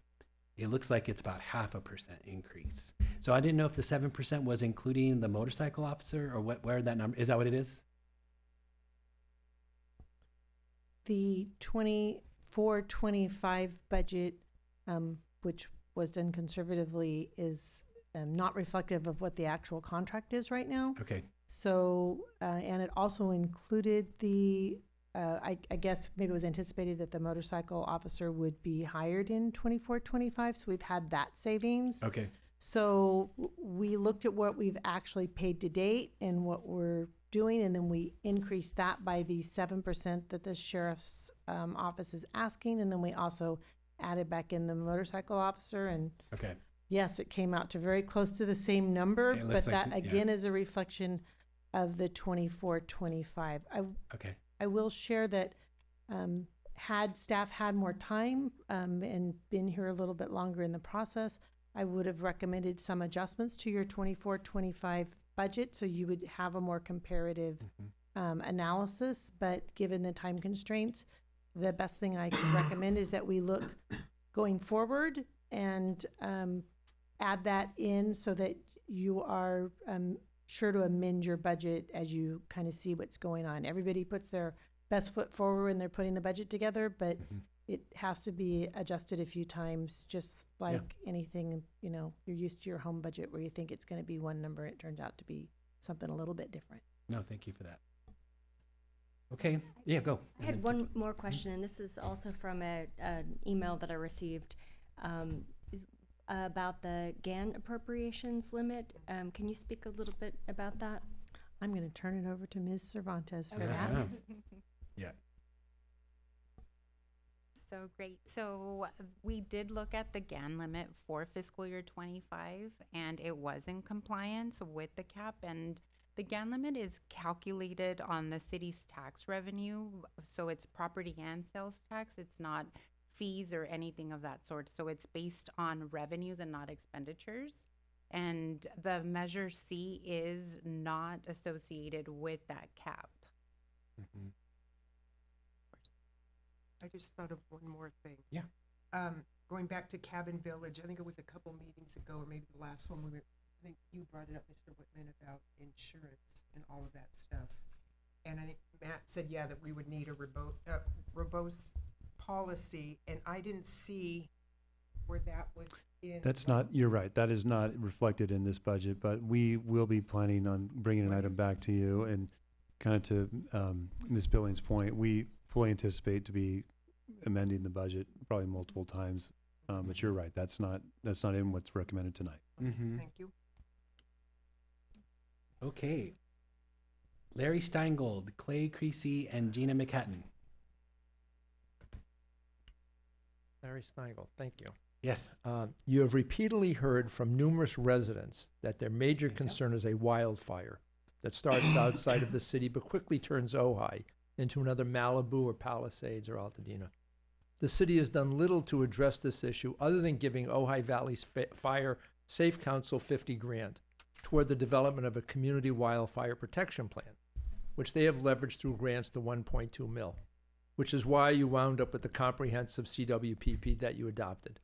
it looks like it's about 0.5% increase. So I didn't know if the 7% was including the motorcycle officer or where that number is. That what it is? The 24-25 budget, which was done conservatively, is not reflective of what the actual contract is right now. Okay. So, and it also included the, I guess maybe it was anticipated that the motorcycle officer would be hired in 24-25, so we've had that savings. Okay. So we looked at what we've actually paid to date and what we're doing, and then we increased that by the 7% that the sheriff's office is asking, and then we also added back in the motorcycle officer, and Okay. yes, it came out to very close to the same number, It but looks like that it, yeah. again is a reflection of the 24-25. Okay. I will share that had staff had more time and been here a little bit longer in the process, I would have recommended some adjustments to your 24-25 budget so you would have a more comparative analysis. But given the time constraints, the best thing I can recommend is that we look going forward and add that in so that you are sure to amend your budget as you kind of see what's going on. Everybody puts their best foot forward when they're putting the budget together, but it has to be adjusted a few times, just like anything, you're used to your home budget where you think it's going to be one number, it turns out to be something a little bit different. No, thank you for that. Okay, yeah, go. I had one more question, and this is also from an email that I received about the GAN appropriations limit. Can you speak a little bit about that? I'm going to turn it over to Ms. Cervantes for Okay. that. Yeah. So great. So we did look at the GAN limit for fiscal year 25, and it was in compliance with the cap. And the GAN limit is calculated on the city's tax revenue. So it's property and sales tax. It's not fees or anything of that sort. So it's based on revenues and not expenditures. And the Measure C is not associated with that cap. I just thought of one more thing. Yeah. Going back to Cabin Village, I think it was a couple meetings ago, or maybe the last one, I think you brought it up, Mr. Whitman, about insurance and all of that stuff. And I think Matt said, yeah, that we would need a robust policy, and I didn't see where that was in. That's not, you're right, that is not reflected in this budget, but we will be planning on bringing an item back to you. And kind of to Ms. Billings' point, we fully anticipate to be amending the budget probably multiple times. But you're right, that's not in what's recommended tonight. Thank you. Okay. Larry Steingold, Clay Creasy, and Gina McHatton. Larry Steingold, thank you. Yes. You have repeatedly heard from numerous residents that their major concern is a wildfire that starts outside of the city but quickly turns Ojai into another Malibu or Palisades or Altadena. The city has done little to address this issue other than giving Ojai Valley's Fire Safe Council $50,000 toward the development of a community wildfire protection plan, which they have leveraged through grants to 1.2 mil, which is why you wound up with the comprehensive CWPP that you adopted.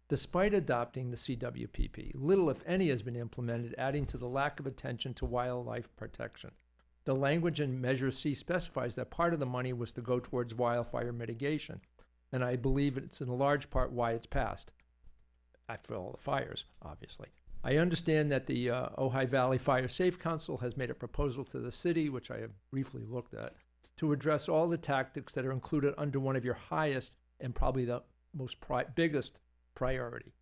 Despite adopting the CWPP, little, if any, has been implemented, adding to the lack of attention to wildlife protection. The language in Measure C specifies that part of the money was to go towards wildfire mitigation, and I believe it's in large part why it's passed, after all the fires, obviously. I understand that the Ojai Valley Fire Safe Council has made a proposal to the city, which I have briefly looked at, to address all the tactics that are included under one of your highest and probably the most biggest priority.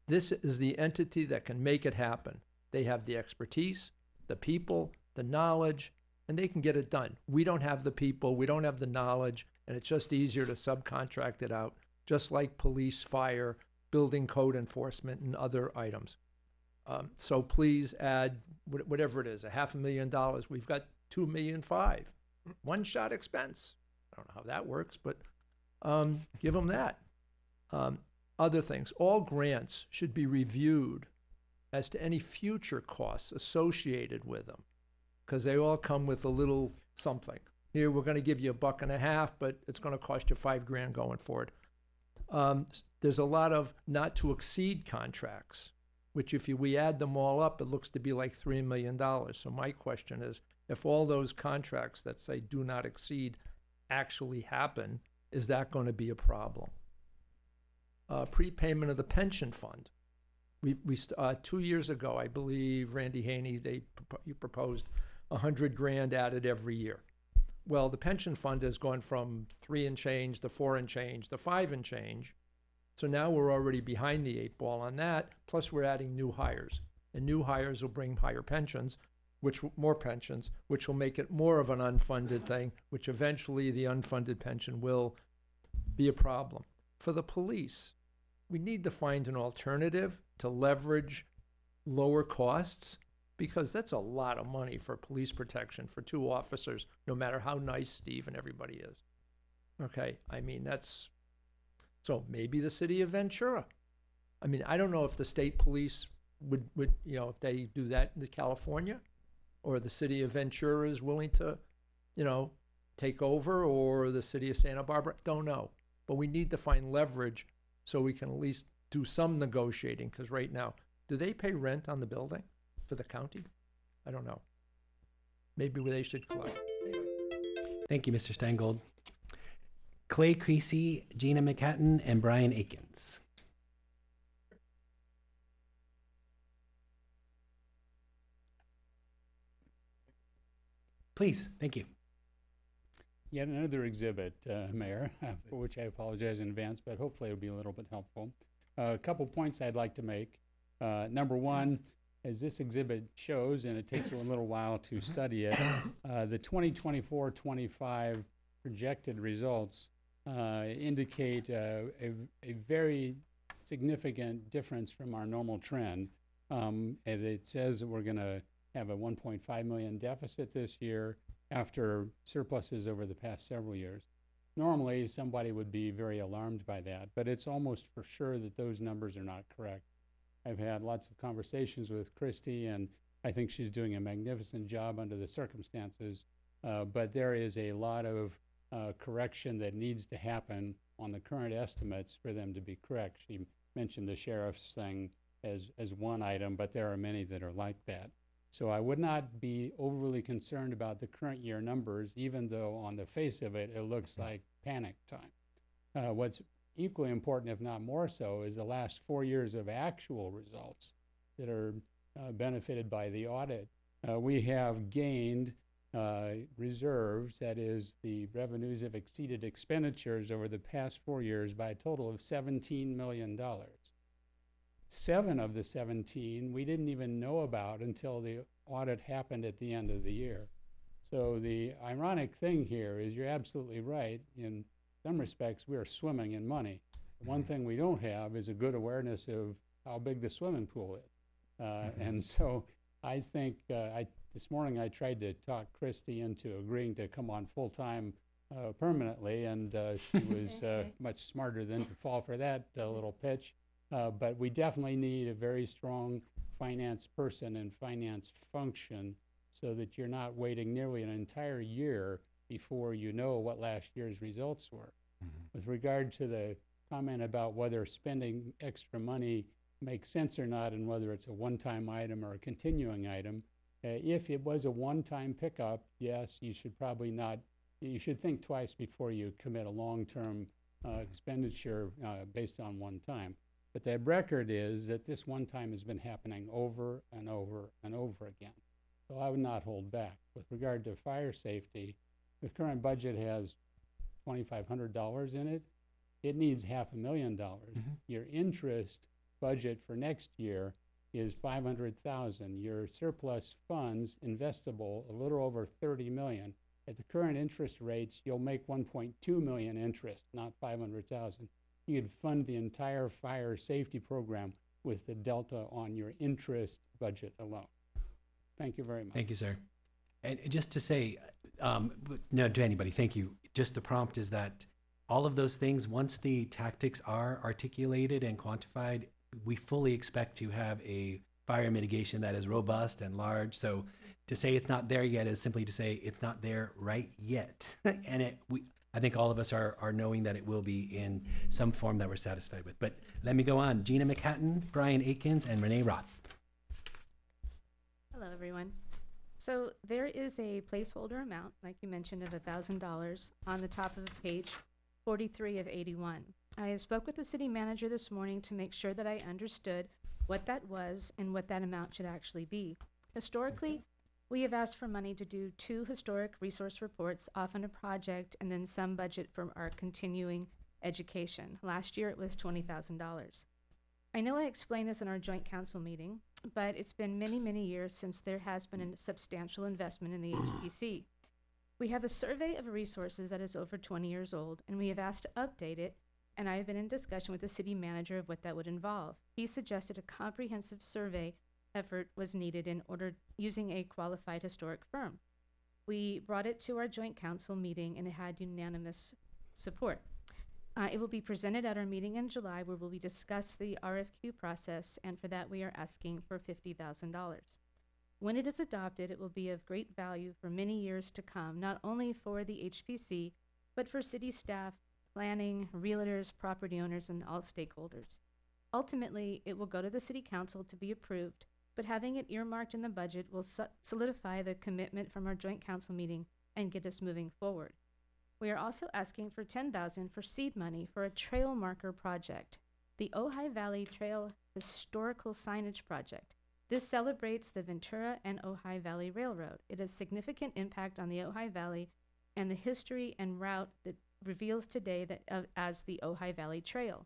This is the entity that can make it happen. They have the expertise, the people, the knowledge, and they can get it done. We don't have the people, we don't have the knowledge, and it's just easier to subcontract it out, just like police, fire, building code enforcement, and other items. So please add whatever it is, $500,000. We've got $2.5 million. One-shot expense. I don't know how that works, but give them that. Other things, all grants should be reviewed as to any future costs associated with them, because they all come with a little something. Here, we're going to give you $1.50, but it's going to cost you $5,000 going forward. There's a lot of not to exceed contracts, which if we add them all up, it looks to be like $3 million. So my question is, if all those contracts that say do not exceed actually happen, is that going to be a problem? Prepayment of the pension fund. We 2 years ago, I believe, Randy Haney, you proposed $100,000 added every year. Well, the pension fund has gone from 3 and change to 4 and change to 5 and change. So now we're already behind the 8 ball on that. Plus we're adding new hires, and new hires will bring higher pensions, more pensions, which will make it more of an unfunded thing, which eventually the unfunded pension will be a problem. For the police, we need to find an alternative to leverage lower costs, because that's a lot of money for police protection for 2 officers, no matter how nice Steve and everybody is. Okay, I mean, so maybe the city of Ventura. I mean, I don't know if the state police would if they do that in California, or the city of Ventura is willing to, take over, or the city of Santa Barbara, don't know. But we need to find leverage so we can at least do some negotiating, because right now, do they pay rent on the building for the county? I don't know. Maybe they should collect. Thank you, Mr. Steingold. Clay Creasy, Gina McHatton, and Brian Akins. Please, thank you. Yet another exhibit, Mayor, for which I apologize in advance, but hopefully it'll be a little bit helpful. A couple points I'd like to make. Number one, as this exhibit shows, and it takes a little while to study it, the 2024-25 projected results indicate a very significant difference from our normal trend. And it says that we're going to have a 1.5 million deficit this year after surpluses over the past several years. Normally, somebody would be very alarmed by that, but it's almost for sure that those numbers are not correct. I've had lots of conversations with Christy, and I think she's doing a magnificent job under the circumstances. But there is a lot of correction that needs to happen on the current estimates for them to be correct. She mentioned the sheriff's thing as one item, but there are many that are like that. So I would not be overly concerned about the current year numbers, even though on the face of it, it looks like panic time. What's equally important, if not more so, is the last 4 years of actual results that are benefited by the audit. We have gained reserves, that is, the revenues have exceeded expenditures over the past 4 years by a total of $17 million. 7 of the 17 we didn't even know about until the audit happened at the end of the year. So the ironic thing here is you're absolutely right. In some respects, we are swimming in money. One thing we don't have is a good awareness of how big the swimming pool is. And so I think this morning I tried to talk Christy into agreeing to come on full-time permanently, and she was much smarter than to fall for that little pitch. But we definitely need a very strong finance person and finance function so that you're not waiting nearly an entire year before you know what last year's results were. With regard to the comment about whether spending extra money makes sense or not and whether it's a one-time item or a continuing item, if it was a one-time pickup, yes, you should probably not, you should think twice before you commit a long-term expenditure based on one time. But the record is that this one time has been happening over and over and over again. So I would not hold back. With regard to fire safety, the current budget has $2,500 in it. It needs $500,000. Your interest budget for next year is $500,000. Your surplus funds investable a little over $30 million. At the current interest rates, you'll make $1.2 million interest, not $500,000. You could fund the entire fire safety program with the delta on your interest budget alone. Thank you very much. Thank you, sir. And just to say, no, to anybody, thank you. Just the prompt is that all of those things, once the tactics are articulated and quantified, we fully expect to have a fire mitigation that is robust and large. So to say it's not there yet is simply to say it's not there right yet. And I think all of us are knowing that it will be in some form that we're satisfied with. But let me go on. Gina McHatton, Brian Aikens, and Renee Roth. Hello, everyone. So there is a placeholder amount, like you mentioned, of $1,000 on the top of page 43 of 81. I spoke with the city manager this morning to make sure that I understood what that was and what that amount should actually be. Historically, we have asked for money to do 2 historic resource reports off on a project and then some budget for our continuing education. Last year it was $20,000. I know I explained this in our joint council meeting, but it's been many, many years since there has been a substantial investment in the HPC. We have a survey of resources that is over 20 years old, and we have asked to update it, and I have been in discussion with the city manager of what that would involve. He suggested a comprehensive survey effort was needed in order using a qualified historic firm. We brought it to our joint council meeting and it had unanimous support. It will be presented at our meeting in July where we will discuss the RFQ process, and for that we are asking for $50,000. When it is adopted, it will be of great value for many years to come, not only for the HPC, but for city staff, planning, realtors, property owners, and all stakeholders. Ultimately, it will go to the city council to be approved, but having it earmarked in the budget will solidify the commitment from our joint council meeting and get us moving forward. We are also asking for $10,000 for seed money for a trail marker project, the Ojai Valley Trail Historical Signage Project. This celebrates the Ventura and Ojai Valley Railroad. It has significant impact on the Ojai Valley and the history and route that reveals today that as the Ojai Valley Trail.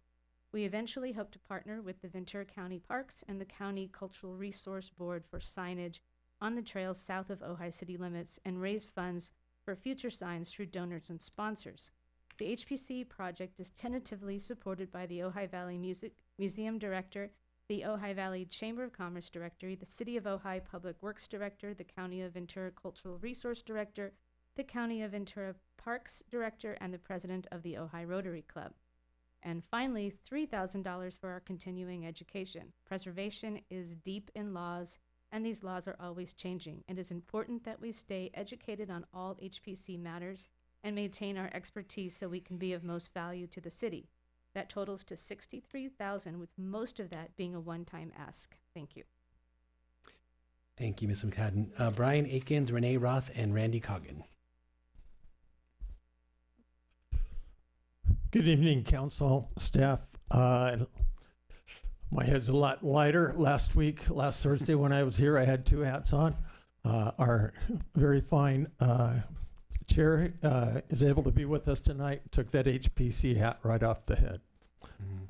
We eventually hope to partner with the Ventura County Parks and the County Cultural Resource Board for signage on the trails south of Ojai city limits and raise funds for future signs through donors and sponsors. The HPC project is tentatively supported by the Ojai Valley Museum Director, the Ojai Valley Chamber of Commerce Director, the City of Ojai Public Works Director, the County of Ventura Cultural Resource Director, the County of Ventura Parks Director, and the President of the Ojai Rotary Club. And finally, $3,000 for our continuing education. Preservation is deep in laws, and these laws are always changing. It is important that we stay educated on all HPC matters and maintain our expertise so we can be of most value to the city. That totals to $63,000, with most of that being a one-time ask. Thank you. Thank you, Ms. McCadden. Brian Akins, Renee Roth, and Randy Coggin. Good evening, council, staff. My head's a lot lighter. Last Thursday when I was here, I had two hats on. Our very fine chair is able to be with us tonight. Took that HPC hat right off the head.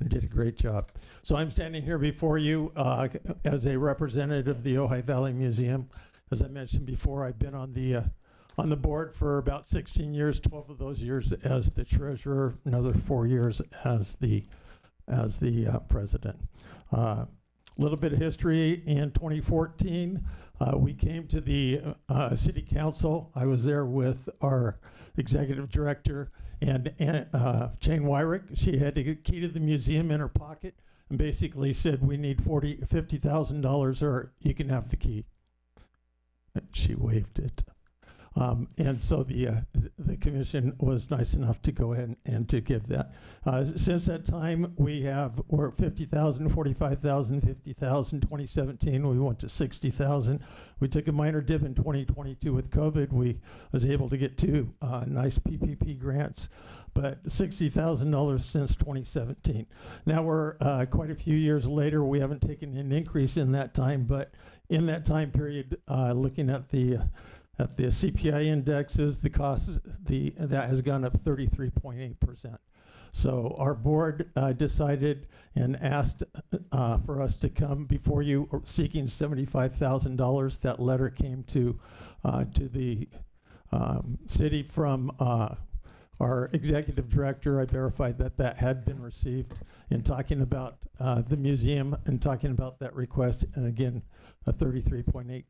And did a great job. So I'm standing here before you as a representative of the Ojai Valley Museum. As I mentioned before, I've been on the board for about 16 years, 12 of those years as the treasurer, another 4 years as the president. Little bit of history. In 2014, we came to the city council. I was there with our executive director and Jane Wyrick. She had a key to the museum in her pocket and basically said, we need $50,000 or you can have the key. And she waived it. And so the commission was nice enough to go ahead and to give that. Since that time, we're 50,000, 45,000, 50,000. 2017, we went to 60,000. We took a minor dip in 2022 with COVID. We was able to get two nice PPP grants, but $60,000 since 2017. Now we're quite a few years later. We haven't taken an increase in that time, but in that time period, looking at the CPI indexes, the costs, that has gone up 33.8%. So our board decided and asked for us to come before you seeking $75,000. That letter came to the city from our executive director. I verified that had been received in talking about the museum and talking about that request, and again, a 33.8%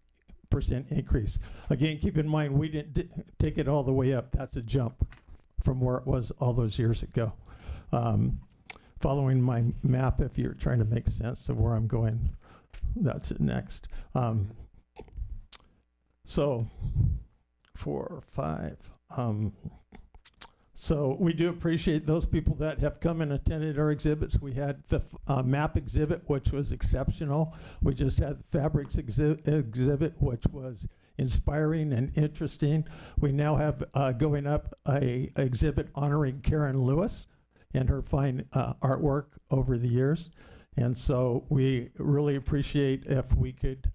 increase. Again, keep in mind, we didn't take it all the way up. That's a jump from where it was all those years ago. Following my map, if you're trying to make sense of where I'm going, that's it next. So 4, 5. So we do appreciate those people that have come and attended our exhibits. We had the map exhibit, which was exceptional. We just had the fabrics exhibit, which was inspiring and interesting. We now have going up a exhibit honoring Karen Lewis and her fine artwork over the years. And so we really appreciate if we could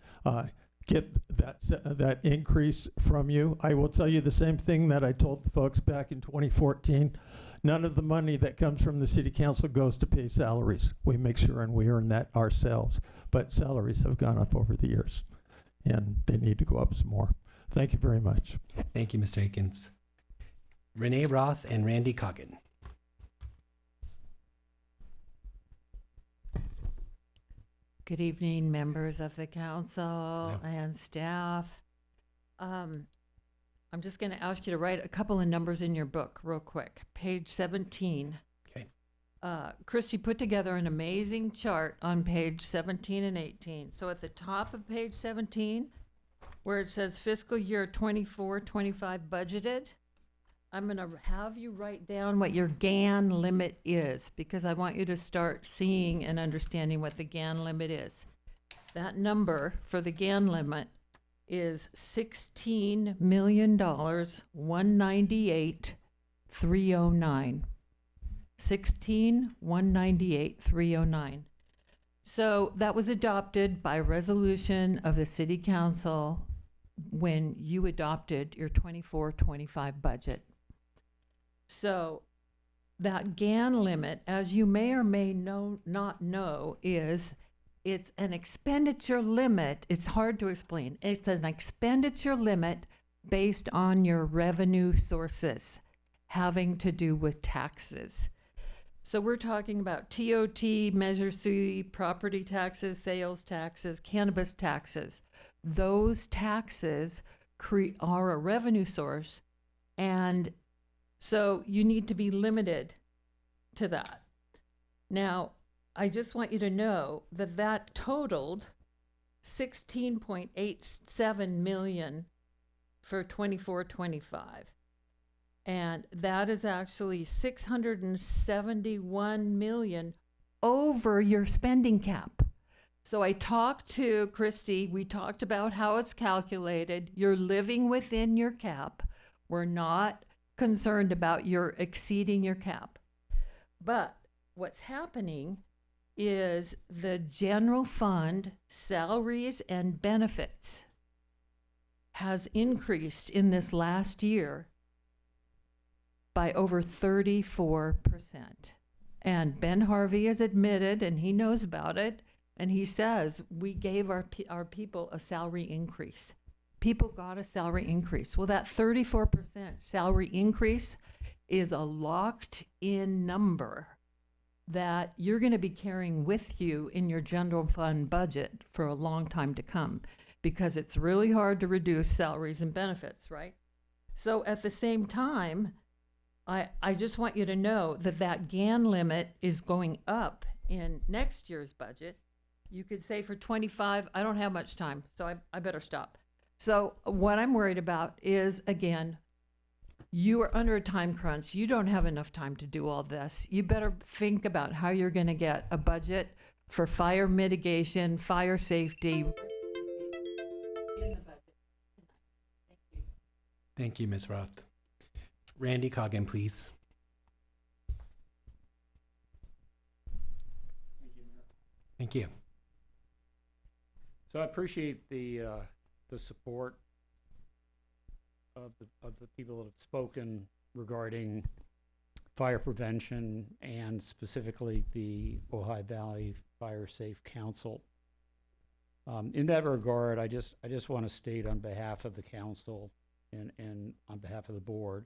get that increase from you. I will tell you the same thing that I told the folks back in 2014. None of the money that comes from the city council goes to pay salaries. We make sure and we earn that ourselves. But salaries have gone up over the years, and they need to go up some more. Thank you very much. Thank you, Mr. Akins. Renee Roth and Randy Coggin. Good evening, members of the council and staff. I'm just going to ask you to write a couple of numbers in your book real quick. Page 17. Okay. Christy put together an amazing chart on page 17 and 18. So at the top of page 17, where it says fiscal year 24-25 budgeted, I'm going to have you write down what your GAN limit is, because I want you to start seeing and understanding what the GAN limit is. That number for the GAN limit is $16,198,309. $16,198,309. So that was adopted by resolution of the city council when you adopted your 24-25 budget. So that GAN limit, as you may or may not know, it's an expenditure limit. It's hard to explain. It's an expenditure limit based on your revenue sources having to do with taxes. So we're talking about TOT, Measure C, property taxes, sales taxes, cannabis taxes. Those taxes are a revenue source, and so you need to be limited to that. Now, I just want you to know that that totaled 16.87 million for 24-25. And that is actually 671 million over your spending cap. So I talked to Christy, we talked about how it's calculated. You're living within your cap. We're not concerned about your exceeding your cap. But what's happening is the general fund salaries and benefits has increased in this last year by over 34%. And Ben Harvey has admitted, and he knows about it, and he says, we gave our people a salary increase. People got a salary increase. Well, that 34% salary increase is a locked-in number that you're going to be carrying with you in your general fund budget for a long time to come, because it's really hard to reduce salaries and benefits, right? So at the same time, I just want you to know that that GAN limit is going up in next year's budget. You could say for 25, I don't have much time, so I better stop. So what I'm worried about is, again, you are under a time crunch. You don't have enough time to do all this. You better think about how you're going to get a budget for fire mitigation, fire safety. In the budget tonight. Thank you, Ms. Roth. Randy Coggin, please. Thank you. So I appreciate the support of the people that have spoken regarding fire prevention and specifically the Ojai Valley Fire Safe Council. In that regard, I just want to state on behalf of the council and on behalf of the board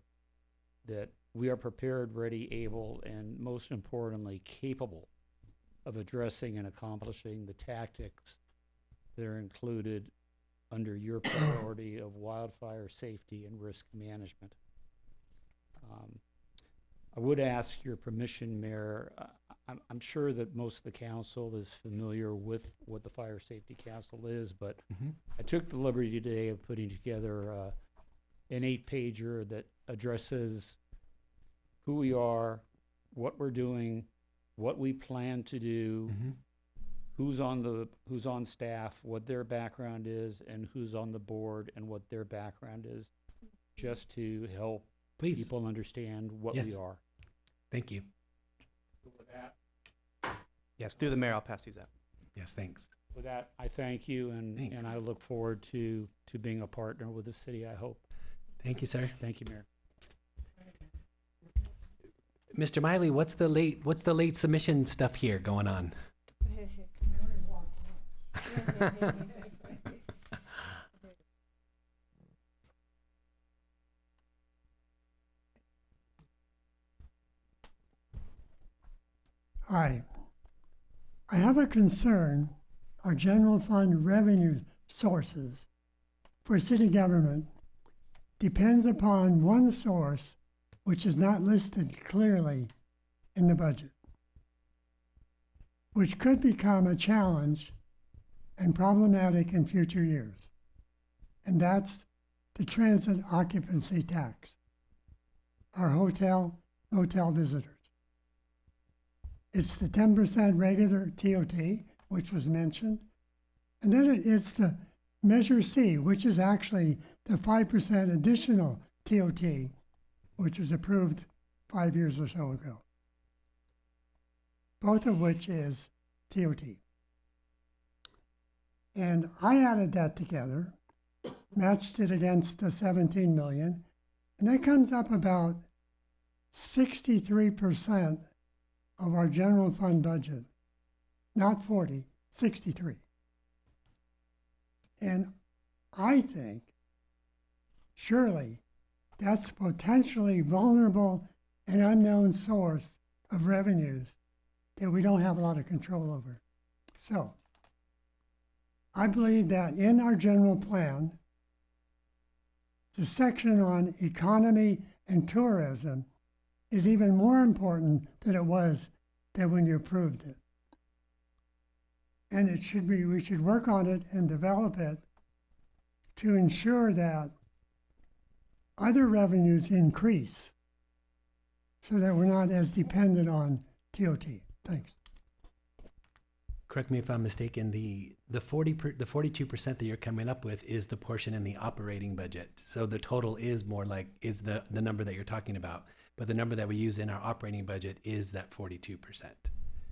that we are prepared, ready, able, and most importantly, capable of addressing and accomplishing the tactics that are included under your priority of wildfire safety and risk management. I would ask your permission, Mayor. I'm sure that most of the council is familiar with what the Fire Safety Council is, but I took the liberty today of putting together an 8-pager that addresses who we are, what we're doing, what we plan to do, who's on staff, what their background is, and who's on the board and what their background is, just to help people understand what we are. Thank you. So with that, Yes, through the mayor, I'll pass these out. Yes, thanks. with that, I thank you, and I look forward to being a partner with the city, I hope. Thank you, sir. Thank you, Mayor. Mr. Miley, what's the late submission stuff here going on? Hi. I have a concern. Our general fund revenue sources for city government depends upon one source which is not listed clearly in the budget, which could become a challenge and problematic in future years. And that's the transit occupancy tax, our hotel, motel visitors. It's the 10% regular TOT, which was mentioned. And then it's the Measure C, which is actually the 5% additional TOT, which was approved 5 years or so ago. Both of which is TOT. And I added that together, matched it against the 17 million, and that comes up about 63% of our general fund budget. Not 40, 63. And I think, surely, that's potentially vulnerable and unknown source of revenues that we don't have a lot of control over. So, I believe that in our general plan, the section on economy and tourism is even more important than it was than when you approved it. And we should work on it and develop it to ensure that other revenues increase so that we're not as dependent on TOT. Thanks. Correct me if I'm mistaken, the 42% that you're coming up with is the portion in the operating budget. So the total is more like, is the number that you're talking about. But the number that we use in our operating budget is that 42%.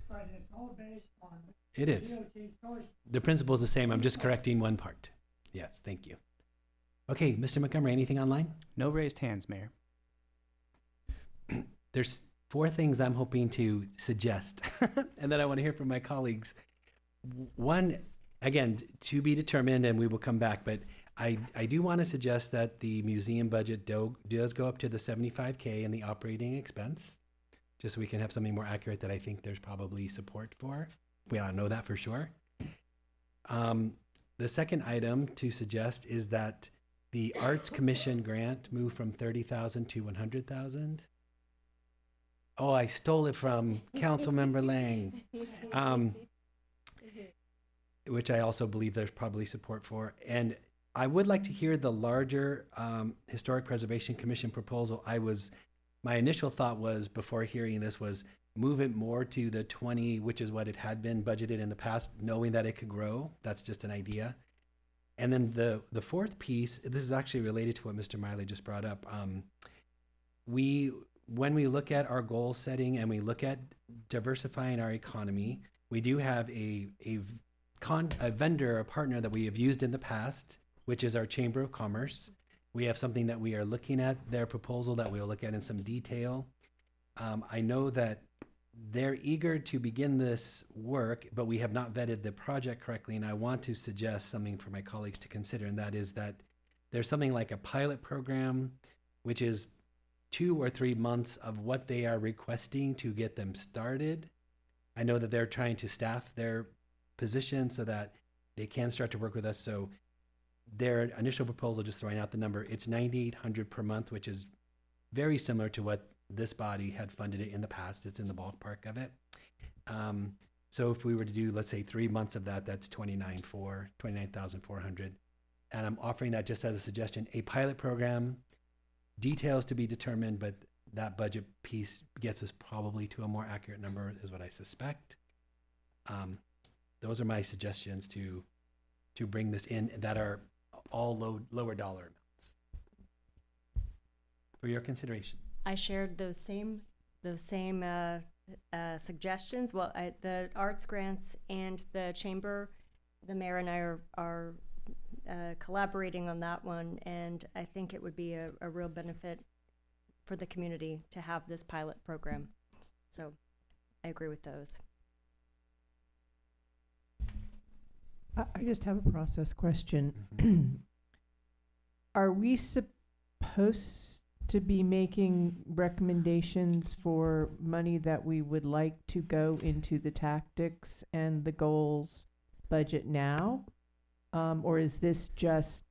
But it's all based on It is. DOT source. The principle is the same. I'm just correcting one part. Yes, thank you. Okay, Mr. Montgomery, anything online? No raised hands, Mayor. There's 4 things I'm hoping to suggest, and then I want to hear from my colleagues. One, again, to be determined, and we will come back, but I do want to suggest that the museum budget does go up to the $75K in the operating expense, just so we can have something more accurate that I think there's probably support for. We don't know that for sure. The second item to suggest is that the Arts Commission grant move from $30,000 to $100,000. Oh, I stole it from Councilmember Lang, which I also believe there's probably support for. And I would like to hear the larger Historic Preservation Commission proposal. My initial thought was, before hearing this, was move it more to the 20, which is what it had been budgeted in the past, knowing that it could grow. That's just an idea. And then the fourth piece, this is actually related to what Mr. Miley just brought up. When we look at our goal setting and we look at diversifying our economy, we do have a vendor, a partner that we have used in the past, which is our Chamber of Commerce. We have something that we are looking at, their proposal that we'll look at in some detail. I know that they're eager to begin this work, but we have not vetted the project correctly, and I want to suggest something for my colleagues to consider, and that is that there's something like a pilot program, which is 2 or 3 months of what they are requesting to get them started. I know that they're trying to staff their position so that they can start to work with us. So their initial proposal, just throwing out the number, it's $9,800 per month, which is very similar to what this body had funded it in the past. It's in the ballpark of it. So if we were to do, let's say, 3 months of that, that's $29,400. And I'm offering that just as a suggestion, a pilot program, details to be determined, but that budget piece gets us probably to a more accurate number, is what I suspect. Those are my suggestions to bring this in that are all lower dollar amounts for your consideration. I shared those same suggestions. Well, the arts grants and the chamber, the mayor and I are collaborating on that one, and I think it would be a real benefit for the community to have this pilot program. So I agree with those. I just have a process question. Are we supposed to be making recommendations for money that we would like to go into the tactics and the goals budget now? Or is this just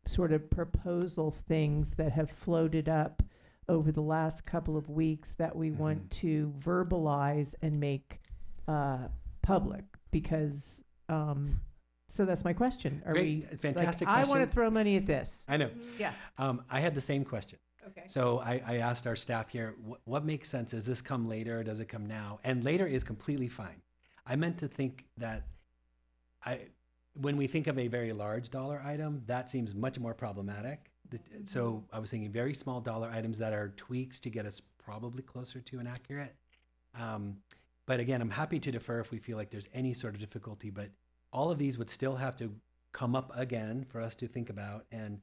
sort of proposal things that have floated up over the last couple of weeks that we want to verbalize and make public? Because so that's my question. Are Great, we fantastic like, I question. want to throw money at this. I know. Yeah. I had the same question. Okay. So I asked our staff here, what makes sense? Does this come later? Does it come now? And later is completely fine. I meant to think that when we think of a very large dollar item, that seems much more problematic. So I was thinking very small dollar items that are tweaks to get us probably closer to an accurate. But again, I'm happy to defer if we feel like there's any sort of difficulty, but all of these would still have to come up again for us to think about. And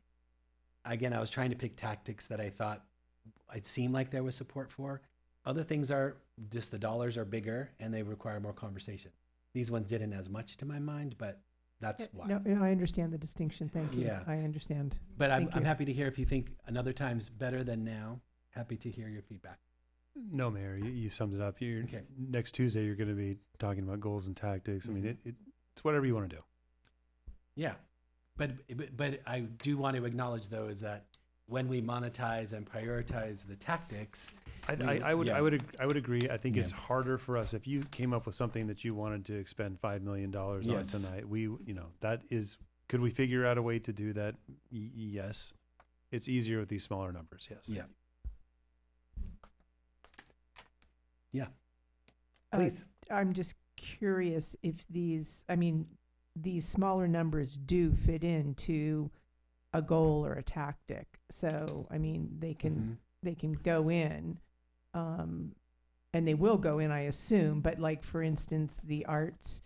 again, I was trying to pick tactics that I thought it seemed like there was support for. Other things are just the dollars are bigger and they require more conversation. These ones didn't as much to my mind, but that's why. No, I understand the distinction. Thank you. Yeah. I understand. But I'm Thank you. happy to hear if you think another time's better than now. Happy to hear your feedback. No, Mayor, you summed it up. Okay. Next Tuesday, you're going to be talking about goals and tactics. I mean, it's whatever you want to do. Yeah. But I do want to acknowledge, though, is that when we monetize and prioritize the tactics, I would agree. I think Yeah. it's harder for us if you came up with something that you wanted to expend $5 million on Yes. tonight. That is, could we figure out a way to do that? Yes. It's easier with these smaller numbers. Yes. Yeah. Yeah. Please. I'm just curious if these smaller numbers do fit into a goal or a tactic. So, they can go in, and they will go in, I assume. But like, for instance, the arts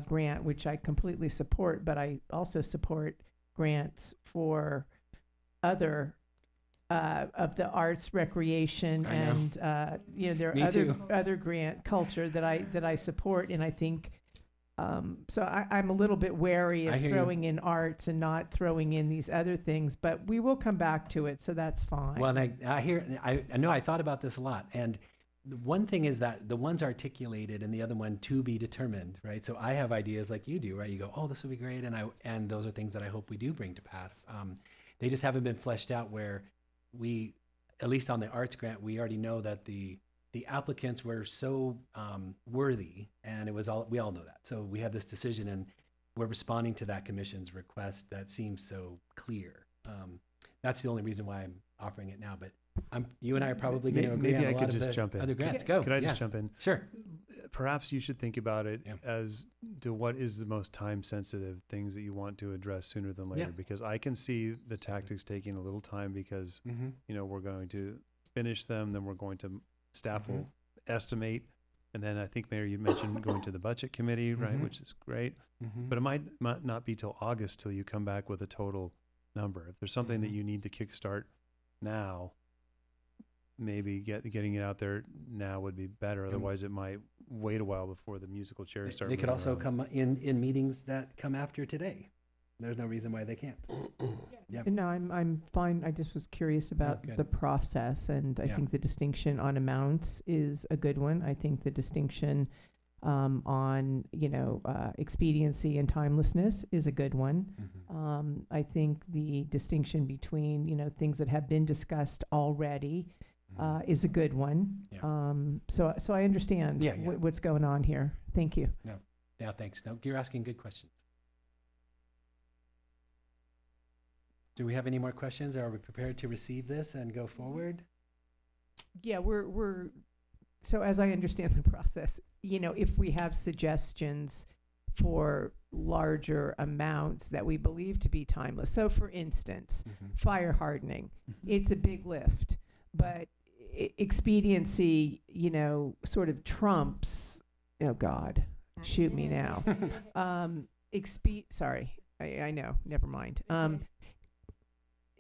grant, which I completely support, but I also support grants for other of the arts, recreation, I know. and there Me are too. other grant culture that I support, and I think so. I'm a little bit wary I of hear you. throwing in arts and not throwing in these other things, but we will come back to it, so that's fine. Well, and I know I thought about this a lot, and the one thing is that the one's articulated and the other one to be determined, right? So I have ideas like you do, right? You go, oh, this would be great, and those are things that I hope we do bring to pass. They just haven't been fleshed out where we, at least on the arts grant, we already know that the applicants were so worthy, and we all know that. So we have this decision, and we're responding to that commission's request that seems so clear. That's the only reason why I'm offering it now. But you and I are probably going to agree on Maybe a I lot could of just the jump in. other grants. Go. Could I Yeah. just jump in? Sure. Perhaps you should think about it Yeah. as to what is the most time sensitive things that you want to address sooner than later. Yeah. Because I can see the tactics taking a little time because Mm-hmm. we're going to finish them, then we're going to staff will estimate, and then I think Mayor, you mentioned going to the budget committee, right, Mhm. which is great. Mm-hmm. But it might not be till August till you come back with a total number. If there's something that Mhm. you need to kickstart now, maybe getting it out there now would be better. Otherwise, it might wait a while before the musical chairs start. They could moving also around. come in meetings that come after today. There's no reason why they can't. Yeah. No, I'm fine. I just was curious about good. the process, and I Yeah. think the distinction on amounts is a good one. I think the distinction on expediency and timelessness is a good one. Mhm. I think the distinction between things that have been discussed already is a good one. Yeah. So I understand Yeah, yeah. what's going on here. Thank you. Yeah, thanks. No, you're asking good questions. Do we have any more questions? Are we prepared to receive this and go forward? Yeah, we're so as I understand the process, if we have suggestions for larger amounts that we believe to be timeless. So for instance, fire hardening, it's a big lift, but expediency, sort of trumps, oh God, shoot me now. Sorry, I know, never mind.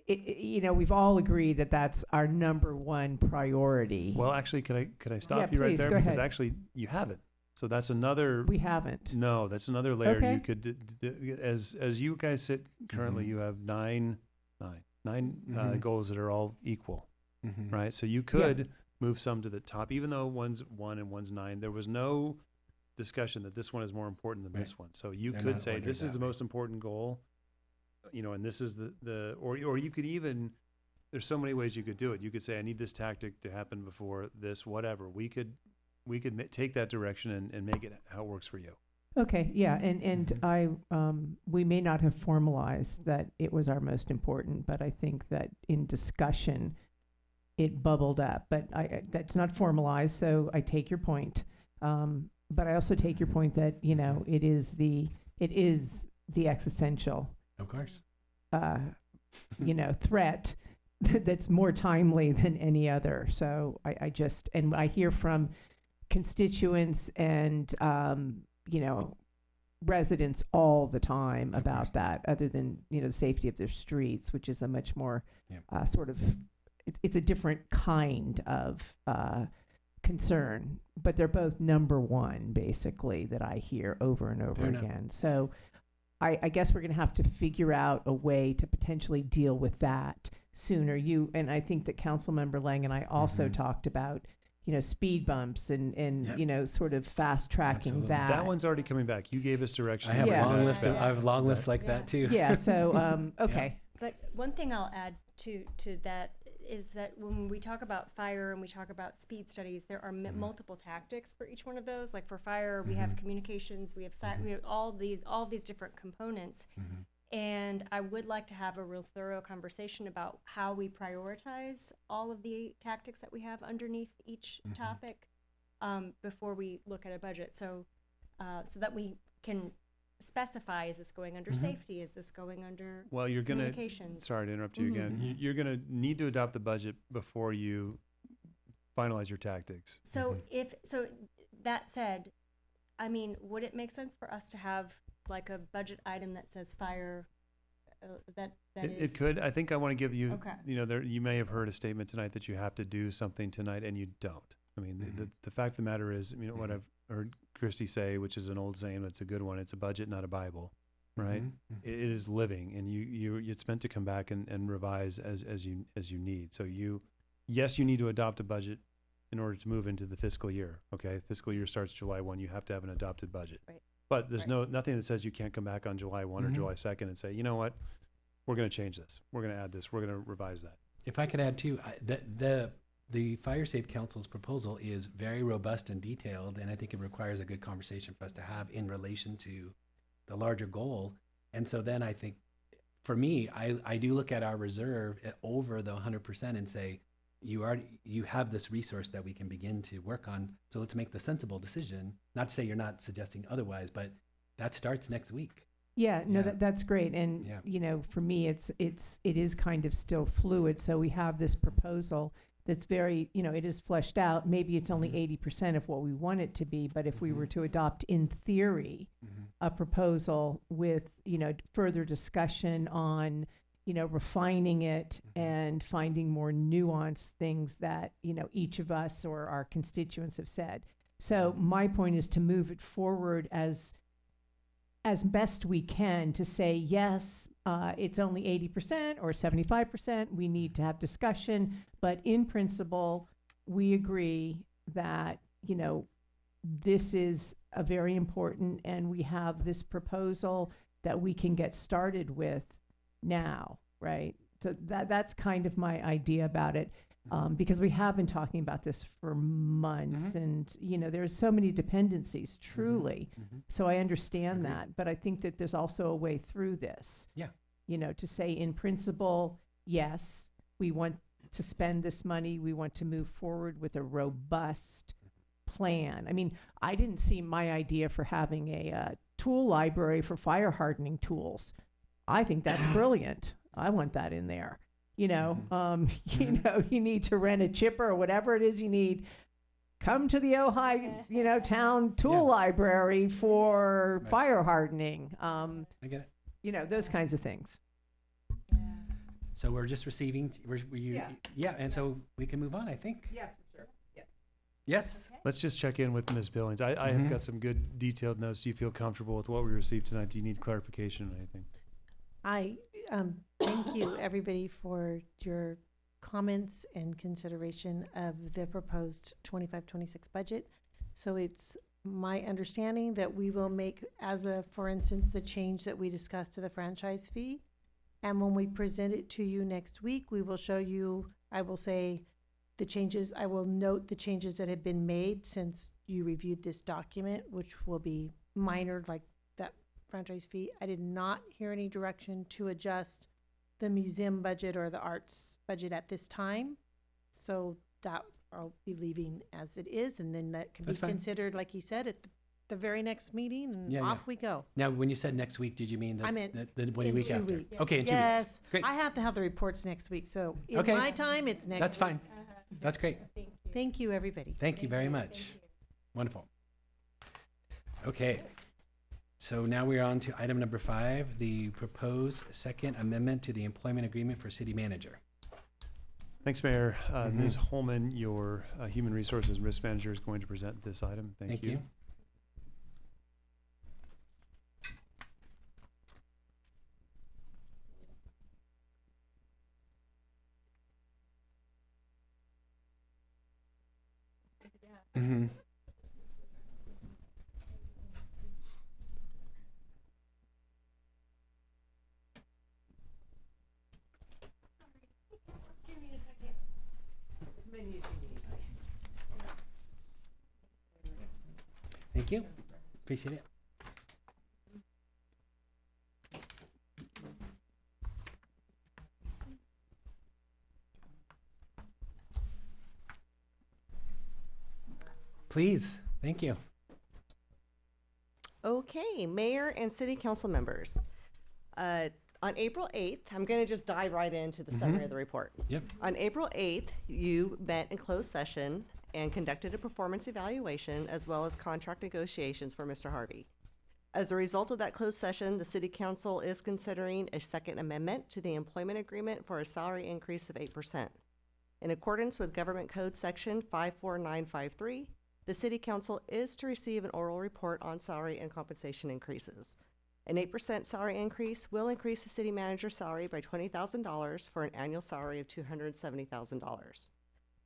We've all agreed that that's our number one priority. Well, actually, could I stop Yeah, you right please, there? go Because ahead. actually, you haven't. So that's another. We haven't. No, that's another layer Okay. you could as you guys sit currently. Mhm. You have nine Mhm. goals that are all equal, Mhm. right? So you could move some to the top, even though one's 1 and one's 9. There was no discussion that this one is more important than this one. So you They're could not say ordered this is that the way. most important goal, and this is or you could even. There's so many ways you could do it. You could say, I need this tactic to happen before this, whatever. We could take that direction and make it how it works for you. Okay, yeah, and we may not have formalized that it was our most important, but I think that in discussion, it bubbled up. But that's not formalized, so I take your point. But I also take your point that it is the existential, Of course. threat that's more timely than any other. So I hear from constituents and residents all the time Of about course. that, other than the safety of their streets, which is a much more Yeah. sort of it's a different kind of concern, but they're both number one basically that I hear over and over Fair enough. again. So I guess we're going to have to figure out a way to potentially deal with that sooner. And I think that Councilmember Lang and I also Mhm. talked about, speed bumps and Yep. sort of fast tracking Absolutely. that. That one's already coming back. You gave us direction. I have Yeah. a long list. Yeah. I have long lists like that too. Yeah. So okay. But one thing I'll add to that is that when we talk about fire and we talk about speed studies, there are multiple tactics for each one of those. Like for fire, we have communications, we have we have all these different components. And I would like to have a real thorough conversation about how we prioritize all of the tactics that we have underneath each topic before we look at a budget. So that we can specify, is this going under safety? Is this going under Well, you're going to, communications? sorry to interrupt you again, you're going to need to adopt the budget before you finalize your tactics. So so that said, I mean, would it make sense for us to have like a budget item that says fire, It could. I think I want to give you, Okay. you may have heard a statement tonight that you have to do something tonight and you don't. I mean, the fact of the matter is, what I've heard Christy say, which is an old saying, that's a good one. It's a budget, not a Bible, right? It is living, and it's meant to come back and revise as you need. So you need to adopt a budget in order to move into the fiscal year. Okay, fiscal year starts July 1. You have to have an adopted budget. Right. But there's nothing that says you can't come back on July 1 or July 2nd and say, you know what, we're going to change this. We're going to add this. We're going to revise that. If I could add too, the Fire Safe Council's proposal is very robust and detailed, and I think it requires a good conversation for us to have in relation to the larger goal. And so then I think, for me, I do look at our reserve over the 100% and say, you have this resource that we can begin to work on. So let's make the sensible decision. Not to say you're not suggesting otherwise, but that starts next week. Yeah, no, Yeah. that's great. And, Yeah. For me, it is kind of still fluid. So we have this proposal that's very, it is fleshed out. Maybe it's only 80% of what we want it to be. But if we were to adopt, in theory, a proposal with, further discussion on, refining it and finding more nuanced things that, each of us or our constituents have said. So my point is to move it forward as best we can to say, yes, it's only 80% or 75%. We need to have discussion. But in principle, we agree that, this is a very important, and we have this proposal that we can get started with now, right? So that's kind of my idea about it. Because we have been talking about this for months, and there's so many dependencies, truly. So I understand that, but I think that there's also a way through this. Yeah. To say, in principle, yes, we want to spend this money. We want to move forward with a robust plan. I mean, I didn't see my idea for having a tool library for fire hardening tools. I think that's brilliant. I want that in there. You need to rent a chipper or whatever it is you need. Come to the Ojai, town tool library for fire hardening. I get it. Those kinds of things. So we're just receiving, and so we can move on, I think. Yeah, for sure. Yes. Yes. Let's just check in with Ms. Billings. I have got some good detailed notes. Do you feel comfortable with what we received tonight? Do you need clarification on anything? I thank you, everybody, for your comments and consideration of the proposed 25-26 budget. So it's my understanding that we will make, for instance, the change that we discussed to the franchise fee. And when we present it to you next week, we will show you, I will say the changes, I will note the changes that have been made since you reviewed this document, which will be minor, like that franchise fee. I did not hear any direction to adjust the museum budget or the arts budget at this time. So that I'll be leaving as it is, and then that can That's be fine. considered, like you said, at the very next meeting, and off we go. Now, when you said next week, did you mean I meant the in week 2 after? weeks. Okay, in 2 yes. weeks. Great. I have to have the reports next week, so in Okay. my time, it's next That's week. fine. That's great. Thank you, everybody. Thank you very much. Wonderful. Okay. So now we're on to item number 5, the proposed second amendment to the employment agreement for city manager. Thanks, Mayor. Ms. Holman, your Human Resources and Risk Manager, is going to present this item. Thank you. Mm-hmm. Give me a second. Thank you. Appreciate it. Please. Thank you. Okay, mayor and city council members. On April 8th, I'm going to just dive right into the summary of the report. Yep. On April 8th, you met in closed session and conducted a performance evaluation as well as contract negotiations for Mr. Harvey. As a result of that closed session, the city council is considering a second amendment to the employment agreement for a salary increase of 8%. In accordance with Government Code Section 54953, the city council is to receive an oral report on salary and compensation increases. An 8% salary increase will increase the city manager's salary by $20,000 for an annual salary of $270,000.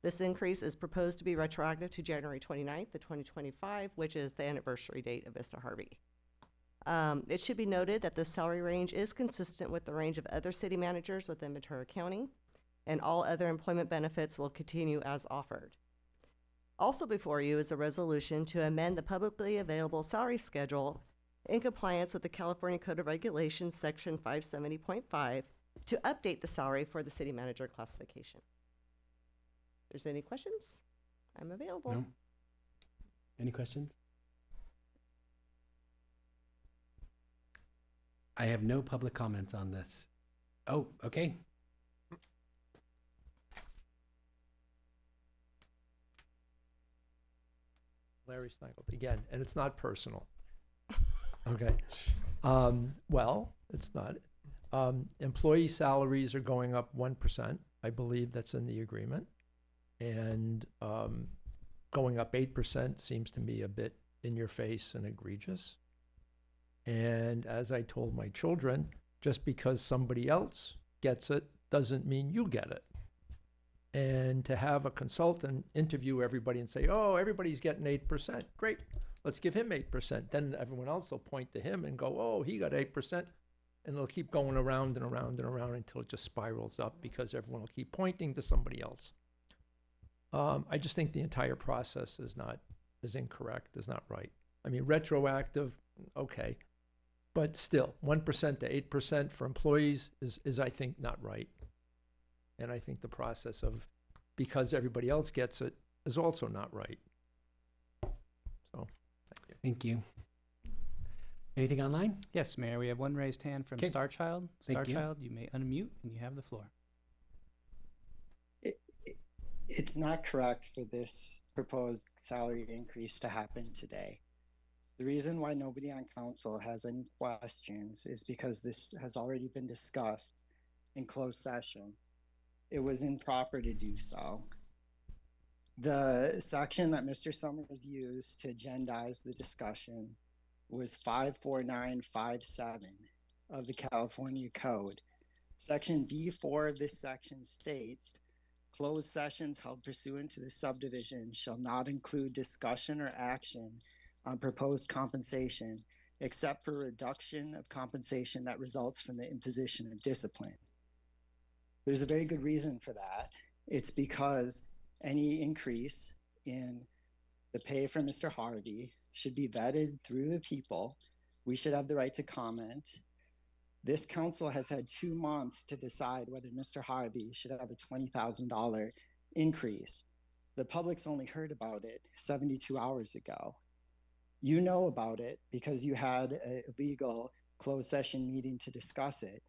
This increase is proposed to be retroactive to January 29th of 2025, which is the anniversary date of Mr. Harvey. It should be noted that this salary range is consistent with the range of other city managers within Ventura County, and all other employment benefits will continue as offered. Also before you is a resolution to amend the publicly available salary schedule in compliance with the California Code of Regulations, Section 570.5, to update the salary for the city manager classification. If there's any questions, I'm available. No. Any questions? I have no public comments on this. Oh, okay. Larry Steingold again, and it's not personal. Okay. Well, it's not. Employee salaries are going up 1%. I believe that's in the agreement. And going up 8% seems to me a bit in your face and egregious. And as I told my children, just because somebody else gets it doesn't mean you get it. And to have a consultant interview everybody and say, oh, everybody's getting 8%, great, let's give him 8%. Then everyone else will point to him and go, oh, he got 8%. And it'll keep going around and around and around until it just spirals up because everyone will keep pointing to somebody else. I just think the entire process is incorrect, is not right. I mean, retroactive, okay. But still, 1% to 8% for employees is I think, not right. And I think the process of, because everybody else gets it, is also not right. So, thank you. Thank you. Anything online? Yes, Mayor, we have one raised hand from 'Kay. Starchild. Thank you. Starchild, you may unmute and you have the floor. It's not correct for this proposed salary increase to happen today. The reason why nobody on council has any questions is because this has already been discussed in closed session. It was improper to do so. The section that Mr. Summers used to agendize the discussion was 54957 of the California Code. Section B4 of this section states, closed sessions held pursuant to this subdivision shall not include discussion or action on proposed compensation, except for reduction of compensation that results from the imposition of discipline. There's a very good reason for that. It's because any increase in the pay for Mr. Harvey should be vetted through the people. We should have the right to comment. This council has had 2 months to decide whether Mr. Harvey should have a $20,000 increase. The public's only heard about it 72 hours ago. You know about it because you had a legal closed session meeting to discuss it.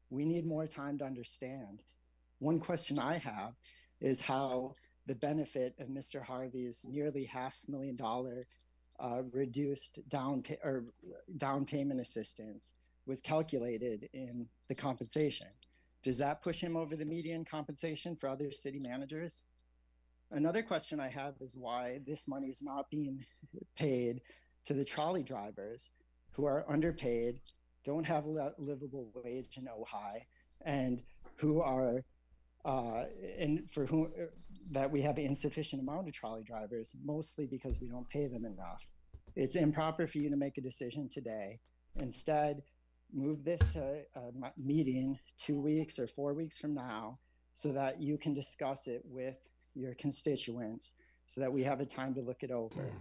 We need more time to understand. One question I have is how the benefit of Mr. Harvey's nearly $500,000 reduced down payment assistance was calculated in the compensation. Does that push him over the median compensation for other city managers? Another question I have is why this money is not being paid to the trolley drivers who are underpaid, don't have a livable wage in Ojai, and who are, and for whom that we have an insufficient amount of trolley drivers, mostly because we don't pay them enough. It's improper for you to make a decision today. Instead, move this to a meeting 2 weeks or 4 weeks from now so that you can discuss it with your constituents so that we have a time to look it over.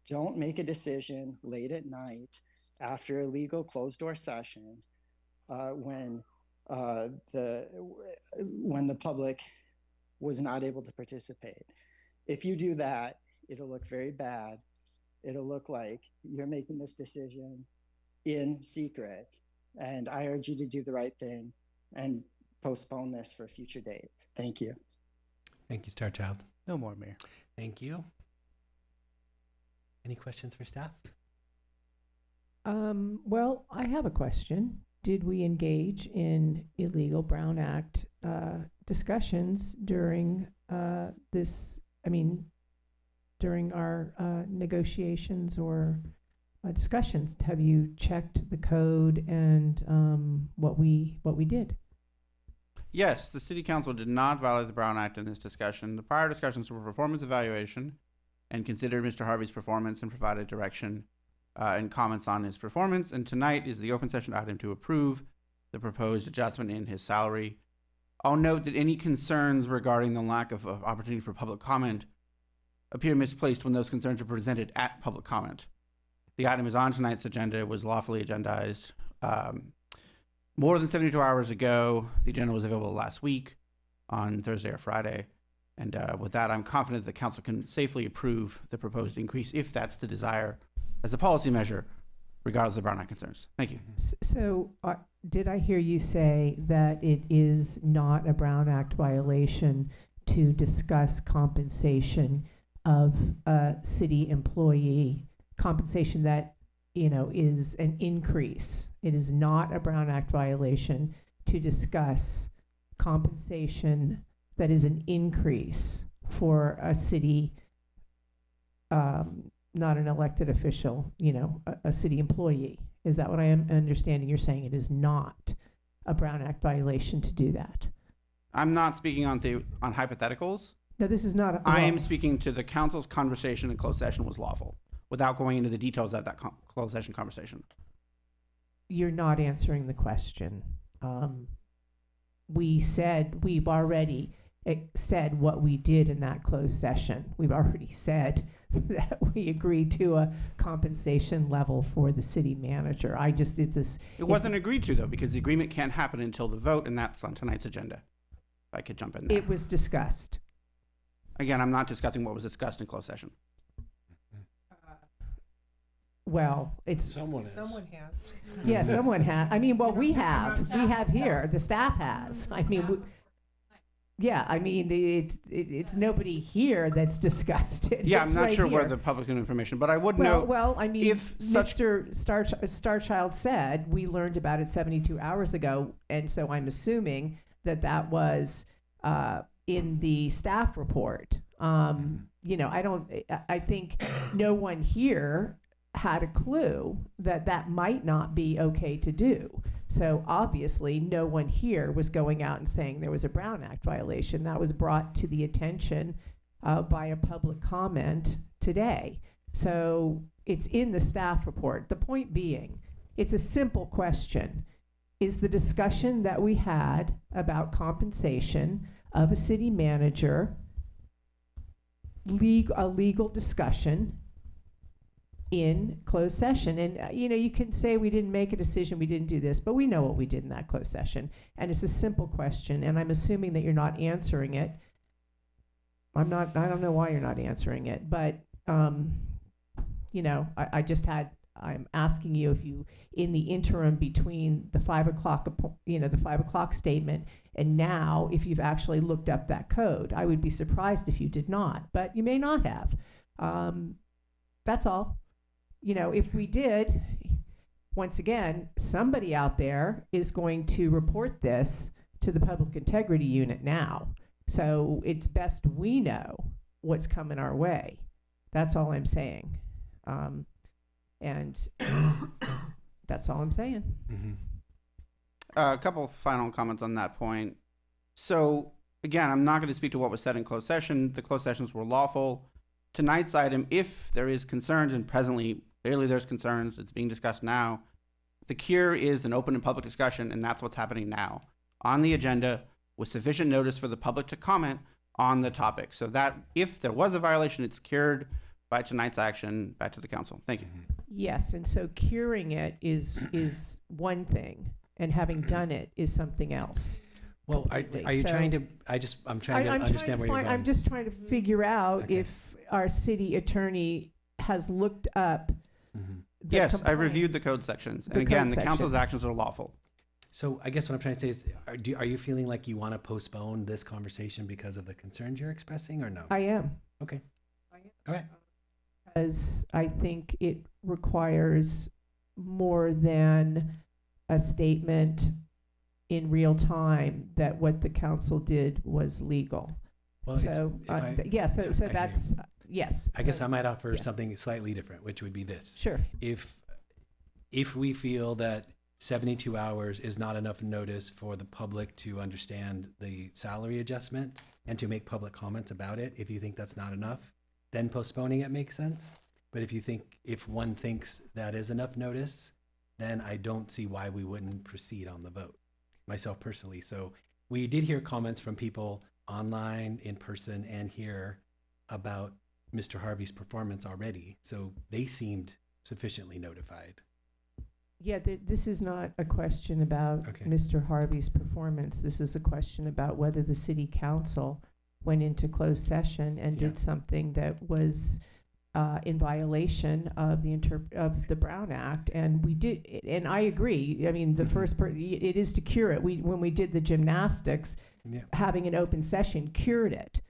Don't make a decision late at night after a legal closed door session when the public was not able to participate. If you do that, it'll look very bad. It'll look like you're making this decision in secret. And I urge you to do the right thing and postpone this for a future date. Thank you. Thank you, Star Child. No more, Mayor. Thank you. Any questions for staff? Well, I have a question. Did we engage in illegal Brown Act discussions during during our negotiations or discussions? Have you checked the code and what we did? Yes, the City Council did not violate the Brown Act in this discussion. The prior discussions were performance evaluation and considered Mr. Harvey's performance and provided direction and comments on his performance. And tonight is the open session item to approve the proposed adjustment in his salary. I'll note that any concerns regarding the lack of opportunity for public comment appear misplaced when those concerns are presented at public comment. The item is on tonight's agenda. It was lawfully agendized. More than 72 hours ago, the agenda was available last week on Thursday or Friday. And with that, I'm confident the council can safely approve the proposed increase if that's the desire as a policy measure, regardless of Brown Act concerns. Thank you. So did I hear you say that it is not a Brown Act violation to discuss compensation of a city employee, compensation that, is an increase? It is not a Brown Act violation to discuss compensation that is an increase for a city, not an elected official, a city employee. Is that what I am understanding? You're saying it is not a Brown Act violation to do that? I'm not speaking on hypotheticals. No, this is not. I am speaking to the council's conversation in closed session was lawful, without going into the details of that closed session conversation. You're not answering the question. We've already said what we did in that closed session. We've already said that we agreed to a compensation level for the city manager. It wasn't agreed to, though, because the agreement can't happen until the vote, and that's on tonight's agenda. If I could jump in there. It was discussed. Again, I'm not discussing what was discussed in closed session. Well, Someone has. Yeah, someone has. We have. We have here. The staff has. It's nobody here that's discussed it. Yeah, It's I'm not right sure where here. the public information, but I would note. if Mr. Starchild said we learned about it 72 hours ago, and so I'm assuming that was in the staff report. I think no one here had a clue that might not be okay to do. So obviously no one here was going out and saying there was a Brown Act violation. That was brought to the attention by a public comment today. So it's in the staff report. The point being, it's a simple question. Is the discussion that we had about compensation of a city manager a legal discussion in closed session? And you can say we didn't make a decision, we didn't do this, but we know what we did in that closed session. And it's a simple question, and I'm assuming that you're not answering it. I don't know why you're not answering it, but I'm asking you if you, in the interim between the 5 o'clock, the 5 o'clock statement and now, if you've actually looked up that code. I would be surprised if you did not, but you may not have. That's all. If we did, once again, somebody out there is going to report this to the Public Integrity Unit now. So it's best we know what's coming our way. That's all I'm saying. And that's all I'm saying. Mm-hmm. A couple of final comments on that point. So, again, I'm not going to speak to what was said in closed session. The closed sessions were lawful. Tonight's item, if there is concerns, and presently, clearly there's concerns, it's being discussed now, the cure is an open and public discussion, and that's what's happening now on the agenda with sufficient notice for the public to comment on the topic. So that if there was a violation, it's cured by tonight's action, back to the council. Thank you. Yes, and so curing it is one thing, and having done it is something else. Well, are you So- trying to, I'm trying to understand where you're going. I'm just trying to figure out Okay. if our city attorney has looked up. Mhm. the Yes, I complaint. reviewed the code sections. And The again, code the council's section. actions are lawful. So I guess what I'm trying to say is, are you feeling like you want to postpone this conversation because of the concerns you're expressing, or no? I am. Okay. All right. Because I think it requires more than a statement in real time that what the council did was legal. Well, it's- So, if I- yeah, so I hear you. that's, yes. I guess so- I might offer yeah. something slightly different, which would be this. Sure. If we feel that 72 hours is not enough notice for the public to understand the salary adjustment and to make public comments about it, if you think that's not enough, then postponing it makes sense. But if one thinks that is enough notice, then I don't see why we wouldn't proceed on the vote, myself personally. So we did hear comments from people online, in person, and here about Mr. Harvey's performance already. So they seemed sufficiently notified. Yeah, this is not a question about Okay. Mr. Harvey's performance. This is a question about whether the city council went into closed session and Yeah. did something that was in violation of the Brown Act. And we did, and I agree. I mean, the first it is to cure it. When we did the gymnastics, Yeah. having an open session cured it,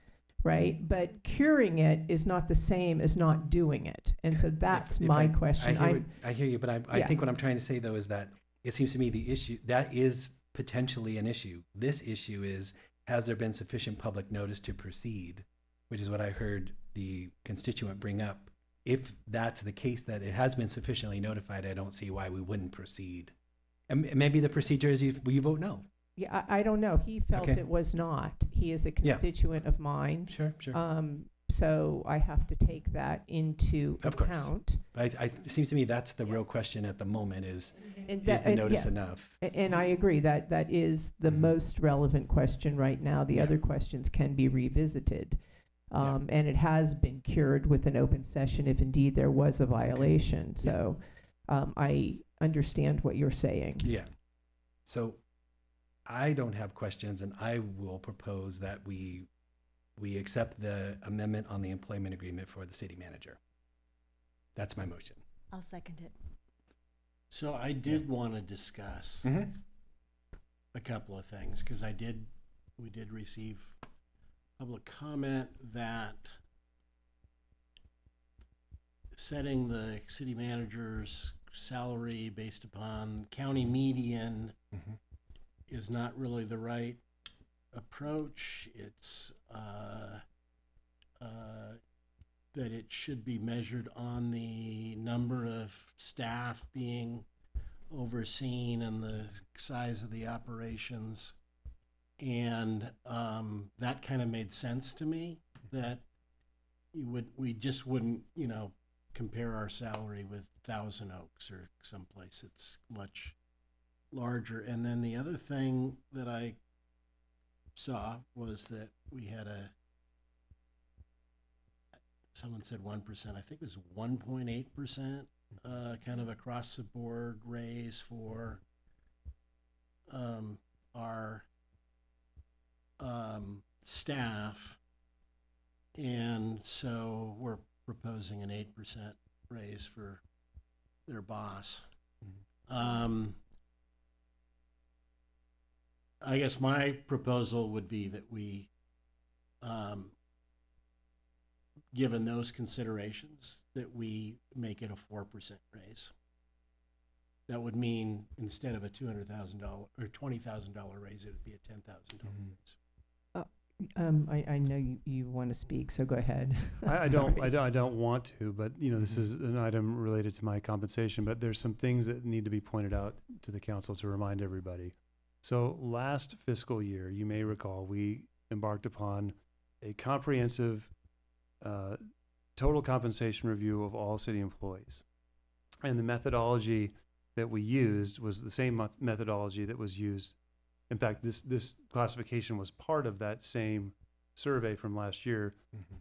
right? But curing it is not the same as not doing it. And so that's If my question. I hear you, but I Yeah. think what I'm trying to say though is that it seems to me the issue that is potentially an issue. This issue is, has there been sufficient public notice to proceed, which is what I heard the constituent bring up. If that's the case, that it has been sufficiently notified, I don't see why we wouldn't proceed. And maybe the procedure is you vote no. Yeah, I don't know. He felt Okay. it was not. He is a Yeah. constituent of mine. Sure, sure. So I have to take that into Of course. account. But it seems to me that's the real question at the moment is And the that- notice yeah. enough? And I agree that is the most relevant question right now. The Yeah. other questions can be revisited. And it has been cured with an open session if indeed there was a violation. Yeah. So I understand what you're saying. Yeah. So I don't have questions, and I will propose that we accept the amendment on the employment agreement for the city manager. That's my motion. I'll second it. So I did want to discuss a couple of things, because we did receive public comment that setting the city manager's salary based upon county median is not really the right approach. It's that it should be measured on the number of staff being overseen and the size of the operations. And that kind of made sense to me, that we just wouldn't, compare our salary with Thousand Oaks or someplace it's much larger. And then the other thing that I saw was that we had someone said 1%, I think it was 1.8%, kind of across the board raise for our staff. And so we're proposing an 8% raise for their boss. I guess my proposal would be that we, given those considerations, that we make it a 4% raise. That would mean instead of a $200,000 or $20,000 raise, it would be a $10,000 raise. I know you want to speak, so go ahead. I Sorry. don't want to, but this is an item related to my compensation, but there's some things that need to be pointed out to the council to remind everybody. So last fiscal year, you may recall, we embarked upon a comprehensive total compensation review of all city employees. And the methodology that we used was the same methodology that was used. In fact, this classification was part of that same survey from last year,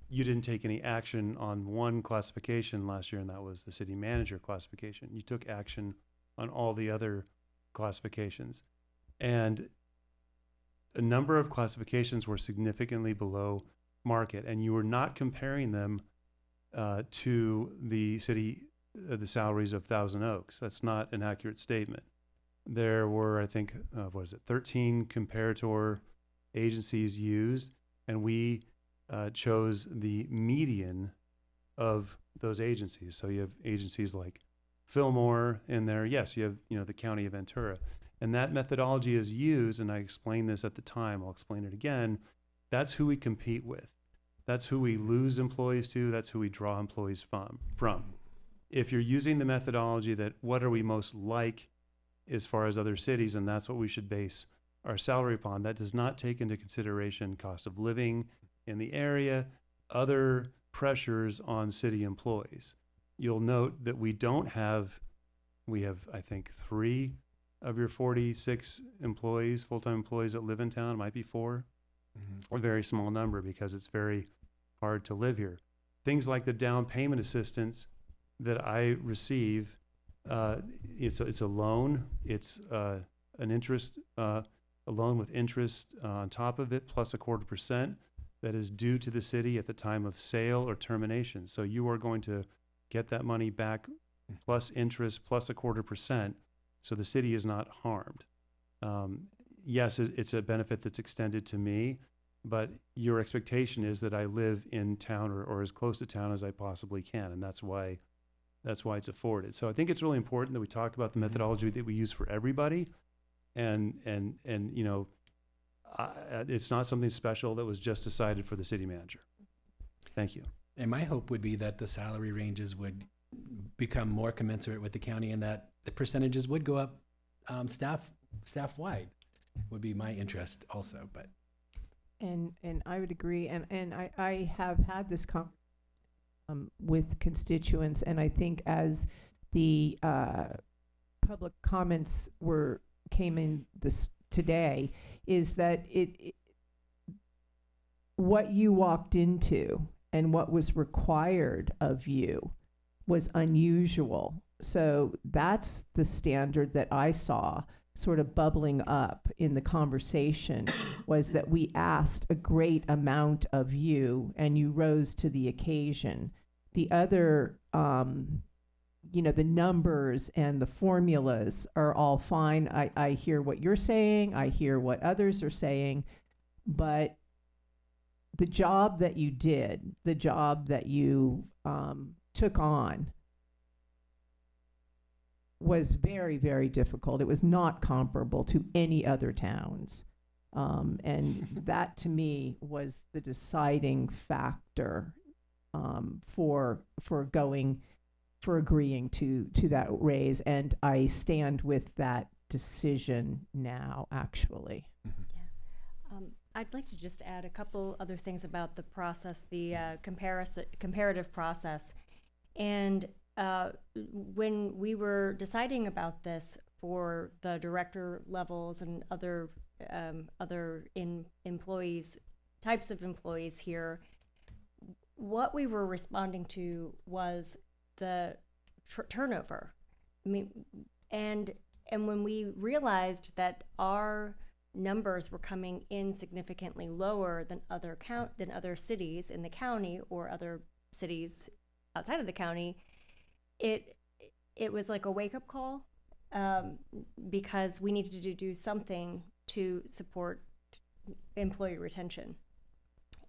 you didn't take any action on one classification last year, and that was the city manager classification. You took action on all the other classifications. And a number of classifications were significantly below market, and you were not comparing them to the city, the salaries of Thousand Oaks. That's not an accurate statement. There were, I think, 13 comparator agencies used, and we chose the median of those agencies. So you have agencies like Fillmore in there. Yes, you have, the county of Ventura. And that methodology is used, and I explained this at the time, I'll explain it again. That's who we compete with. That's who we lose employees to. That's who we draw employees from. If you're using the methodology that what are we most like as far as other cities, and that's what we should base our salary upon, that does not take into consideration cost of living in the area, other pressures on city employees. You'll note that we have, I think, 3 of your 46 employees, full-time employees that live in town. It might be 4, a very small number because it's very hard to live here. Things like the down payment assistance that I receive, it's a loan. It's an interest, a loan with interest on top of it, plus 0.25% that is due to the city at the time of sale or termination. So you are going to get that money back plus interest plus 0.25%. So the city is not harmed. Yes, it's a benefit that's extended to me, but your expectation is that I live in town or as close to town as I possibly can, and that's why it's afforded. So I think it's really important that we talk about the methodology that we use for everybody, and it's not something special that was just decided for the city manager. Thank you. And my hope would be that the salary ranges would become more commensurate with the county, and that the percentages would go up staff wide would be my interest also. But And I would agree, and I have had this with constituents, and I think as the public comments came in this today, is that what you walked into and what was required of you was unusual. So that's the standard that I saw sort of bubbling up in the conversation, was that we asked a great amount of you and you rose to the occasion. The other, the numbers and the formulas are all fine. I hear what you're saying. I hear what others are saying. But the job that you did, the job that you took on, was very, very difficult. It was not comparable to any other towns. And that to me was the deciding factor for agreeing to that raise. And I stand with that decision now, actually. I'd like to just add a couple other things about the process, the comparative process. And when we were deciding about this for the director levels and other types of employees here, what we were responding to was the turnover. I mean, and when we realized that our numbers were coming in significantly lower than other cities in the county or other cities outside of the county, it was like a wake-up call, because we needed to do something to support employee retention.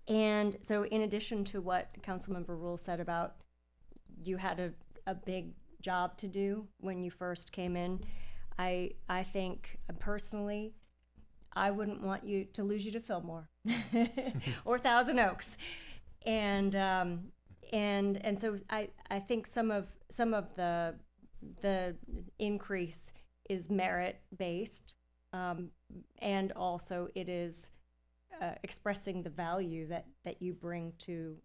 And so in addition to what Councilmember Rule said about you had a big job to do when you first came in, I think personally, I wouldn't want you to lose you to Fillmore or Thousand Oaks. And so I think some of the increase is merit based, and also it is expressing the value that you bring to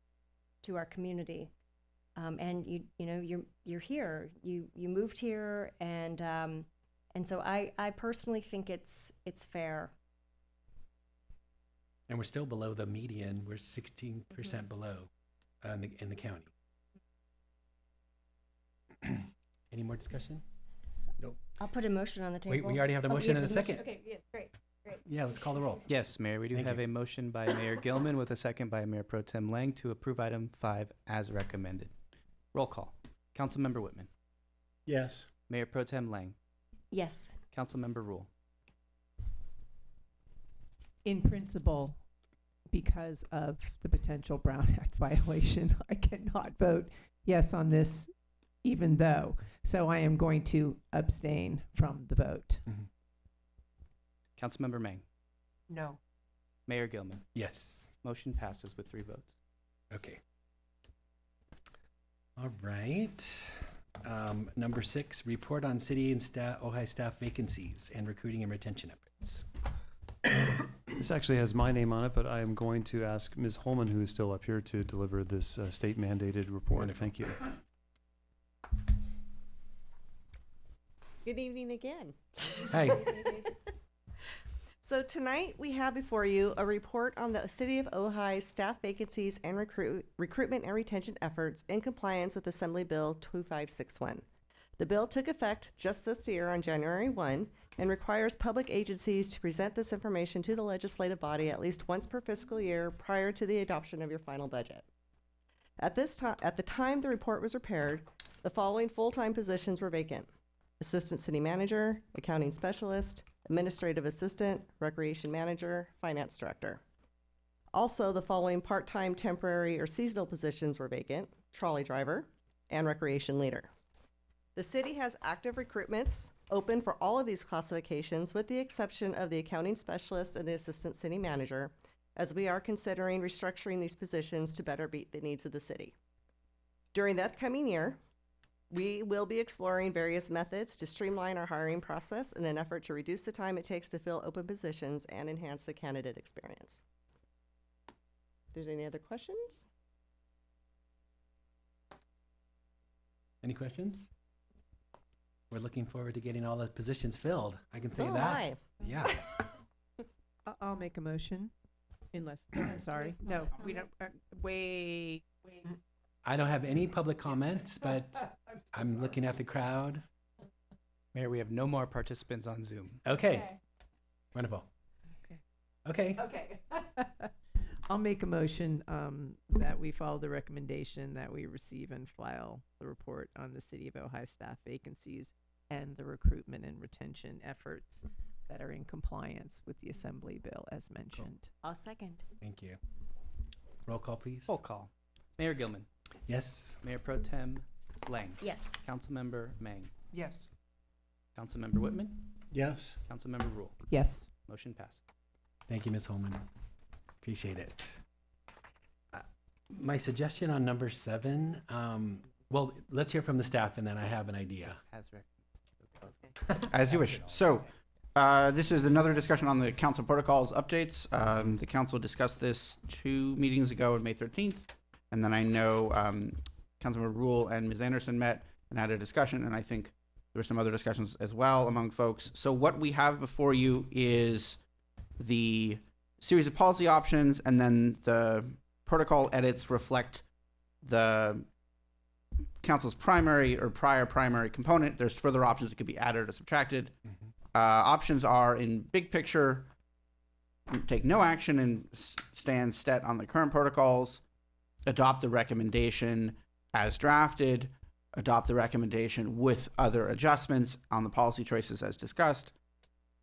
our community. And you're here, you moved here, and so I personally think it's fair. And we're still below the median. We're 16% below in the county. Any more discussion? I'll put a motion on the table. We already have a Oh, motion you and a have the second. motion. Okay, yeah, great. Yeah, let's call the roll. Yes, Mayor, we do Thank have you. a motion by Mayor Gilman with a second by Mayor Pro Tem Lang to approve item 5 as recommended. Roll call. Councilmember Whitman. Yes. Mayor Pro Tem Lang. Yes. Councilmember Rule. In principle, because of the potential Brown Act violation, I cannot vote yes on this, even though. So I am going to abstain from the vote. Councilmember Mang. No. Mayor Gilman. Yes. Motion passes with 3 votes. Okay. All right. Number 6, report on city and Ojai staff vacancies and recruiting and retention efforts. This actually has my name on it, but I am going to ask Ms. Holman, who is still up here, to deliver this state mandated report. Wonderful. Thank you. Good evening again. Hi. So tonight we have before you a report on the City of Ojai staff vacancies and recruitment and retention efforts in compliance with Assembly Bill 2561. The bill took effect just this year on January 1 and requires public agencies to present this information to the legislative body at least once per fiscal year prior to the adoption of your final budget. At the time the report was prepared, the following full-time positions were vacant: Assistant City Manager, Accounting Specialist, Administrative Assistant, Recreation Manager, Finance Director. Also, the following part-time, temporary, or seasonal positions were vacant: Trolley Driver and Recreation Leader. The city has active recruitments open for all of these classifications with the exception of the Accounting Specialist and the Assistant City Manager, as we are considering restructuring these positions to better meet the needs of the city. During the upcoming year, we will be exploring various methods to streamline our hiring process in an effort to reduce the time it takes to fill open positions and enhance the candidate experience. If there's any other questions? Any questions? We're looking forward to getting all the positions filled. I can say So am that. I. Yeah. I'll make a motion, unless, I'm sorry. No, we don't, wait. I don't have any public comments, but I'm looking at the crowd. Mayor, we have no more participants on Zoom. Okay. Wonderful. Okay. Okay. I'll make a motion that we follow the recommendation that we receive and file the report on the City of Ojai staff vacancies and the recruitment and retention efforts that are in compliance with the Assembly Bill as mentioned. I'll second. Thank you. Roll call, please. Roll call. Mayor Gilman. Yes. Mayor Pro Tem Lang. Yes. Councilmember Mang. Yes. Councilmember Whitman. Yes. Councilmember Rule. Yes. Motion passed. Thank you, Ms. Holman. Appreciate it. My suggestion on number 7, well, let's hear from the staff and then I have an idea. As you wish. So, this is another discussion on the council protocols updates. The council discussed this 2 meetings ago on May 13th. And then I know Councilmember Rule and Ms. Anderson met and had a discussion, and I think there were some other discussions as well among folks. So what we have before you is the series of policy options, and then the protocol edits reflect the council's primary or prior primary component. There's further options that could be added or subtracted. Options are in big picture, take no action and stand stat on the current protocols, adopt the recommendation as drafted, adopt the recommendation with other adjustments on the policy choices as discussed,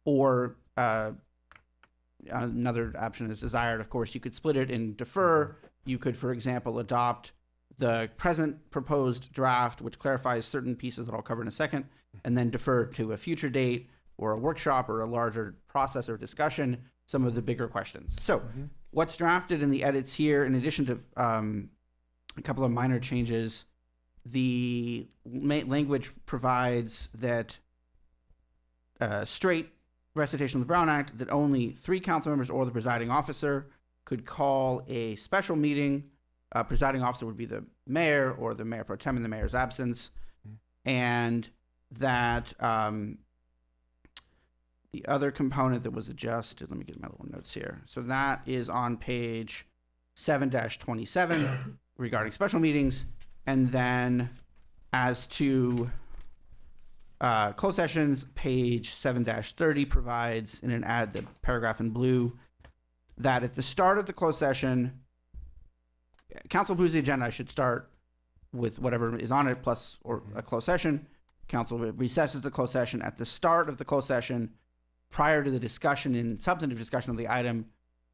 or another option is desired. Of course, you could split it and defer. You could, for example, adopt the present proposed draft, which clarifies certain pieces that I'll cover in a second, and then defer to a future date or a workshop or a larger process or discussion some of the bigger questions. So what's drafted in the edits here, in addition to a couple of minor changes, the language provides that straight recitation of the Brown Act, that only 3 council members or the presiding officer could call a special meeting. Presiding officer would be the mayor or the mayor pro tem in the mayor's absence. And that The other component that was adjusted, let me get my little notes here. So that is on page 7-27 regarding special meetings. And then as to closed sessions, page 7-30 provides in an add the paragraph in blue that at the start of the closed session, council approves the agenda. I should start with whatever is on it plus or a closed session. Council recesses the closed session. At the start of the closed session, prior to the discussion and substantive discussion of the item,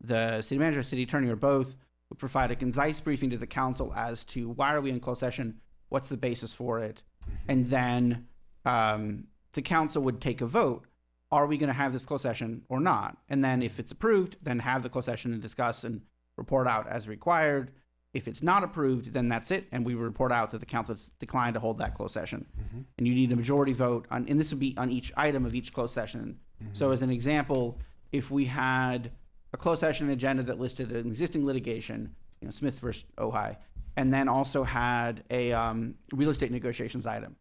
the city manager, city attorney, or both would provide a concise briefing to the council as to why are we in closed session, what's the basis for it, and then the council would take a vote. Are we going to have this closed session or not? And then if it's approved, then have the closed session and discuss and report out as required. If it's not approved, then that's it, and we report out that the council has declined to hold that closed session. And you need a majority vote on, and this would be on each item of each closed session. So as an example, if we had a closed session agenda that listed an existing litigation, Smith versus Ojai, and then also had a real estate negotiations item,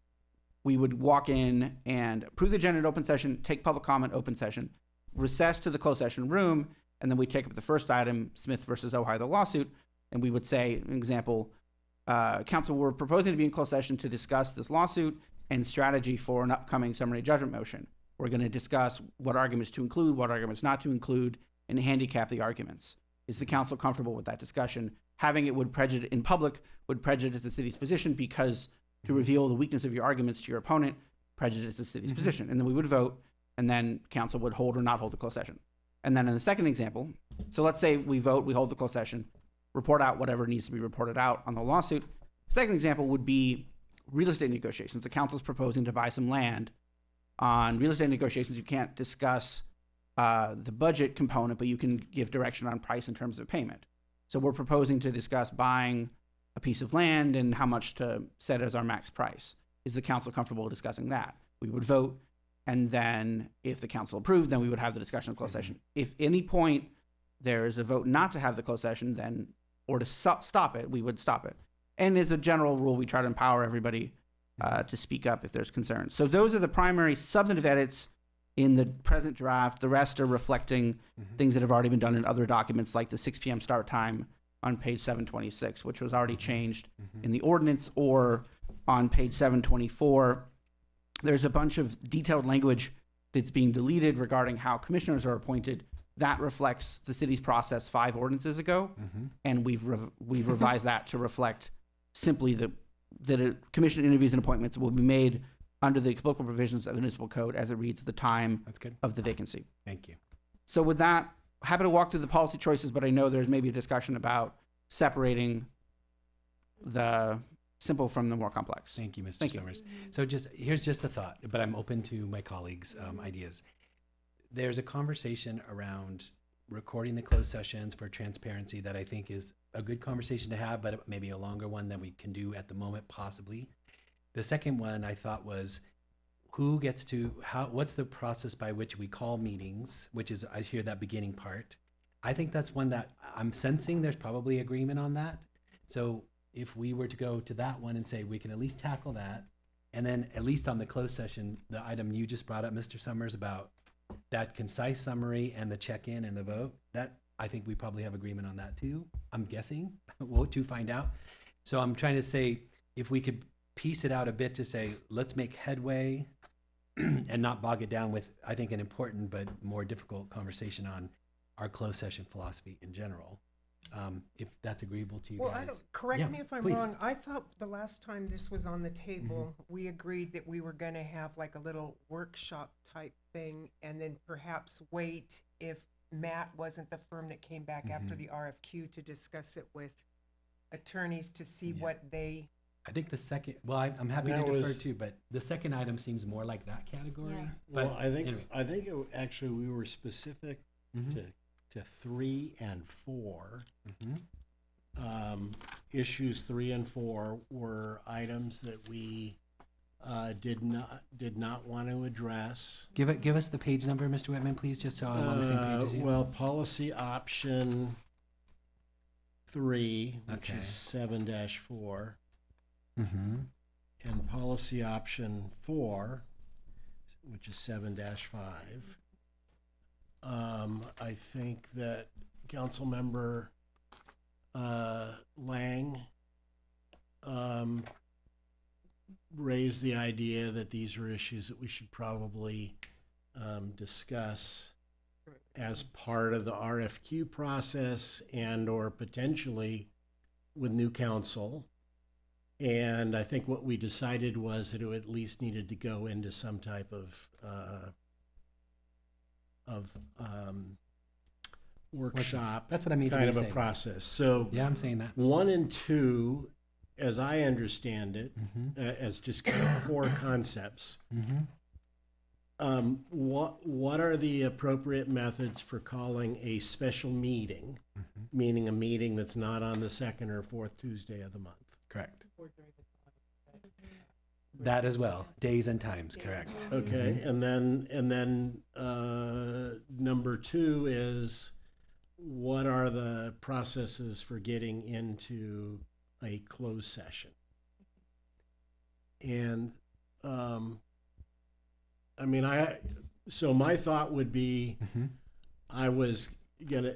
we would walk in and approve the agenda in open session, take public comment, open session, recess to the closed session room, and then we take up the first item, Smith versus Ojai, the lawsuit, and we would say, an example, council, we're proposing to be in closed session to discuss this lawsuit and strategy for an upcoming summary judgment motion. We're going to discuss what arguments to include, what arguments not to include, and handicap the arguments. Is the council comfortable with that discussion? Having it would prejudice in public would prejudice the city's position, because to reveal the weakness of your arguments to your opponent prejudices the city's position. And then we would vote, and then council would hold or not hold the closed session. And then in the second example, so let's say we vote, we hold the closed session, report out whatever needs to be reported out on the lawsuit. Second example would be real estate negotiations. The council's proposing to buy some land. On real estate negotiations, you can't discuss the budget component, but you can give direction on price in terms of payment. So we're proposing to discuss buying a piece of land and how much to set as our max price. Is the council comfortable discussing that? We would vote, and then if the council approved, then we would have the discussion of closed session. If any point there is a vote not to have the closed session, then, or to stop it, we would stop it. And as a general rule, we try to empower everybody to speak up if there's concerns. So those are the primary substantive edits in the present draft. The rest are reflecting things that have already been done in other documents, like the 6 p.m. start time on page 726, which was already changed in the ordinance, or on page 724. There's a bunch of detailed language that's being deleted regarding how commissioners are appointed. That reflects the city's process 5 ordinances ago, and we've revised that to reflect simply that a commission interviews and appointments will be made under the applicable provisions of the municipal code as it reads at the time of the vacancy. Thank you. So with that, happy to walk through the policy choices, but I know there's maybe a discussion about separating the simple from the more complex. Thank you, Mr. Summers. So here's just a thought, but I'm open to my colleagues' ideas. There's a conversation around recording the closed sessions for transparency that I think is a good conversation to have, but maybe a longer one than we can do at the moment, possibly. The second one I thought was, who gets to, what's the process by which we call meetings, which is, I hear that beginning part. I think that's one that I'm sensing there's probably agreement on that. So if we were to go to that one and say we can at least tackle that, and then at least on the closed session, the item you just brought up, Mr. Summers, about that concise summary and the check-in and the vote, that I think we probably have agreement on that too. I'm guessing. We'll to find out. So I'm trying to say, if we could piece it out a bit to say, let's make headway and not bog it down with, I think, an important but more difficult conversation on our closed session philosophy in general. If that's agreeable to you Well, guys. correct me if I'm please. wrong. I thought the last time this was on the table, we agreed that we were going to have like a little workshop type thing, and then perhaps wait if Matt wasn't the firm that came back after the RFQ to discuss it with attorneys to see what they. I think the second, well, I'm happy to defer too, but the second item seems more like that category. Yeah. But Well, I think anyway. actually we were specific to 3 and 4. Issues 3 and 4 were items that we did not want to address. Give us the page number, Mr. Whitman, please, just so I'm on the same page as you. Well, policy option 3, which is 7-4, and policy option 4, which is 7-5. I think that Councilmember Lang raised the idea that these are issues that we should probably discuss as part of the RFQ process and or potentially with new council. And I think what we decided was that it at least needed to go into some type of workshop. That's what I mean. Kind of a process. So yeah, I'm saying that. 1 and 2, as I understand it, as just kind of core concepts. What are the appropriate methods for calling a special meeting, meaning a meeting that's not on the second or fourth Tuesday of the month? Correct. That as well, days and times, correct. Okay, and then number 2 is, what are the processes for getting into a closed session? And I mean, so my thought would be, I was gonna,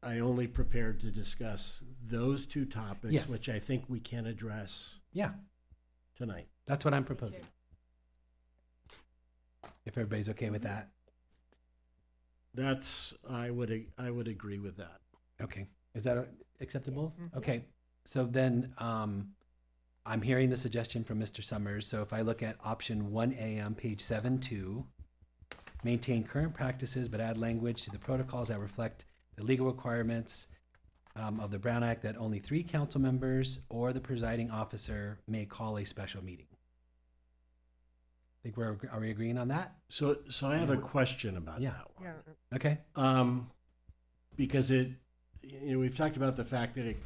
I only prepared to discuss those 2 topics, Yes. which I think we can address tonight. That's what I'm proposing. If everybody's okay with that. I would agree with that. Okay. Is that acceptable? Okay. So then I'm hearing the suggestion from Mr. Summers. So if I look at option 1A on page 7.2, maintain current practices but add language to the protocols that reflect the legal requirements of the Brown Act that only 3 council members or the presiding officer may call a special meeting. Are we agreeing on that? So I have a question about that one. Okay. Because we've talked about the fact that it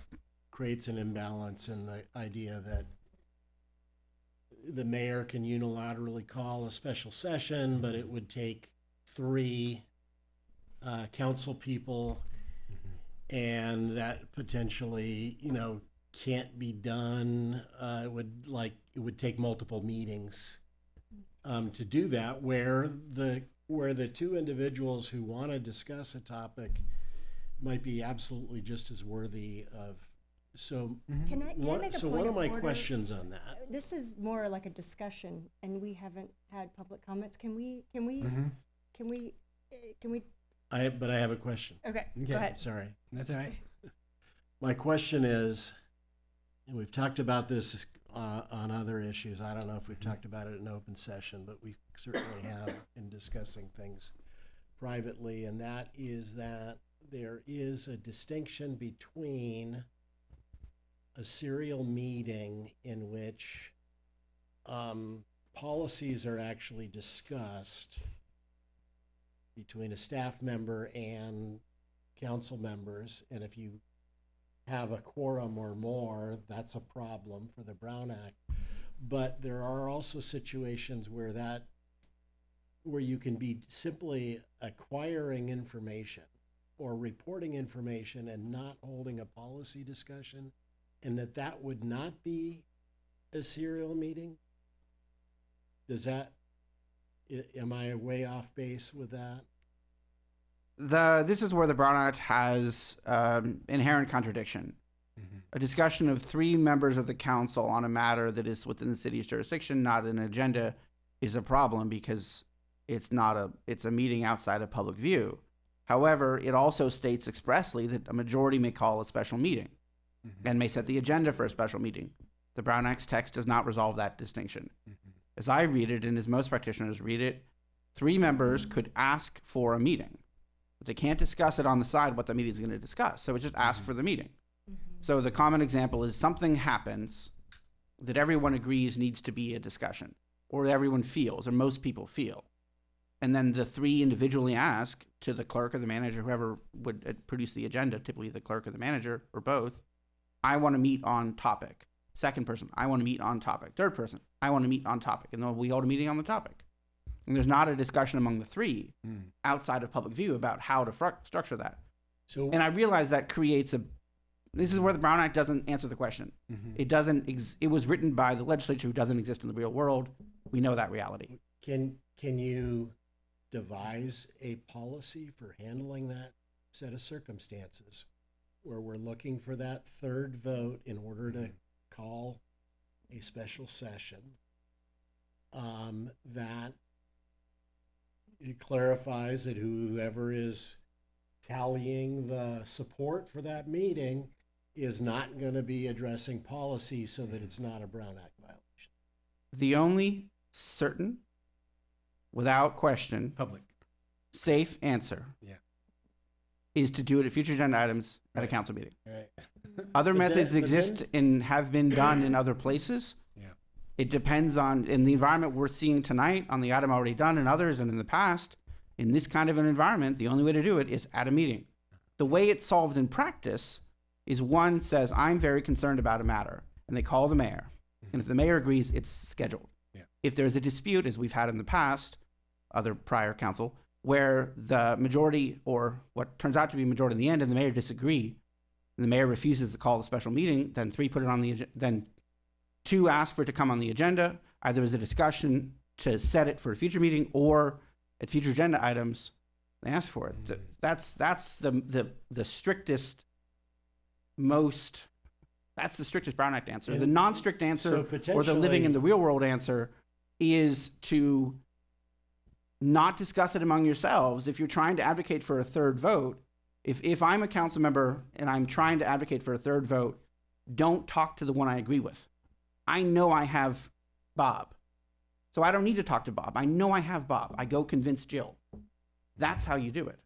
creates an imbalance in the idea that the mayor can unilaterally call a special session, but it would take 3 council people, and that potentially, can't be done. It would take multiple meetings to do that, where the 2 individuals who want to discuss a topic might be absolutely just as worthy of. So, Can I make a so point one of my order? questions on that. This is more like a discussion, and we haven't had public comments. Can we? But I have a question. Okay, go ahead. Sorry. That's all right. My question is, and we've talked about this on other issues. I don't know if we've talked about it in open session, but we certainly have in discussing things privately, and that is that there is a distinction between a serial meeting in which policies are actually discussed between a staff member and council members, and if you have a quorum or more, that's a problem for the Brown Act. But there are also situations where you can be simply acquiring information or reporting information and not holding a policy discussion, and that would not be a serial meeting? Am I way off base with that? This is where the Brown Act has inherent contradiction. A discussion of 3 members of the council on a matter that is within the city's jurisdiction, not an agenda, is a problem because it's a meeting outside of public view. However, it also states expressly that a majority may call a special meeting and may set the agenda for a special meeting. The Brown Act's text does not resolve that distinction. As I read it, and as most practitioners read it, 3 members could ask for a meeting, but they can't discuss it on the side what the meeting is going to discuss. So it just asks for the meeting. So the common example is something happens that everyone agrees needs to be a discussion, or everyone feels, or most people feel. And then the 3 individually ask to the clerk or the manager, whoever would produce the agenda, typically the clerk or the manager, or both, I want to meet on topic. Second person, I want to meet on topic. Third person, I want to meet on topic. And then we hold a meeting on the topic. And there's not a discussion among the 3 outside of public view about how to structure that. And I realize that creates this is where the Brown Act doesn't answer the question. It doesn't, it was written by the legislature who doesn't exist in the real world. We know that reality. Can you devise a policy for handling that set of circumstances where we're looking for that third vote in order to call a special session, that it clarifies that whoever is tallying the support for that meeting is not going to be addressing policy so that it's not a Brown Act violation. The only certain, without question, Public. safe answer Yeah. is to do it at future agenda items at a Right. council meeting. Right. Other But methods then- exist and have been done in other places. Yeah. It depends on, in the environment we're seeing tonight, on the item already done and others and in the past, in this kind of an environment, the only way to do it is at a meeting. The way it's solved in practice is one says, I'm very concerned about a matter, and they call the mayor. And if the mayor agrees, it's scheduled. Yeah. If there's a dispute, as we've had in the past, other prior council, where the majority or what turns out to be a majority in the end and the mayor disagree, and the mayor refuses to call a special meeting, then three put it on the then two ask for it to come on the agenda. Either as a discussion to set it for a future meeting or at future agenda items, they ask for it. That's the strictest, that's the strictest Brown Act answer. The And non-strict answer so or the living in potentially- the real world answer is to not discuss it among yourselves. If you're trying to advocate for a third vote, if I'm a council member and I'm trying to advocate for a third vote, don't talk to the one I agree with. I know I have Bob, so I don't need to talk to Bob. I know I have Bob. I go convince Jill. That's how you do it.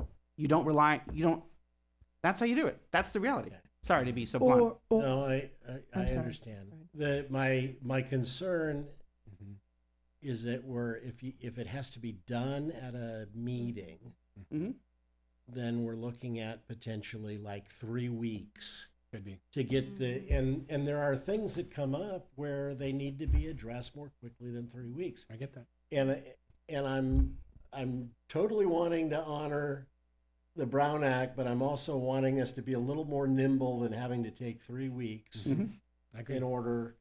That's how you do it. That's the reality. Sorry to be so blunt. No, I I'm sorry. understand. My concern is that if it has to be done at a meeting, Mhm. then we're looking at potentially like 3 weeks Could be. to get and there are things that come up where they need to be addressed more quickly than 3 weeks. I get that. And I'm totally wanting to honor the Brown Act, but I'm also wanting us to be a little more nimble than having to take 3 weeks I agree. in order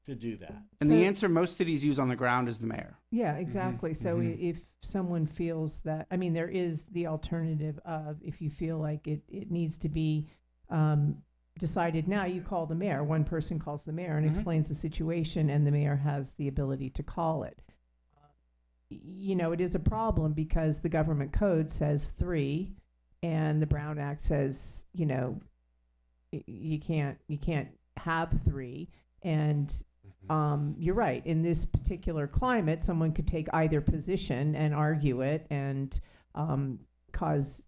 to do that. And So- the answer most cities use on the ground is the mayor. Yeah, exactly. So mhm. if someone feels that, I mean, there is the alternative of if you feel like it needs to be decided now, you call the mayor. One person calls the mayor and Mhm. explains the situation, and the mayor has the ability to call it. You know, it is a problem because the government code says 3, and the Brown Act says, you know, you can't have 3, and you're right. In this particular climate, someone could take either position and argue it and cause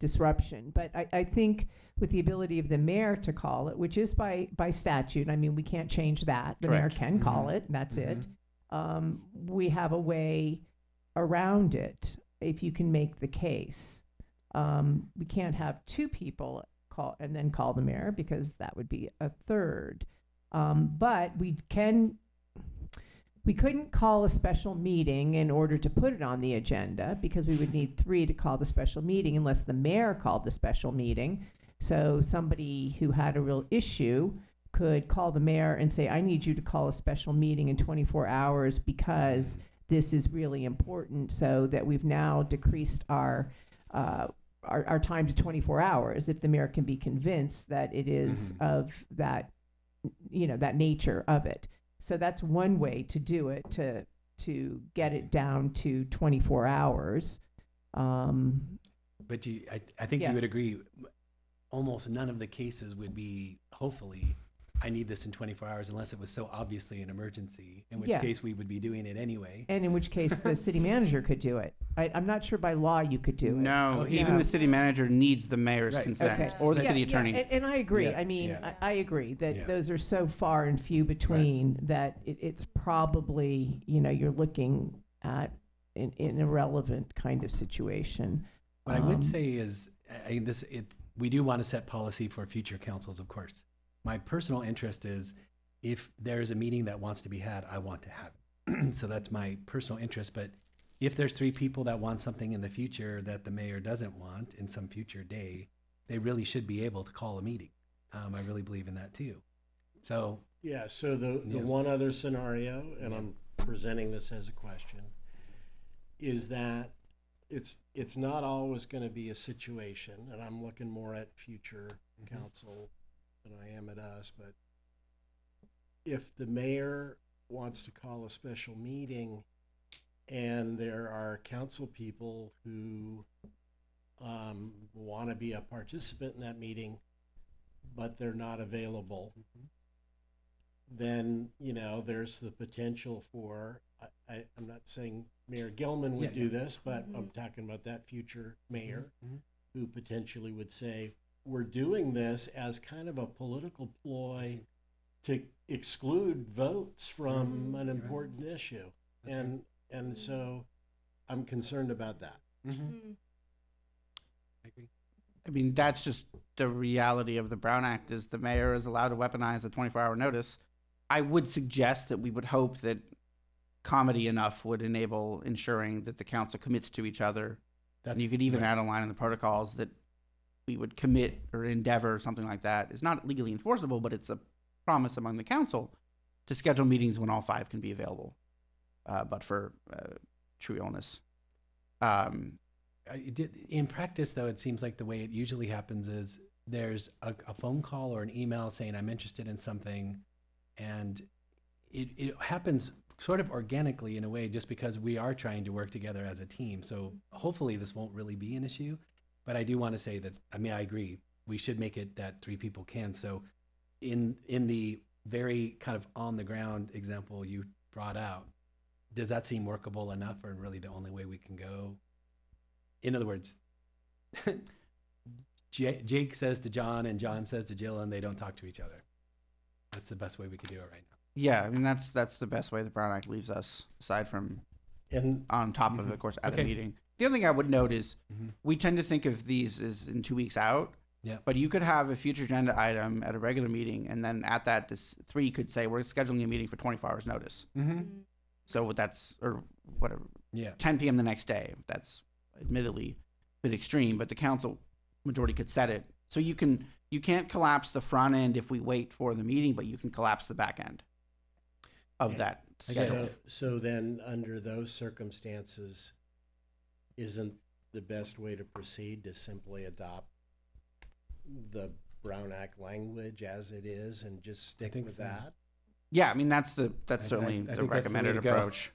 disruption. But I think with the ability of the mayor to call it, which is by statute, I mean, we can't change that. The mayor Correct. can call it. That's it. We have a way around it if you can make the case. We can't have 2 people call and then call the mayor because that would be a third. But we couldn't call a special meeting in order to put it on the agenda because we would need 3 to call the special meeting unless the mayor called the special meeting. So somebody who had a real issue could call the mayor and say, I need you to call a special meeting in 24 hours because this is really important, so that we've now decreased our time to 24 hours if the mayor can be convinced that it is of that, that nature of it. So that's one way to do it, to get it down to 24 hours. But I think Yeah. you would agree, almost none of the cases would be, hopefully, I need this in 24 hours unless it was so obviously an emergency, in which Yeah. case we would be doing it anyway. And in which case the city manager could do it. I'm not sure by law you could do it. No, Oh, even yeah. the city manager needs the mayor's Right. consent Okay. or the Yeah, city yeah, attorney. and I agree. Yeah, I mean, yeah. I agree that Yeah. those are so far and few between that it's probably, you're looking at an irrelevant kind of situation. What I would say is, we do want to set policy for future councils, of course. My personal interest is, if there is a meeting that wants to be had, I want to have it. So that's my personal interest. But if there's 3 people that want something in the future that the mayor doesn't want in some future day, they really should be able to call a meeting. I really believe in that too. So Yeah, so the Yeah. one other scenario, and I'm presenting this as a question, is that it's not always going to be a situation, and I'm looking more at future council than I am at us, but if the mayor wants to call a special meeting and there are council people who want to be a participant in that meeting, but they're not available, then, there's the potential for, I'm not saying Mayor Gilman would do this, but I'm talking about that future mayor who potentially would say, we're doing this as kind of a political ploy to exclude votes from an important issue. And so I'm concerned about that. I agree. I mean, that's just the reality of the Brown Act is the mayor is allowed to weaponize the 24-hour notice. I would suggest that we would hope that comedy enough would enable ensuring that the council commits to each other. And you could even add a line in the protocols that we would commit or endeavor or something like that. It's not legally enforceable, but it's a promise among the council to schedule meetings when all 5 can be available, but for true illness. In practice, though, it seems like the way it usually happens is there's a phone call or an email saying, I'm interested in something. And it happens sort of organically in a way, just because we are trying to work together as a team. So hopefully this won't really be an issue. But I do want to say that, I agree. We should make it that 3 people can. So in the very kind of on the ground example you brought out, does that seem workable enough, or really the only way we can go? In other words, Jake says to John and John says to Jill, and they don't talk to each other. That's the best way we could do it right now. Yeah, I mean, that's the best way the Brown Act leaves us, aside from on top of course, at a meeting. The other thing I would note is we tend to think of these as in 2 weeks out. Yeah. But you could have a future agenda item at a regular meeting, and then at that, this 3 could say, we're scheduling a meeting for 24 hours notice. So that's, or whatever, 10 p.m. the next day. That's admittedly a bit extreme, but the council majority could set it. So you can't collapse the front end if we wait for the meeting, but you can collapse the back end of that schedule. So then, under those circumstances, isn't the best way to proceed to simply adopt the Brown Act language as it is and just stick with that? Yeah, I mean, that's certainly the recommended approach.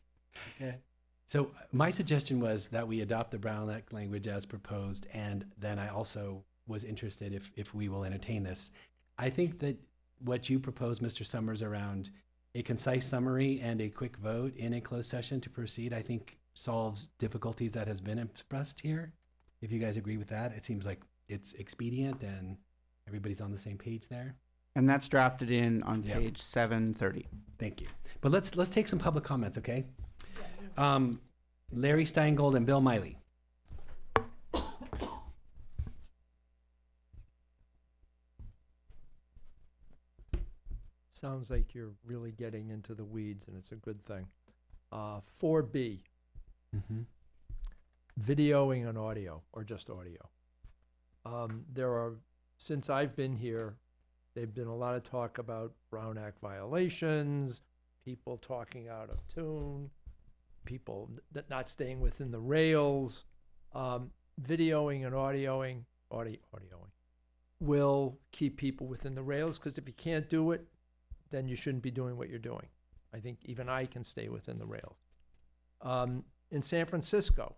Okay. So my suggestion was that we adopt the Brown Act language as proposed, and then I also was interested if we will entertain this. I think that what you propose, Mr. Summers, around a concise summary and a quick vote in a closed session to proceed, I think solves difficulties that has been expressed here. If you guys agree with that, it seems like it's expedient and everybody's on the same page there. And that's drafted in on page 730. Thank you. But let's take some public comments, okay? Larry Steingold and Bill Miley. Sounds like you're really getting into the weeds, and it's a good thing. 4B, videoing and audio, or just audio. Since I've been here, there've been a lot of talk about Brown Act violations, people talking out of tune, people not staying within the rails. Videoing and audioing will keep people within the rails, because if you can't do it, then you shouldn't be doing what you're doing. I think even I can stay within the rails. In San Francisco,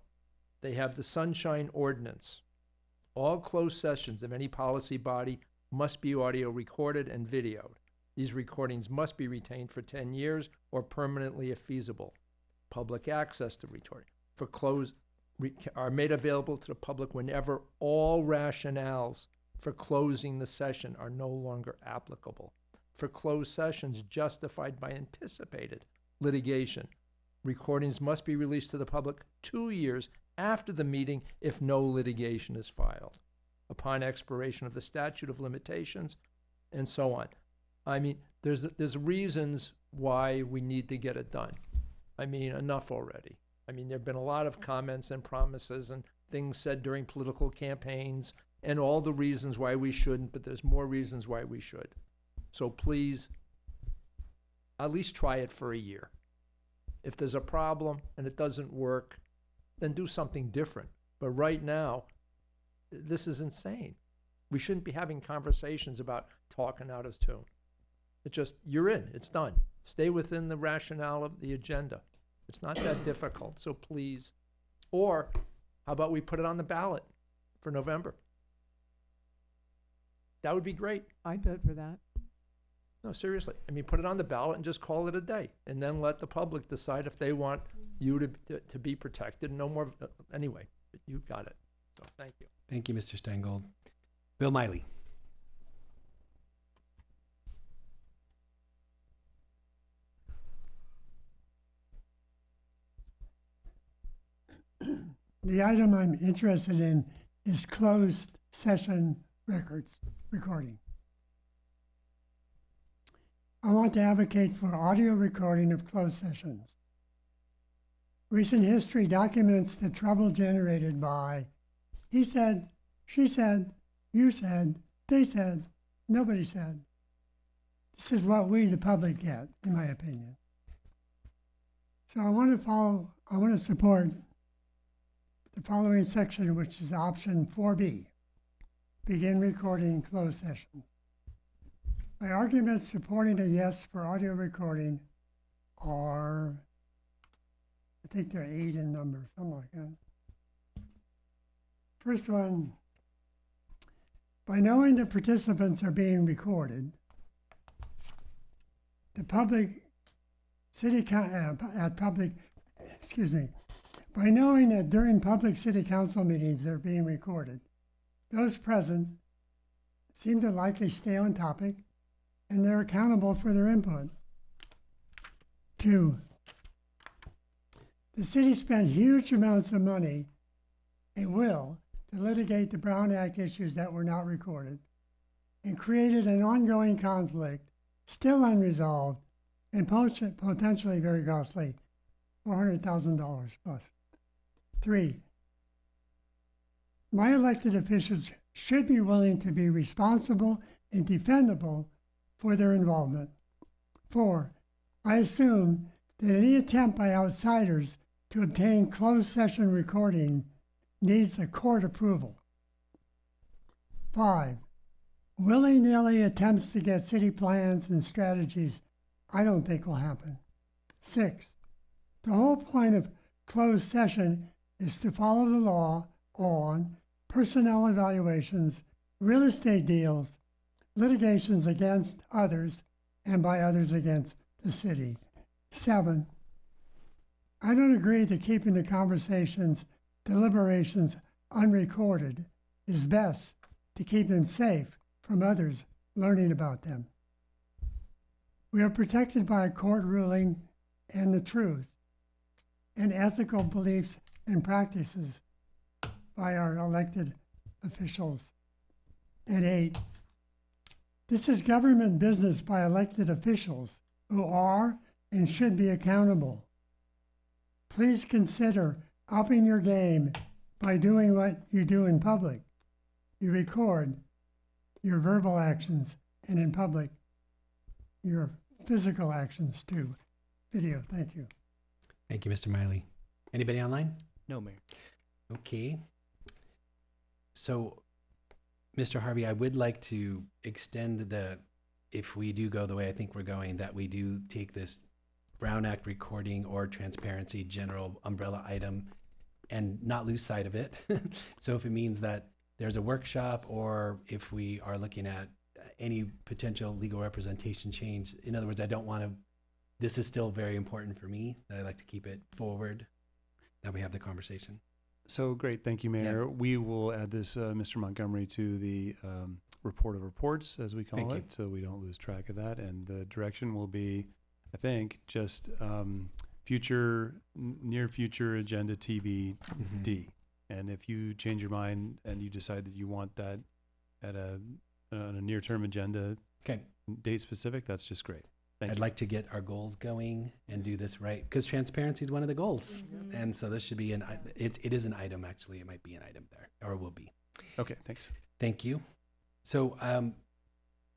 they have the Sunshine Ordinance. All closed sessions of any policy body must be audio recorded and videoed. These recordings must be retained for 10 years or permanently if feasible. Public access to recording are made available to the public whenever all rationales for closing the session are no longer applicable. For closed sessions justified by anticipated litigation, recordings must be released to the public 2 years after the meeting if no litigation is filed, upon expiration of the statute of limitations, and so on. I mean, there's reasons why we need to get it done. I mean, enough already. I mean, there have been a lot of comments and promises and things said during political campaigns and all the reasons why we shouldn't, but there's more reasons why we should. So please, at least try it for a year. If there's a problem and it doesn't work, then do something different. But right now, this is insane. We shouldn't be having conversations about talking out of tune. It just, you're in, it's done. Stay within the rationale of the agenda. It's not that difficult, so please. Or how about we put it on the ballot for November? That would be great. I'd vote for that. No, seriously. I mean, put it on the ballot and just call it a day, and then let the public decide if they want you to be protected. No more, anyway, you got it. So thank you. Thank you, Mr. Steingold. Bill Miley. The item I'm interested in is closed session recording. I want to advocate for audio recording of closed sessions. Recent history documents the trouble generated by he said, she said, you said, they said, nobody said. This is what we, the public, get, in my opinion. So I want to support the following section, which is option 4B, begin recording closed session. My arguments supporting a yes for audio recording are, I think they're 8 in number, something like that. First one, by knowing that participants are being recorded, the public, by knowing that during public city council meetings they're being recorded, those present seem to likely stay on topic and they're accountable for their input. 2, the city spent huge amounts of money and will to litigate the Brown Act issues that were not recorded and created an ongoing conflict, still unresolved and potentially very costly, $400,000 plus. 3, my elected officials should be willing to be responsible and defendable for their involvement. 4, I assume that any attempt by outsiders to obtain closed session recording needs a court approval. 5, willy-nilly attempts to get city plans and strategies I don't think will happen. 6, the whole point of closed session is to follow the law on personnel evaluations, real estate deals, litigations against others, and by others against the city. 7, I don't agree that keeping the conversations, deliberations unrecorded is best to keep them safe from others learning about them. We are protected by a court ruling and the truth, and ethical beliefs and practices by our elected officials. And 8, this is government business by elected officials who are and should be accountable. Please consider upping your game by doing what you do in public. You record your verbal actions, and in public, your physical actions too. Video, thank you. Thank you, Mr. Miley. Anybody online? No, Mayor. Okay. So, Mr. Harvey, I would like to extend if we do go the way I think we're going, that we do take this Brown Act recording or transparency general umbrella item and not lose sight of it. So if it means that there's a workshop, or if we are looking at any potential legal representation change, in other words, I don't want to, this is still very important for me, that I'd like to keep it forward, that we have the conversation. So great, thank you, Mayor. We will add this, Mr. Montgomery, to the report of reports, as we call it, so we don't lose track of that. And the direction will be, I think, just near future agenda TBD. And if you change your mind and you decide that you want that at on a near-term agenda, date specific, that's just great. I'd like to get our goals going and do this right, because transparency is one of the goals. And so this should be it is an item, actually. It might be an item there, or will be. Okay, thanks. Thank you. So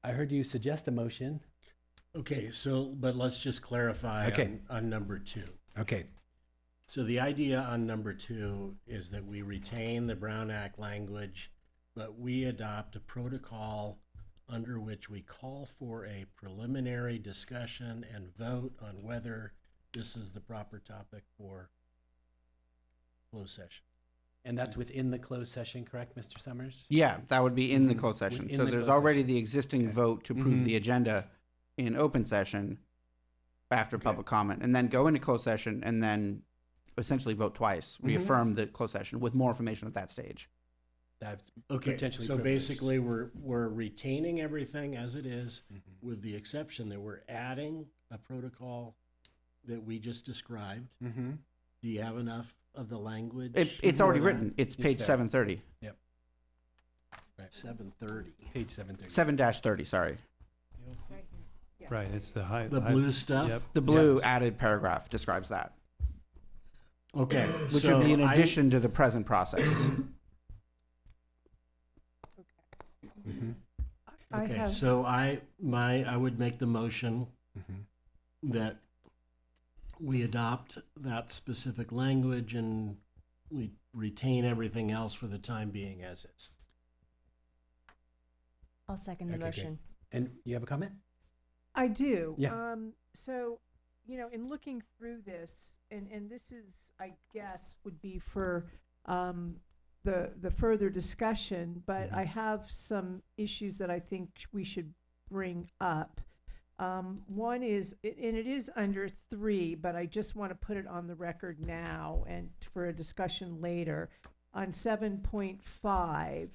I heard you suggest a motion. Okay, so, but let's just clarify on number 2. Okay. So the idea on number 2 is that we retain the Brown Act language, but we adopt a protocol under which we call for a preliminary discussion and vote on whether this is the proper topic for closed session. And that's within the closed session, correct, Mr. Summers? Yeah, that would be in the Mhm. closed session. Within So the there's closed already session. the existing Okay. vote to approve Mhm. the agenda in open session after public comment, and then go into closed session and then essentially vote twice, reaffirm the closed session with more information at that stage. That's Okay, potentially so privileged. basically we're retaining everything as it is, with the exception that we're adding a protocol that we just described. Mm-hmm. Do you have enough of the language? It's already for that? written. It's It's page there. 730. Yep. 730. Page 730. 7-30, sorry. Right, it's the high. The high- blue stuff? Yep. The blue Yep. added paragraph describes that, Okay. which so would be in I- addition to the present process. Mm-hmm. I Okay, have, so I would make the motion Mm-hmm. that we adopt that specific language and we retain everything else for the time being as is. I'll second the Okay, great. motion. And you have a comment? I do. Yeah. So, in looking through this, and this is, I guess, would be for the further discussion, but I have some issues that I think we should bring up. One is, and it is under 3, but I just want to put it on the record now and for a discussion later. On 7.5,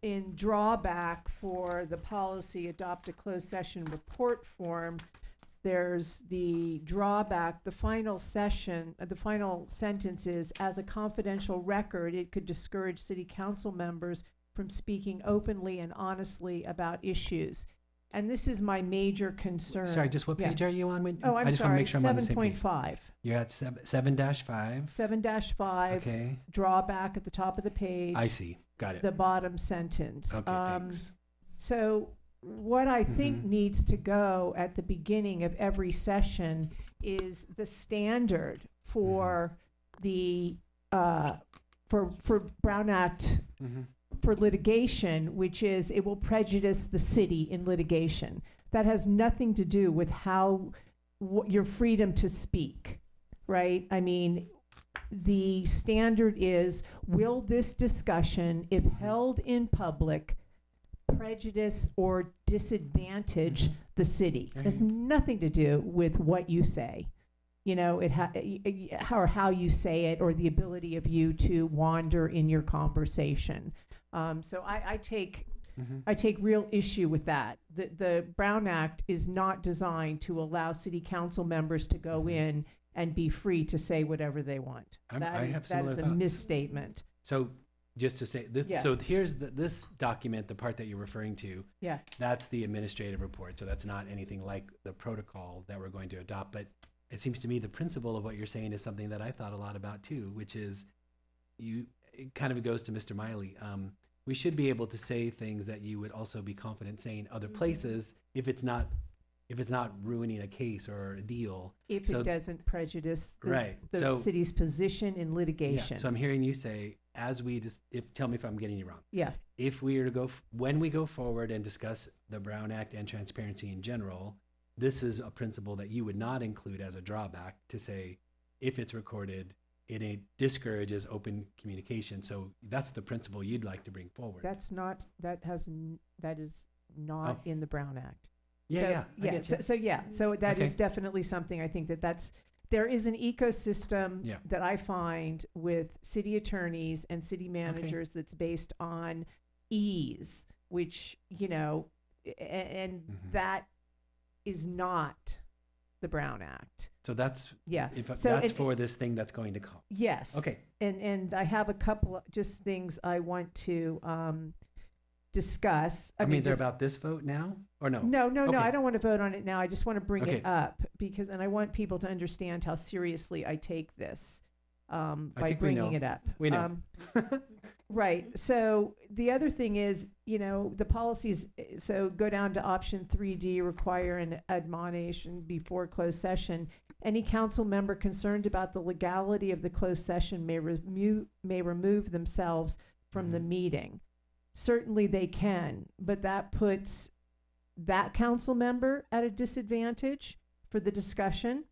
in drawback for the policy adopt a closed session report form, there's the drawback, the final sentence is, as a confidential record, it could discourage city council members from speaking openly and honestly about issues. And this is my major concern. Sorry, just what Yeah. page are you on? Oh, I'm I just want to sorry, make sure I'm on the same page. 7.5. You're at 7-5. 7-5, Okay. drawback at the top of the page. I see. Got it. The bottom sentence. Okay, thanks. So what I think Mhm. needs to go at the beginning of every session is the standard for the for Brown Act Mm-hmm. for litigation, which is it will prejudice the city in litigation. That has nothing to do with how your freedom to speak, right? I mean, the standard is, will this discussion, if held in public, prejudice or disadvantage the city? It has nothing to do with what you say. Or how you say it, or the ability of you to wander in your conversation. So I take real issue with that. The Brown Act is not designed to allow city council members to go in and be free to say whatever they want. I That have is similar a thoughts. misstatement. So just to say, this, Yeah. so here's this document, the part that you're referring to. Yeah. That's the administrative report. So that's not anything like the protocol that we're going to adopt. But it seems to me the principle of what you're saying is something that I thought a lot about too, which is it kind of goes to Mr. Miley. We should be able to say things that you would also be confident saying other places if it's not ruining a case or a deal. If So- it doesn't prejudice Right. the So- city's position in litigation. Yeah. So I'm hearing you say, tell me if I'm getting you wrong. Yeah. If we are to when we go forward and discuss the Brown Act and transparency in general, this is a principle that you would not include as a drawback to say, if it's recorded, it discourages open communication. So that's the principle you'd like to bring forward. that is not in the Brown Act. Yeah, So, yeah, I get you. So that is Okay. definitely something I think there is an ecosystem Yeah. that I find with city attorneys and city managers that's based on ease, which, and Mhm. that is not the Brown Act. So that's Yeah. If So that's it- for this thing that's going to come. Yes. Okay. And I have a couple of just things I want to discuss. I mean, they're just- about this vote now, or no? No, Okay. I don't want to vote on it now. I just want to bring Okay. it up and I want people to understand how seriously I take this by think we bringing know. it up. We know. Right. So the other thing is, the policies, so go down to option 3D, require an admonition before closed session. Any council member concerned about the legality of the closed session may remove themselves from the meeting. Certainly they can, but that puts that council member at a disadvantage for the discussion.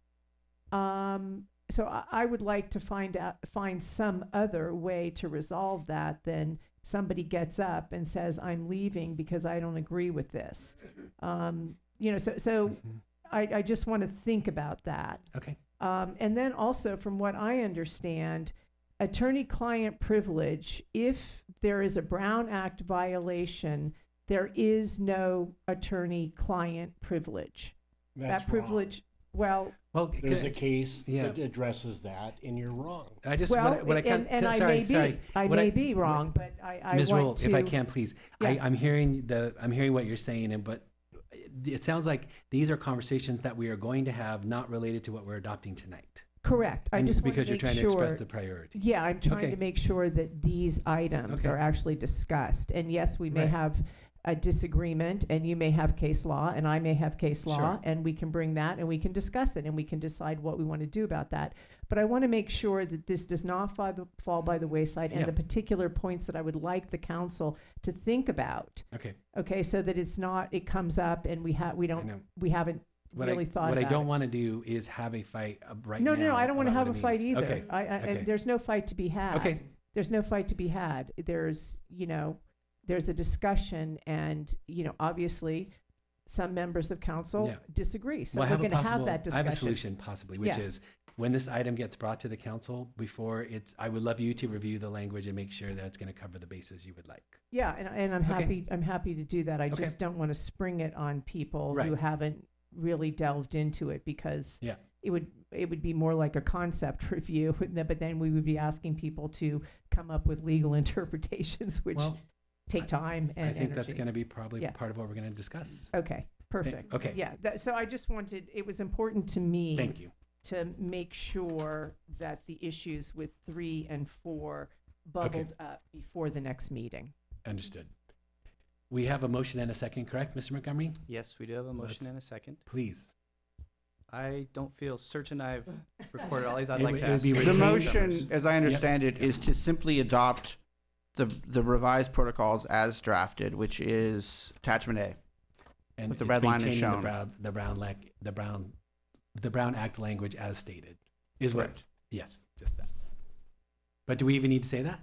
So I would like to find some other way to resolve that than somebody gets up and says, I'm leaving because I don't agree with this. I just want to think about that. Okay. And then also, from what I understand, attorney-client privilege, if there is a Brown Act violation, there is no attorney-client privilege. That's that privilege, well, there's a case yeah. that addresses that, and you're wrong. I just well, what I can, and sorry, I may be wrong, but I Ms. want Rule, to. if I can, please. Yeah. I'm hearing what you're saying, but it sounds like these are conversations that we are going to have, not related to what we're adopting tonight. Correct. I And just because you're want to trying make to sure, express the priority. Yeah, I'm trying Okay. to make sure that these items Okay. are actually discussed. And yes, we may Right. have a disagreement, and you may have case law, and I may have case law, Sure. and we can bring that, and we can discuss it, and we can decide what we want to do about that. But I want to make sure that this does not fall by the wayside, and Yeah. the particular points that I would like the council to think about. Okay. Okay, so that it comes up, and we know. haven't really thought What about I don't it. want to do is have a fight right now. No, I don't want to about have what a it fight means. either. Okay. And there's no fight to be had. Okay. There's no fight to be had. There's a discussion, and obviously some members of council Yeah. disagree. So Well, I we're have a going to have possible- that discussion. I have a solution possibly, which Yeah. is when this item gets brought to the council I would love you to review the language and make sure that it's going to cover the bases you would like. Yeah, and I'm Okay. happy to do that. I Okay. just don't want to spring it on people who Right. haven't really delved into it, because Yeah. it would be more like a concept review, but then we would be asking people to come up with legal interpretations, which Well, take time and I think that's energy. going to be probably Yeah. part of what we're going to discuss. Okay, perfect. Okay. Yeah, so I just it was important to me. Thank you. To make sure that the issues with 3 and 4 bubbled up before the next meeting. Understood. We have a motion and a second, correct, Mr. Montgomery? Yes, we do have a motion Let's- and a second. Please. I don't feel certain I've recorded all these. I'd It like would- to it would ask. be The retained motion, as I understand it, is to simply adopt the revised protocols as drafted, which is attachment A. And With the it's red line is maintaining shown. the Brown Act language as stated is Correct. Yes, just that. But do we even need to say that?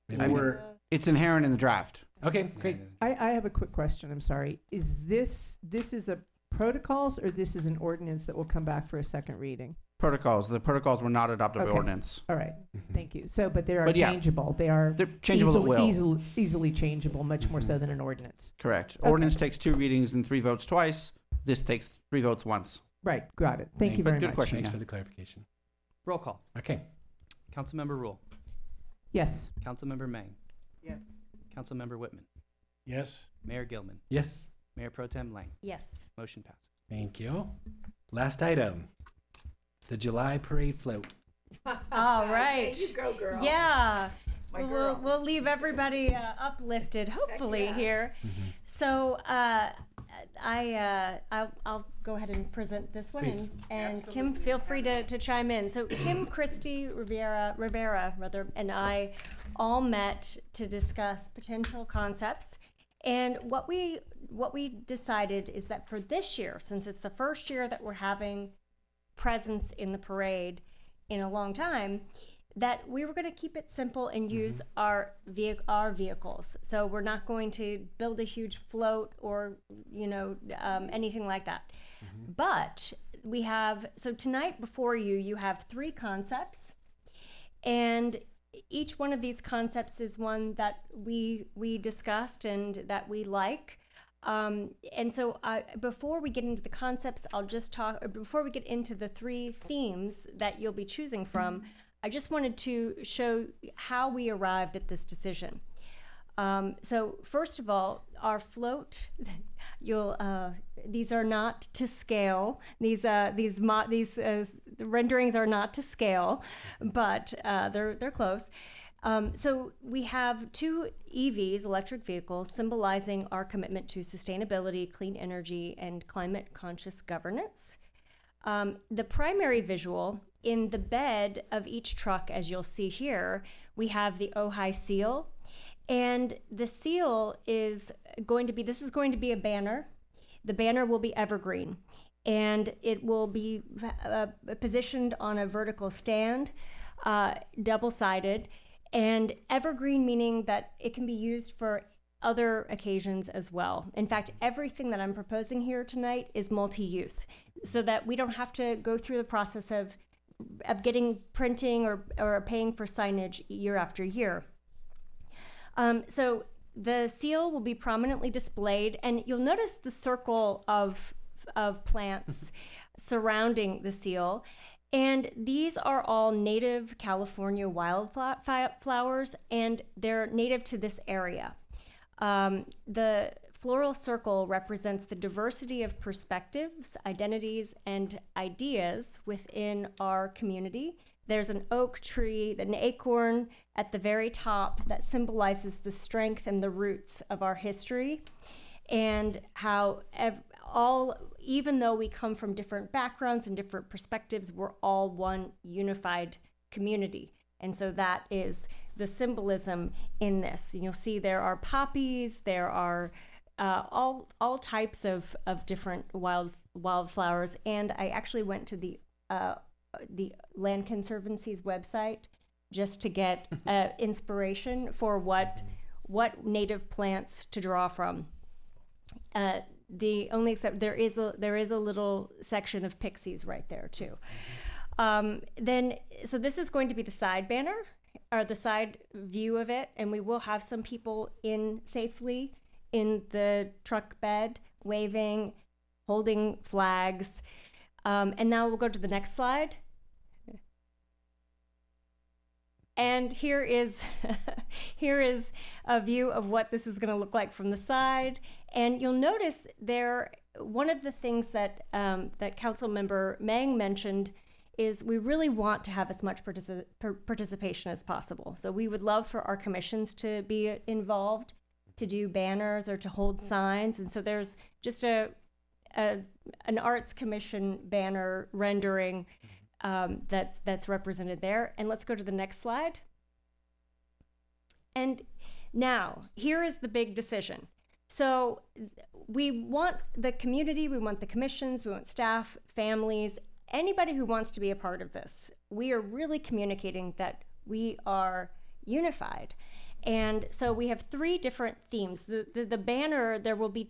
Maybe I we mean, don't. it's inherent in the draft. Okay, great. I have a quick question, I'm sorry. Is this is a protocols, or this is an ordinance that will come back for a second reading? Protocols. The protocols were not adopted by Okay. ordinance. All right, Mhm. thank you. So, but they are But yeah, changeable. They are They're changeable at will. easily changeable, much more so than an ordinance. Correct. Okay. Ordinance takes 2 readings and 3 votes twice. This takes 3 votes once. Right, got it. Thank you But very good much. question. Thanks yeah. for the clarification. Roll call. Okay. Councilmember Rule. Yes. Councilmember Mang. Yes. Councilmember Whitman. Yes. Mayor Gilman. Yes. Mayor Pro Tem Lang. Yes. Motion passes. Thank you. Last item. The July parade float. All right. There you go, girl. Yeah. My We'll girls. leave everybody uplifted, hopefully, yeah. here. Mhm. So I'll go ahead and present this one, Please. and Kim, feel free to chime in. So Kim, Christy, Rivera, and I all met to discuss potential concepts. And what we decided is that for this year, since it's the first year that we're having presence in the parade in a long time, that we were going to keep it simple and use our vehicles. So we're not going to build a huge float or anything like that. But we have, so tonight before you have 3 concepts, and each one of these concepts is one that we discussed and that we like. And so before we get into the concepts, before we get into the 3 themes that you'll be choosing from, I just wanted to show how we arrived at this decision. So first of all, our float, these are not to scale. These renderings are not to scale, but they're close. So we have two EVs, electric vehicles, symbolizing our commitment to sustainability, clean energy, and climate-conscious governance. The primary visual, in the bed of each truck, as you'll see here, we have the Ojai seal. And the seal is going to be a banner. The banner will be evergreen, and it will be positioned on a vertical stand, double-sided, and evergreen meaning that it can be used for other occasions as well. In fact, everything that I'm proposing here tonight is multi-use, so that we don't have to go through the process of getting printing or paying for signage year after year. So the seal will be prominently displayed, and you'll notice the circle of plants surrounding the seal. And these are all native California wildflowers, and they're native to this area. The floral circle represents the diversity of perspectives, identities, and ideas within our community. There's an oak tree, an acorn at the very top that symbolizes the strength and the roots of our history, and how even though we come from different backgrounds and different perspectives, we're all one unified community. And so that is the symbolism in this. And you'll see there are poppies, there are all types of different wildflowers. And I actually went to the Land Conservancy's website just to get inspiration for what native plants to draw from. The only except there is a little section of pixies right there too. So this is going to be the side banner or the side view of it, and we will have some people in safely in the truck bed, waving, holding flags. And now we'll go to the next slide. And here is a view of what this is going to look like from the side. And you'll notice there, one of the things that that Council Member Mang mentioned is we really want to have as much participation as possible. So we would love for our commissions to be involved, to do banners or to hold signs. And so there's just an Arts Commission banner rendering that's represented there. And let's go to the next slide. And now, here is the big decision. So we want the community, we want the commissions, we want staff, families, anybody who wants to be a part of this. We are really communicating that we are unified. And so we have three different themes. The banner, there will be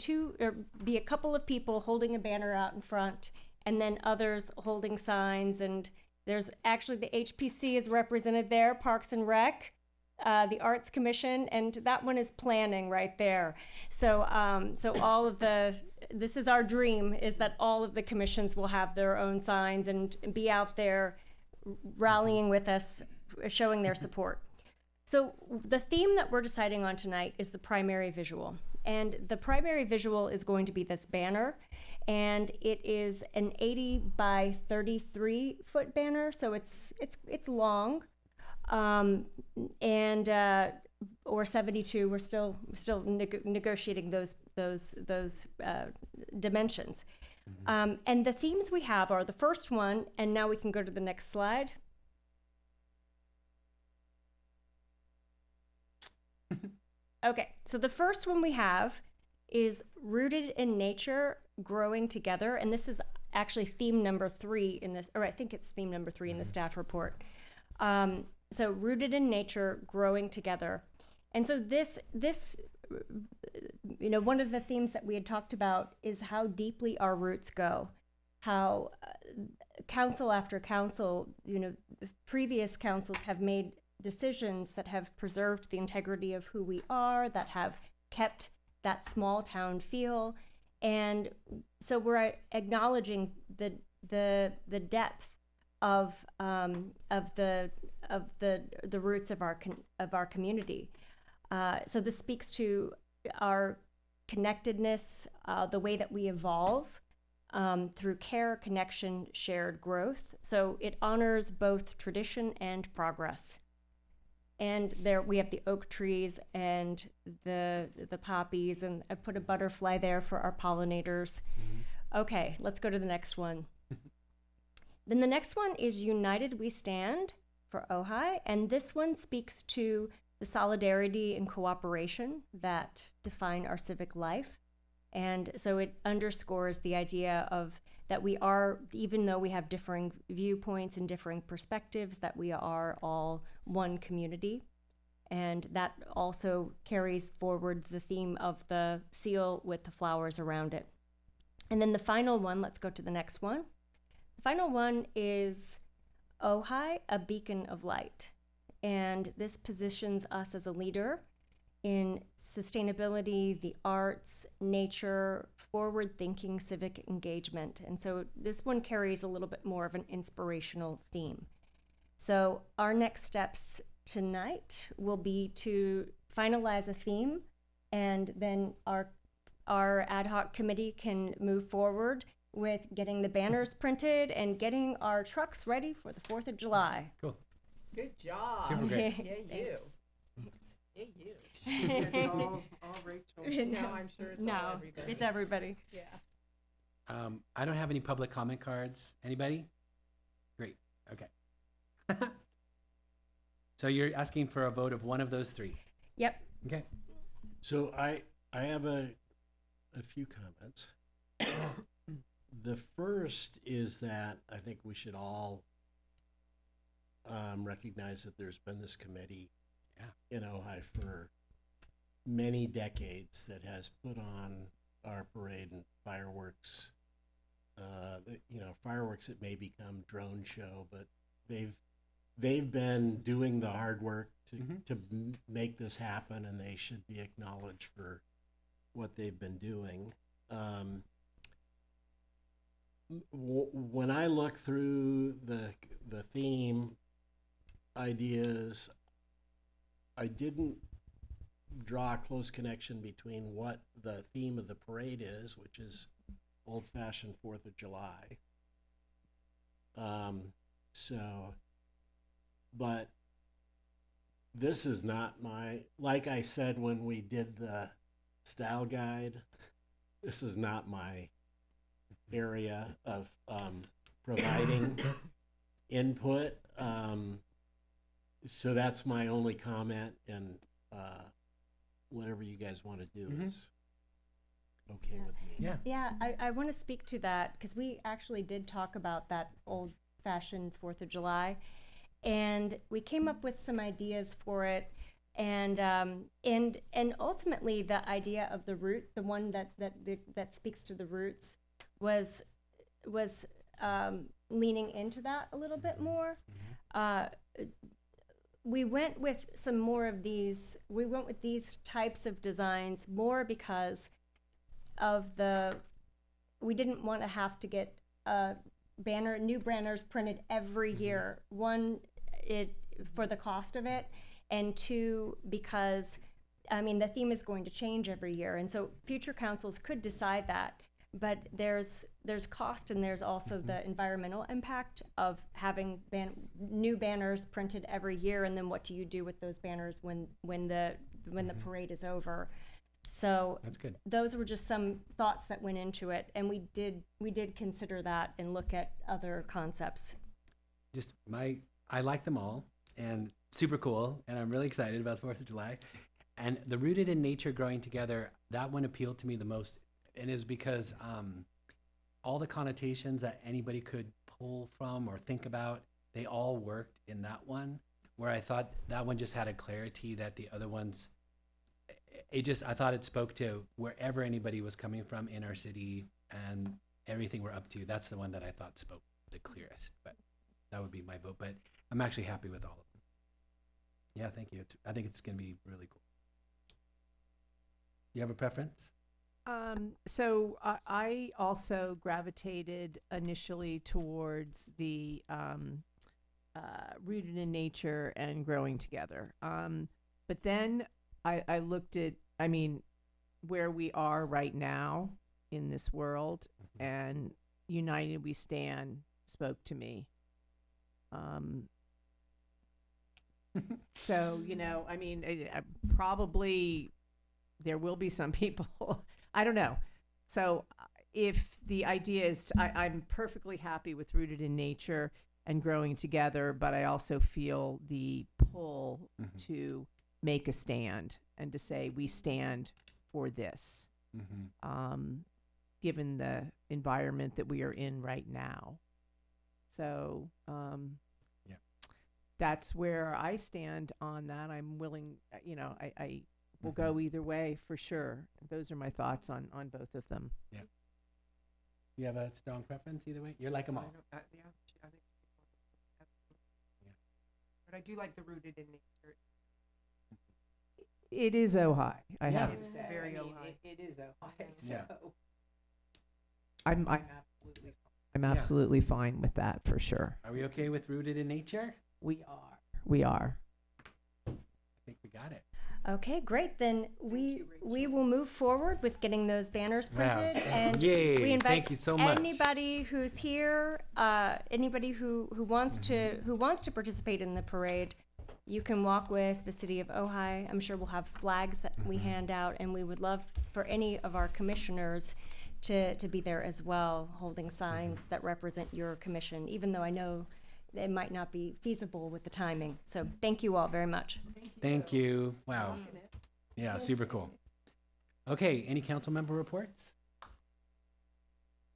a couple of people holding a banner out in front, and then others holding signs. And there's actually the HPC is represented there, Parks and Rec, the Arts Commission, and that one is planning right there. So all of this is our dream, is that all of the commissions will have their own signs and be out there rallying with us, showing their support. So the theme that we're deciding on tonight is the primary visual. And the primary visual is going to be this banner. And it is an 80 by 33 foot banner. So it's long. Or 72, we're still negotiating those dimensions. And the themes we have are the first one, and now we can go to the next slide. Okay, so the first one we have is rooted in nature, growing together, and this is actually theme number 3 in this, or I think it's theme number 3 in the staff report. So rooted in nature, growing together. And so this, one of the themes that we had talked about is how deeply our roots go, how council after council, previous councils have made decisions that have preserved the integrity of who we are, that have kept that small town feel. And so we're acknowledging the depth of the roots of our community. So this speaks to our connectedness, the way that we evolve through care, connection, shared growth. So it honors both tradition and progress. And there we have the oak trees and the poppies, and I put a butterfly there for our pollinators. Okay, let's go to the next one. Then the next one is United We Stand for Ojai, and this one speaks to the solidarity and cooperation that define our civic life. And so it underscores the idea of that we are, even though we have differing viewpoints and differing perspectives, that we are all one community. And that also carries forward the theme of the seal with the flowers around it. And then the final one, let's go to the next one. The final one is Ojai, a beacon of light. And this positions us as a leader in sustainability, the arts, nature, forward-thinking civic engagement. And so this one carries a little bit more of an inspirational theme. So our next steps tonight will be to finalize a theme, and then our ad hoc committee can move forward with getting the banners printed and getting our trucks ready for the 4th of July. Cool. Good job. Super great. Yeah, you. Thanks. Yeah, you. It's all Rachel. No, I'm sure it's no, all everybody. it's everybody. Yeah. I don't have any public comment cards. Anybody? Great. Okay. So you're asking for a vote of one of those three. Yep. Okay. So I have a few comments. The first is that I think we should all recognize that there's been this committee in Ojai for many decades that has put on our parade and fireworks. Fireworks that may become drone show, but they've been doing the hard work to make this happen, and they should be acknowledged for what they've been doing. When I look through the theme ideas, I didn't draw a close connection between what the theme of the parade is, which is old-fashioned 4th of July. But this is not like I said when we did the style guide, this is not my area of providing input. So that's my only comment, and whatever you guys want to do is okay with me. Yeah, I want to speak to that because we actually did talk about that old-fashioned 4th of July, and we came up with some ideas for it, and ultimately the idea of the root, the one that speaks to the roots, was leaning into that a little bit more. We went with some more of these. We went with these types of designs more because of we didn't want to have to get new banners printed every year. One, for the cost of it, and two, because the theme is going to change every year, and so future councils could decide that. But there's cost, and there's also the environmental impact of having new banners printed every year, and then what do you do with those banners when the parade is over? So that's good. Those were just some thoughts that went into it, and we did consider that and look at other concepts. I like them all, and super cool, and I'm really excited about the 4th of July. And the rooted in nature, growing together, that one appealed to me the most. And is because all the connotations that anybody could pull from or think about, they all worked in that one, where I thought that one just had a clarity that the other ones, I thought it spoke to wherever anybody was coming from in our city and everything we're up to. That's the one that I thought spoke the clearest, but that would be my vote. But I'm actually happy with all of them. Yeah, thank you. I think it's going to be really cool. You have a preference? So I also gravitated initially towards the rooted in nature and growing together. But then I looked at, where we are right now in this world, and United We Stand spoke to me. So, you know, I mean, probably there will be some people, I don't know. So if the idea is, I'm perfectly happy with Rooted in Nature and growing together, but I also feel the pull to make a stand and to say we stand for this, given the environment that we are in right now. So that's where I stand on that. I'm willing, you know, I will go either way for sure. Those are my thoughts on both of them. Yeah. You have a strong preference either way? You're like them all. Yeah, I think. But I do like the Rooted in Nature. It is Ojai. I Yeah. have to It's say. very I mean, Ojai. it is Ojai. So Yeah. I'm absolutely fine with that for sure. Are we okay with Rooted in Nature? We are. We are. I think we got it. Okay, great. Then we will move forward with getting those banners Wow. printed, and Yay, we invite thank you so much. anybody who's here, anybody who wants to participate in the parade. You can walk with the city of Ojai. I'm sure we'll have flags that we hand out, and we would love for any of our commissioners to be there as well, holding signs that represent your commission, even though I know it might not be feasible with the timing. So thank you all very much. Thank you. Wow. Yeah, super cool. Okay, any council member reports?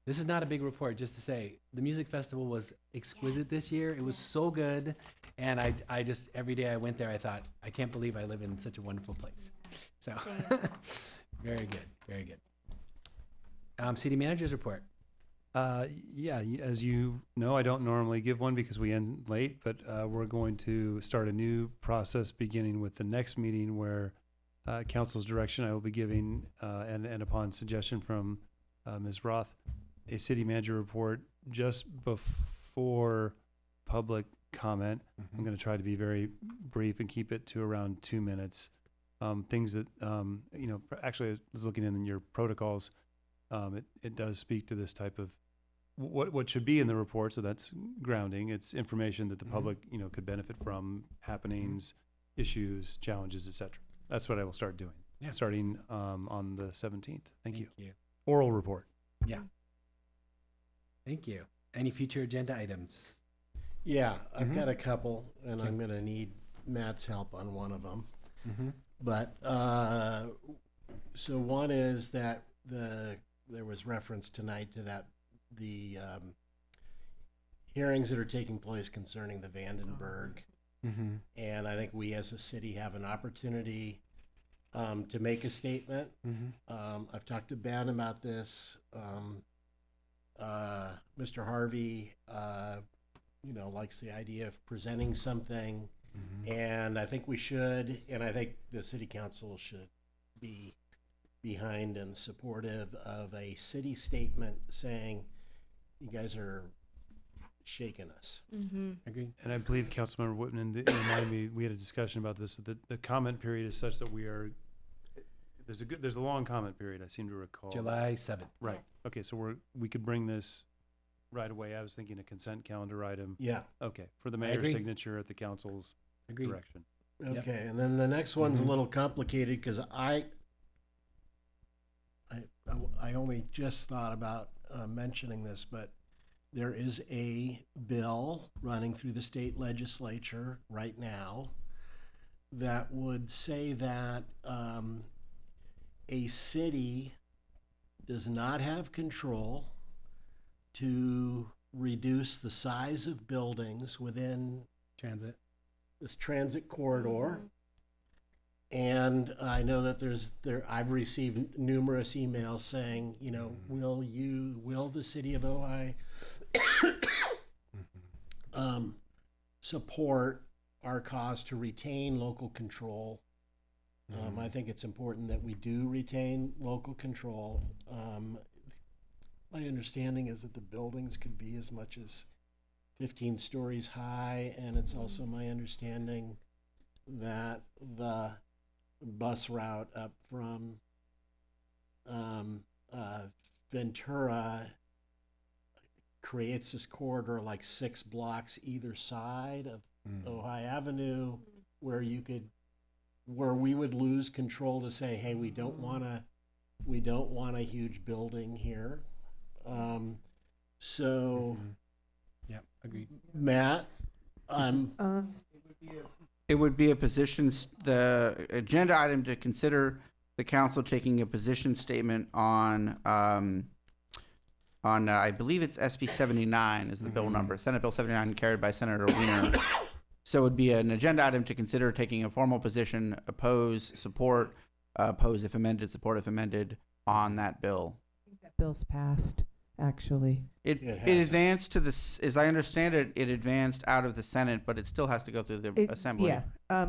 This is not a big report, just to say, the music festival was exquisite this year. It was so good. And I just, every day I went there, I thought, I can't believe I live in such a wonderful place. So, very good, very good. City manager's report. Yeah, as you know, I don't normally give one because we end late, but we're going to start a new process beginning with the next meeting where council's direction I will be giving, and upon suggestion from Ms. Roth, a city manager report just before public comment. I'm going to try to be very brief and keep it to around 2 minutes. Things that, you know, actually I was looking in your protocols. It does speak to this type of what should be in the report. So that's grounding. It's information that the public, you know, could benefit from, happenings, issues, challenges, etc. That's what I will start doing, starting on the 17th. Thank you. Oral report. Yeah. Thank you. Any future agenda items? Yeah, I've got a couple, and I'm going to need Matt's help on one of them. But so one is that there was reference tonight to the hearings that are taking place concerning the Vandenberg, and I think we as a city have an opportunity to make a statement. I've talked to Ben about this. Mr. Harvey, you know, likes the idea of presenting something, and I think we should, and I think the city council should be behind and supportive of a city statement saying, you guys are shaking us. Agree. And I believe Councilmember Whitman reminded me, we had a discussion about this, that the comment period is such that we are, there's a long comment period, I seem to recall. July 7th. Right. Okay, so we could bring this right away. I was thinking a consent calendar item. Yeah. Okay, for the mayor's signature at the council's direction. Okay, and then the next one's a little complicated because I only just thought about mentioning this, but there is a bill running through the state legislature right now that would say that a city does not have control to reduce the size of buildings within this transit corridor. And I know that I've received numerous emails saying, you know, will the city of Ojai support our cause to retain local control? I think it's important that we do retain local control. My understanding is that the buildings could be as much as 15 stories high, and it's also my understanding that the bus route up from Ventura creates this corridor like 6 blocks either side of Ojai Avenue, where we would lose control to say, hey, we don't want a huge building here. So, Yeah, agreed. Matt, It would be a position, the agenda item to consider the council taking a position statement on I believe it's SB 79 is the bill number, Senate Bill 79 carried by Senator Wiener. So it would be an agenda item to consider taking a formal position, oppose, support, oppose if amended, support if amended on that bill. That bill's passed, actually. It advanced to the, as I understand it, it advanced out of the Senate, but it still has to go through the Assembly. Yeah,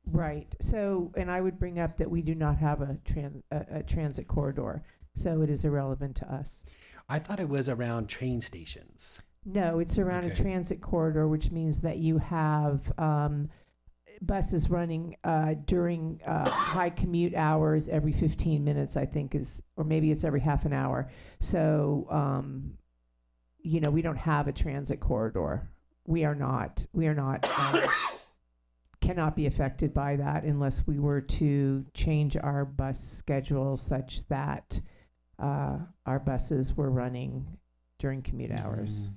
right. So, and I would bring up that we do not have a transit corridor, so it is irrelevant to us. I thought it was around train stations. No, it's around a Okay. transit corridor, which means that you have buses running during high commute hours every 15 minutes, I think or maybe it's every half an hour. So, we don't have a transit corridor. We are not cannot be affected by that unless we were to change our bus schedule such that our buses were running during commute hours.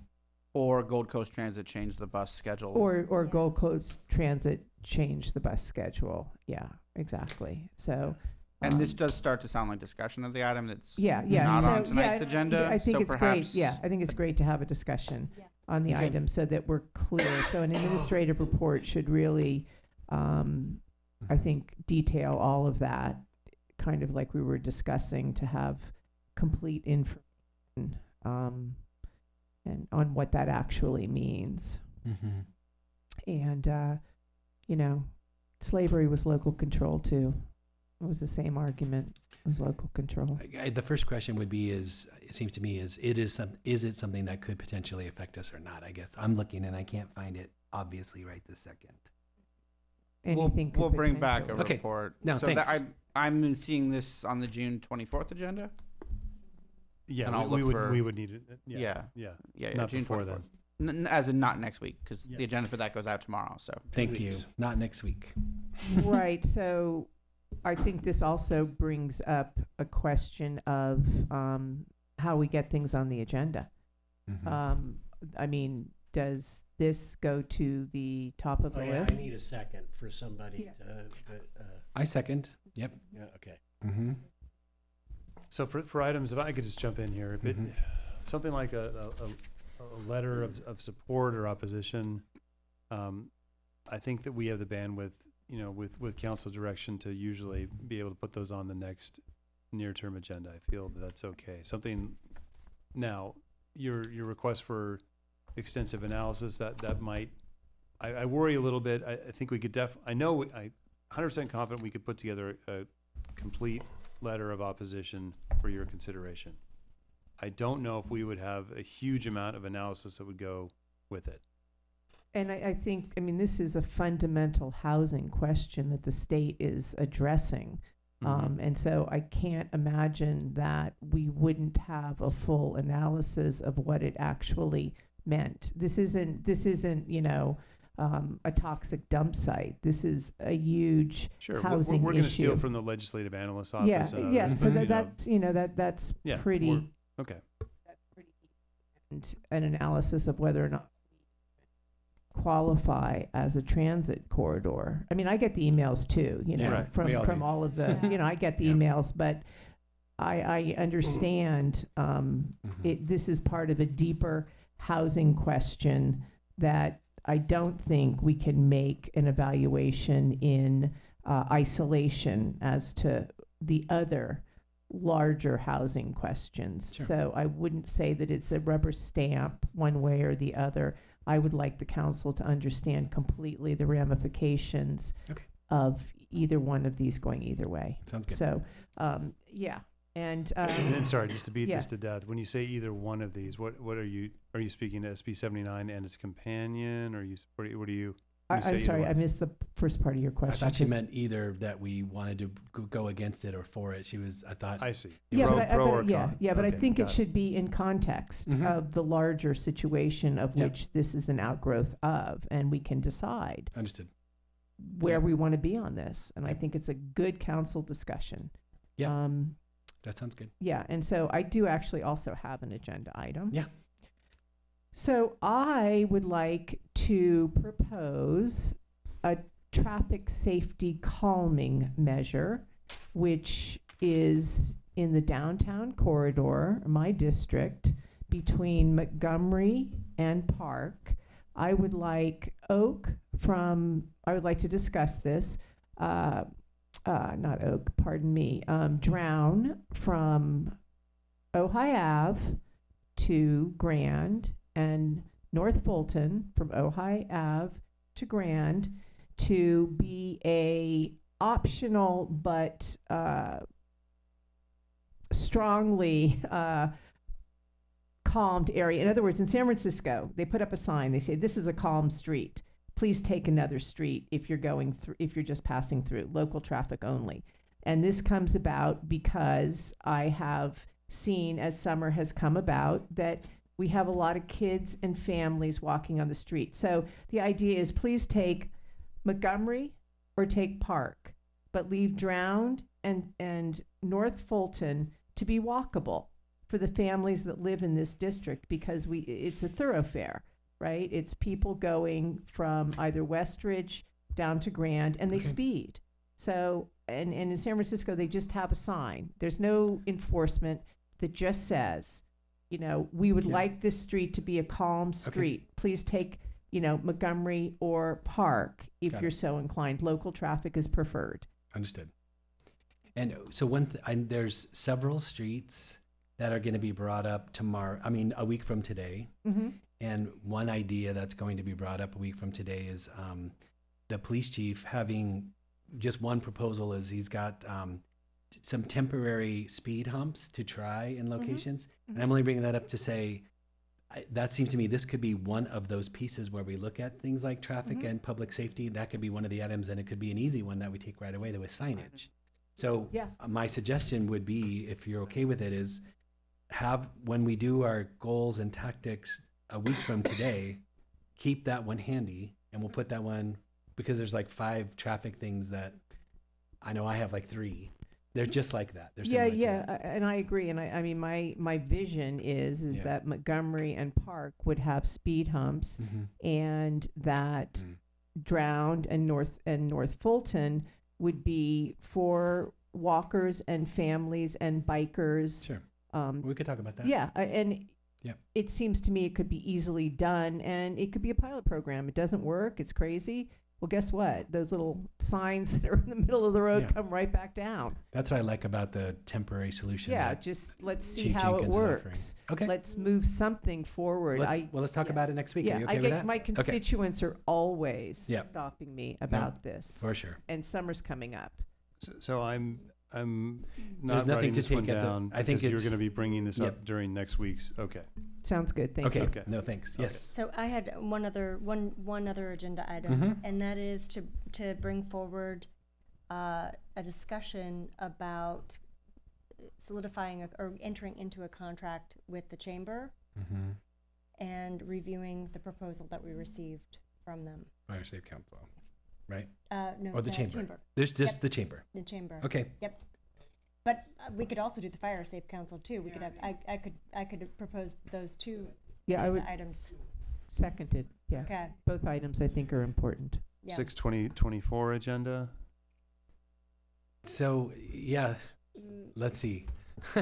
Or Gold Coast Transit changed the bus schedule. Or Gold Coast Transit changed the bus schedule. Yeah, exactly. So. And this does start to sound like discussion of the item that's not on tonight's agenda. I think so it's perhaps, great. Yeah, I think it's great to have a discussion on the Okay. item so that we're clear. So an administrative report should really, I think, detail all of that, kind of like we were discussing, to have complete information and on what that actually means. And, slavery was local control too. It was the same argument. It was local control. The first question would be: it seems to me is it something that could potentially affect us or not? I guess I'm looking and I can't find it obviously right this second. Anything we'll could bring back a potentially- report. No, so thanks. I'm seeing this on the June 24th agenda. Yeah, And I'll we look for- would need it. Yeah. Not June before 24th. then. As in not next week, because Yeah. the agenda for that goes out tomorrow. So Thank you. Not next week. Right. So I think this also brings up a question of how we get things on the agenda. I mean, does this go to the top of the I list? need a second for somebody to. I second. Yep. Yeah. Okay. So for items, if I could just jump in here, if it, something like a letter of support or opposition, I think that we have the bandwidth, with council direction to usually be able to put those on the next near-term agenda. I feel that that's okay. Something now, your request for extensive analysis that might, I worry a little bit. I think we could I'm 100% confident we could put together a complete letter of opposition for your consideration. I don't know if we would have a huge amount of analysis that would go with it. And I think, this is a fundamental housing question that the state is addressing. And so I can't imagine that we wouldn't have a full analysis of what it actually meant. This isn't a toxic dump site. This is a huge housing we're going to issue. steal from the legislative analyst's office. Yeah. And So others, that's yeah, pretty. okay. And an analysis of whether or not qualify as a transit corridor. I get the emails too, Right. We all from do. all of the, I get the emails, but I understand this is part of a deeper housing question that I don't think we can make an evaluation in isolation as to the other larger housing questions. Sure. So I wouldn't say that it's a rubber stamp one way or the other. I would like the council to understand completely the ramifications of either one of these going either way. Sounds good. So, yeah. And then, sorry, just to beat yeah. this to death, when you say either one of these, what are you speaking to SB 79 and its companion, or what are you? when you say I'm either sorry, I ones? missed the first part of your I question. thought she 'cause- meant either that we wanted to go against it or for it. I thought. I see. Yeah, Pro- but pro or yeah, con. yeah, but Okay, I think got it should be in context of the larger situation of Yep. which this is an outgrowth of, and we can decide. Understood. where we want to be on this. And I think it's a good council discussion. Yeah. That sounds good. Yeah, and so I do actually also have an agenda item. Yeah. So I would like to propose a traffic safety calming measure, which is in the downtown corridor, my district, between Montgomery and Park. I would like I would like to discuss this, not Oak, pardon me, Drown from Ojai Ave to Grand, and North Fulton from Ojai Ave to Grand to be a optional but strongly calmed area. In other words, in San Francisco, they put up a sign. They say, "This is a calm street. Please take another street if you're going through, if you're just passing through, local traffic only." And this comes about because I have seen, as summer has come about, that we have a lot of kids and families walking on the street. So the idea is, please take Montgomery or take Park, but leave Drowned and North Fulton to be walkable for the families that live in this district, because it's a thoroughfare. Right? It's people going from either Westridge down to Grand, and they speed. So, and in San Francisco, they just have a sign. There's no enforcement that just says, we would like this street to be a calm street. Please take, Montgomery or Park if you're so inclined. Local traffic is preferred. Understood. And so there's several streets that are going to be brought up tomorrow. I mean, a week from today. Mm-hmm. And one idea that's going to be brought up a week from today is the police chief having just one proposal is he's got some temporary speed humps to try in locations. And I'm only bringing that up to say that seems to me this could be one of those pieces where we look at things like traffic and public safety. That could be one of the items, and it could be an easy one that we take right away, with signage. So my suggestion would be, if you're okay with it, is have, when we do our goals and tactics a week from today, keep that one handy, and we'll put that one, because there's like 5 traffic things that I know I have like 3. They're just like that. They're similar to that. And I agree. And I mean, my vision is that Montgomery and Park would have speed humps, and that Drowned and North Fulton would be for walkers and families and bikers. Sure. We could talk about that. Yeah, and it seems to me it could be easily done, and it could be a pilot program. It doesn't work. It's crazy. Well, guess what? Those little signs that are in the middle of the road come right back down. That's what I like about the temporary solution. Yeah, that just let's see Chief how Jenkins it is works. Okay. Let's move something forward. Let's talk about it next week. Yeah, Are you okay I with get that? my constituents are always Yep. stopping me about this. For sure. And summer's coming up. So I'm There's not nothing writing to this one take at the- down. I think because you're it's- going to be bringing this Yep. up during next week's. Okay. Sounds good. Thank Okay. you. Okay. No, thanks. Yes. So I had one other agenda item, Mhm. and that is to bring forward a discussion about solidifying or entering into a contract with the chamber and reviewing the proposal that we received from them. Fire Safe Council, right? No, Or the chamber. The There's just the chamber. The chamber. Okay. Yep. But we could also do the Fire Safe Council too. We could have. I could propose those two. Yeah, I would items. seconded. Yeah. Okay. Both items I think are important. Yeah. 6/20/24 agenda. So yeah, let's see.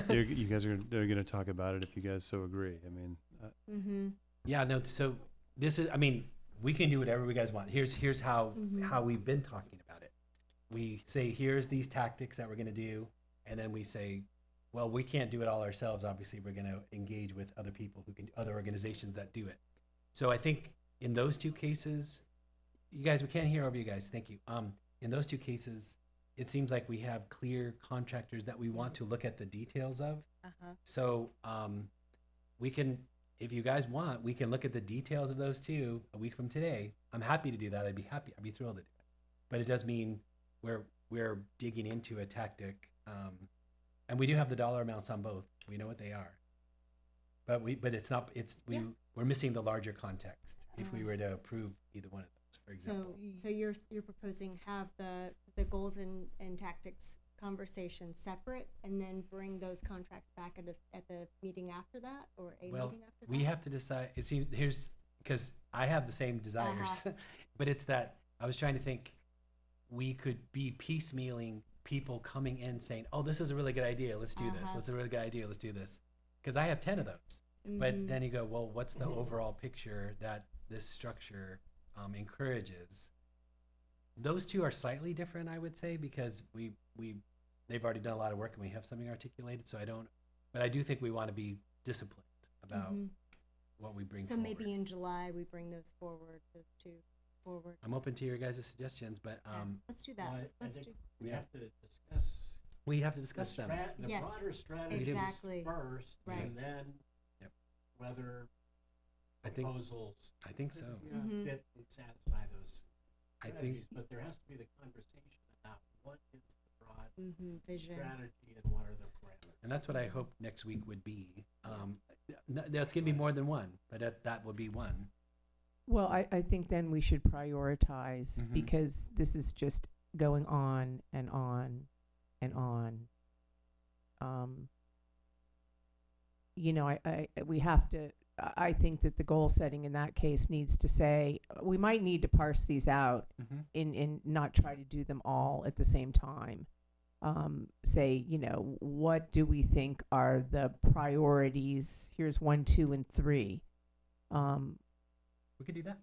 You guys are going to talk about it if you guys so agree. I mean. Yeah. No. So this is. I mean, we can do whatever you guys want. Here's how we've been talking about it. We say, here's these tactics that we're going to do, and then we say, well, we can't do it all ourselves. Obviously, we're going to engage with other people other organizations that do it. So I think in those two cases, you guys, we can't hear over you guys. Thank you. In those two cases, it seems like we have clear contractors that we want to look at the details of. So we can, if you guys want, we can look at the details of those two a week from today. I'm happy to do that. I'd be thrilled to do that. But it does mean we're digging into a tactic, and we do have the dollar amounts on both. We know what they are. But we're missing the larger context if we were to approve either one of them. for example. So you're proposing have the goals and tactics conversation separate, and then bring those contracts back at the meeting after that, or a Well, meeting after that? we have to decide, it seems, here's, because I have the same desires, but it's that, I was trying to think, we could be piecemealing people coming in saying, oh, this is a really good idea, let's do this, this is a really good idea, let's do this. Because I have 10 of those. But then you go, well, what's the overall picture that this structure encourages? Those two are slightly different, I would say, because they've already done a lot of work and we have something articulated. So but I do think we want to be disciplined about what we bring So forward. maybe in July we bring those two forward. I'm open to your guys' suggestions, but Let's do that. Well, I Let's think do. we Yeah. have to discuss we have to the discuss them. the Yes, broader strategies exactly. first, Right. and then Yep. whether I think proposals I think so. fit and satisfy those I think strategies. But there has to be the conversation about what is the broad Vision. strategy and what are the parameters. and that's what I hope next week would be. That's gonna be more than one, but that would be one. Well, I think then we should prioritize Mhm. because this is just going on and on and on. We have to, I think that the goal setting in that case needs to say, we might need to parse these out and not try to do them all at the same time. Say, what do we think are the priorities? Here's 1, 2, and 3. We could do that.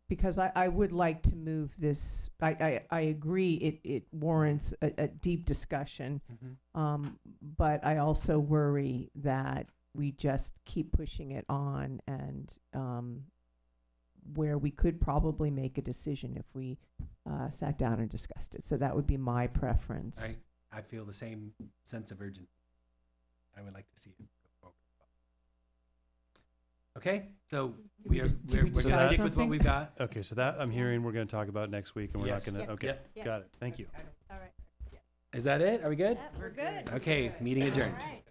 Because I would like to move this. I agree it warrants a deep discussion, but I also worry that we just keep pushing it on, and where we could probably make a decision if we sat down and discussed it. So that would be my preference. I feel the same sense of urgency. I would like to see it go forward. Okay, so we're we gonna decide stick with what something? we've got. Okay, so that I'm hearing we're going to talk about next week, and we're Yes. not going to. Yeah. Okay, Yep. got it. Thank you. All right. Is that it? Are we good? We're good. Okay, meeting adjourned. All right.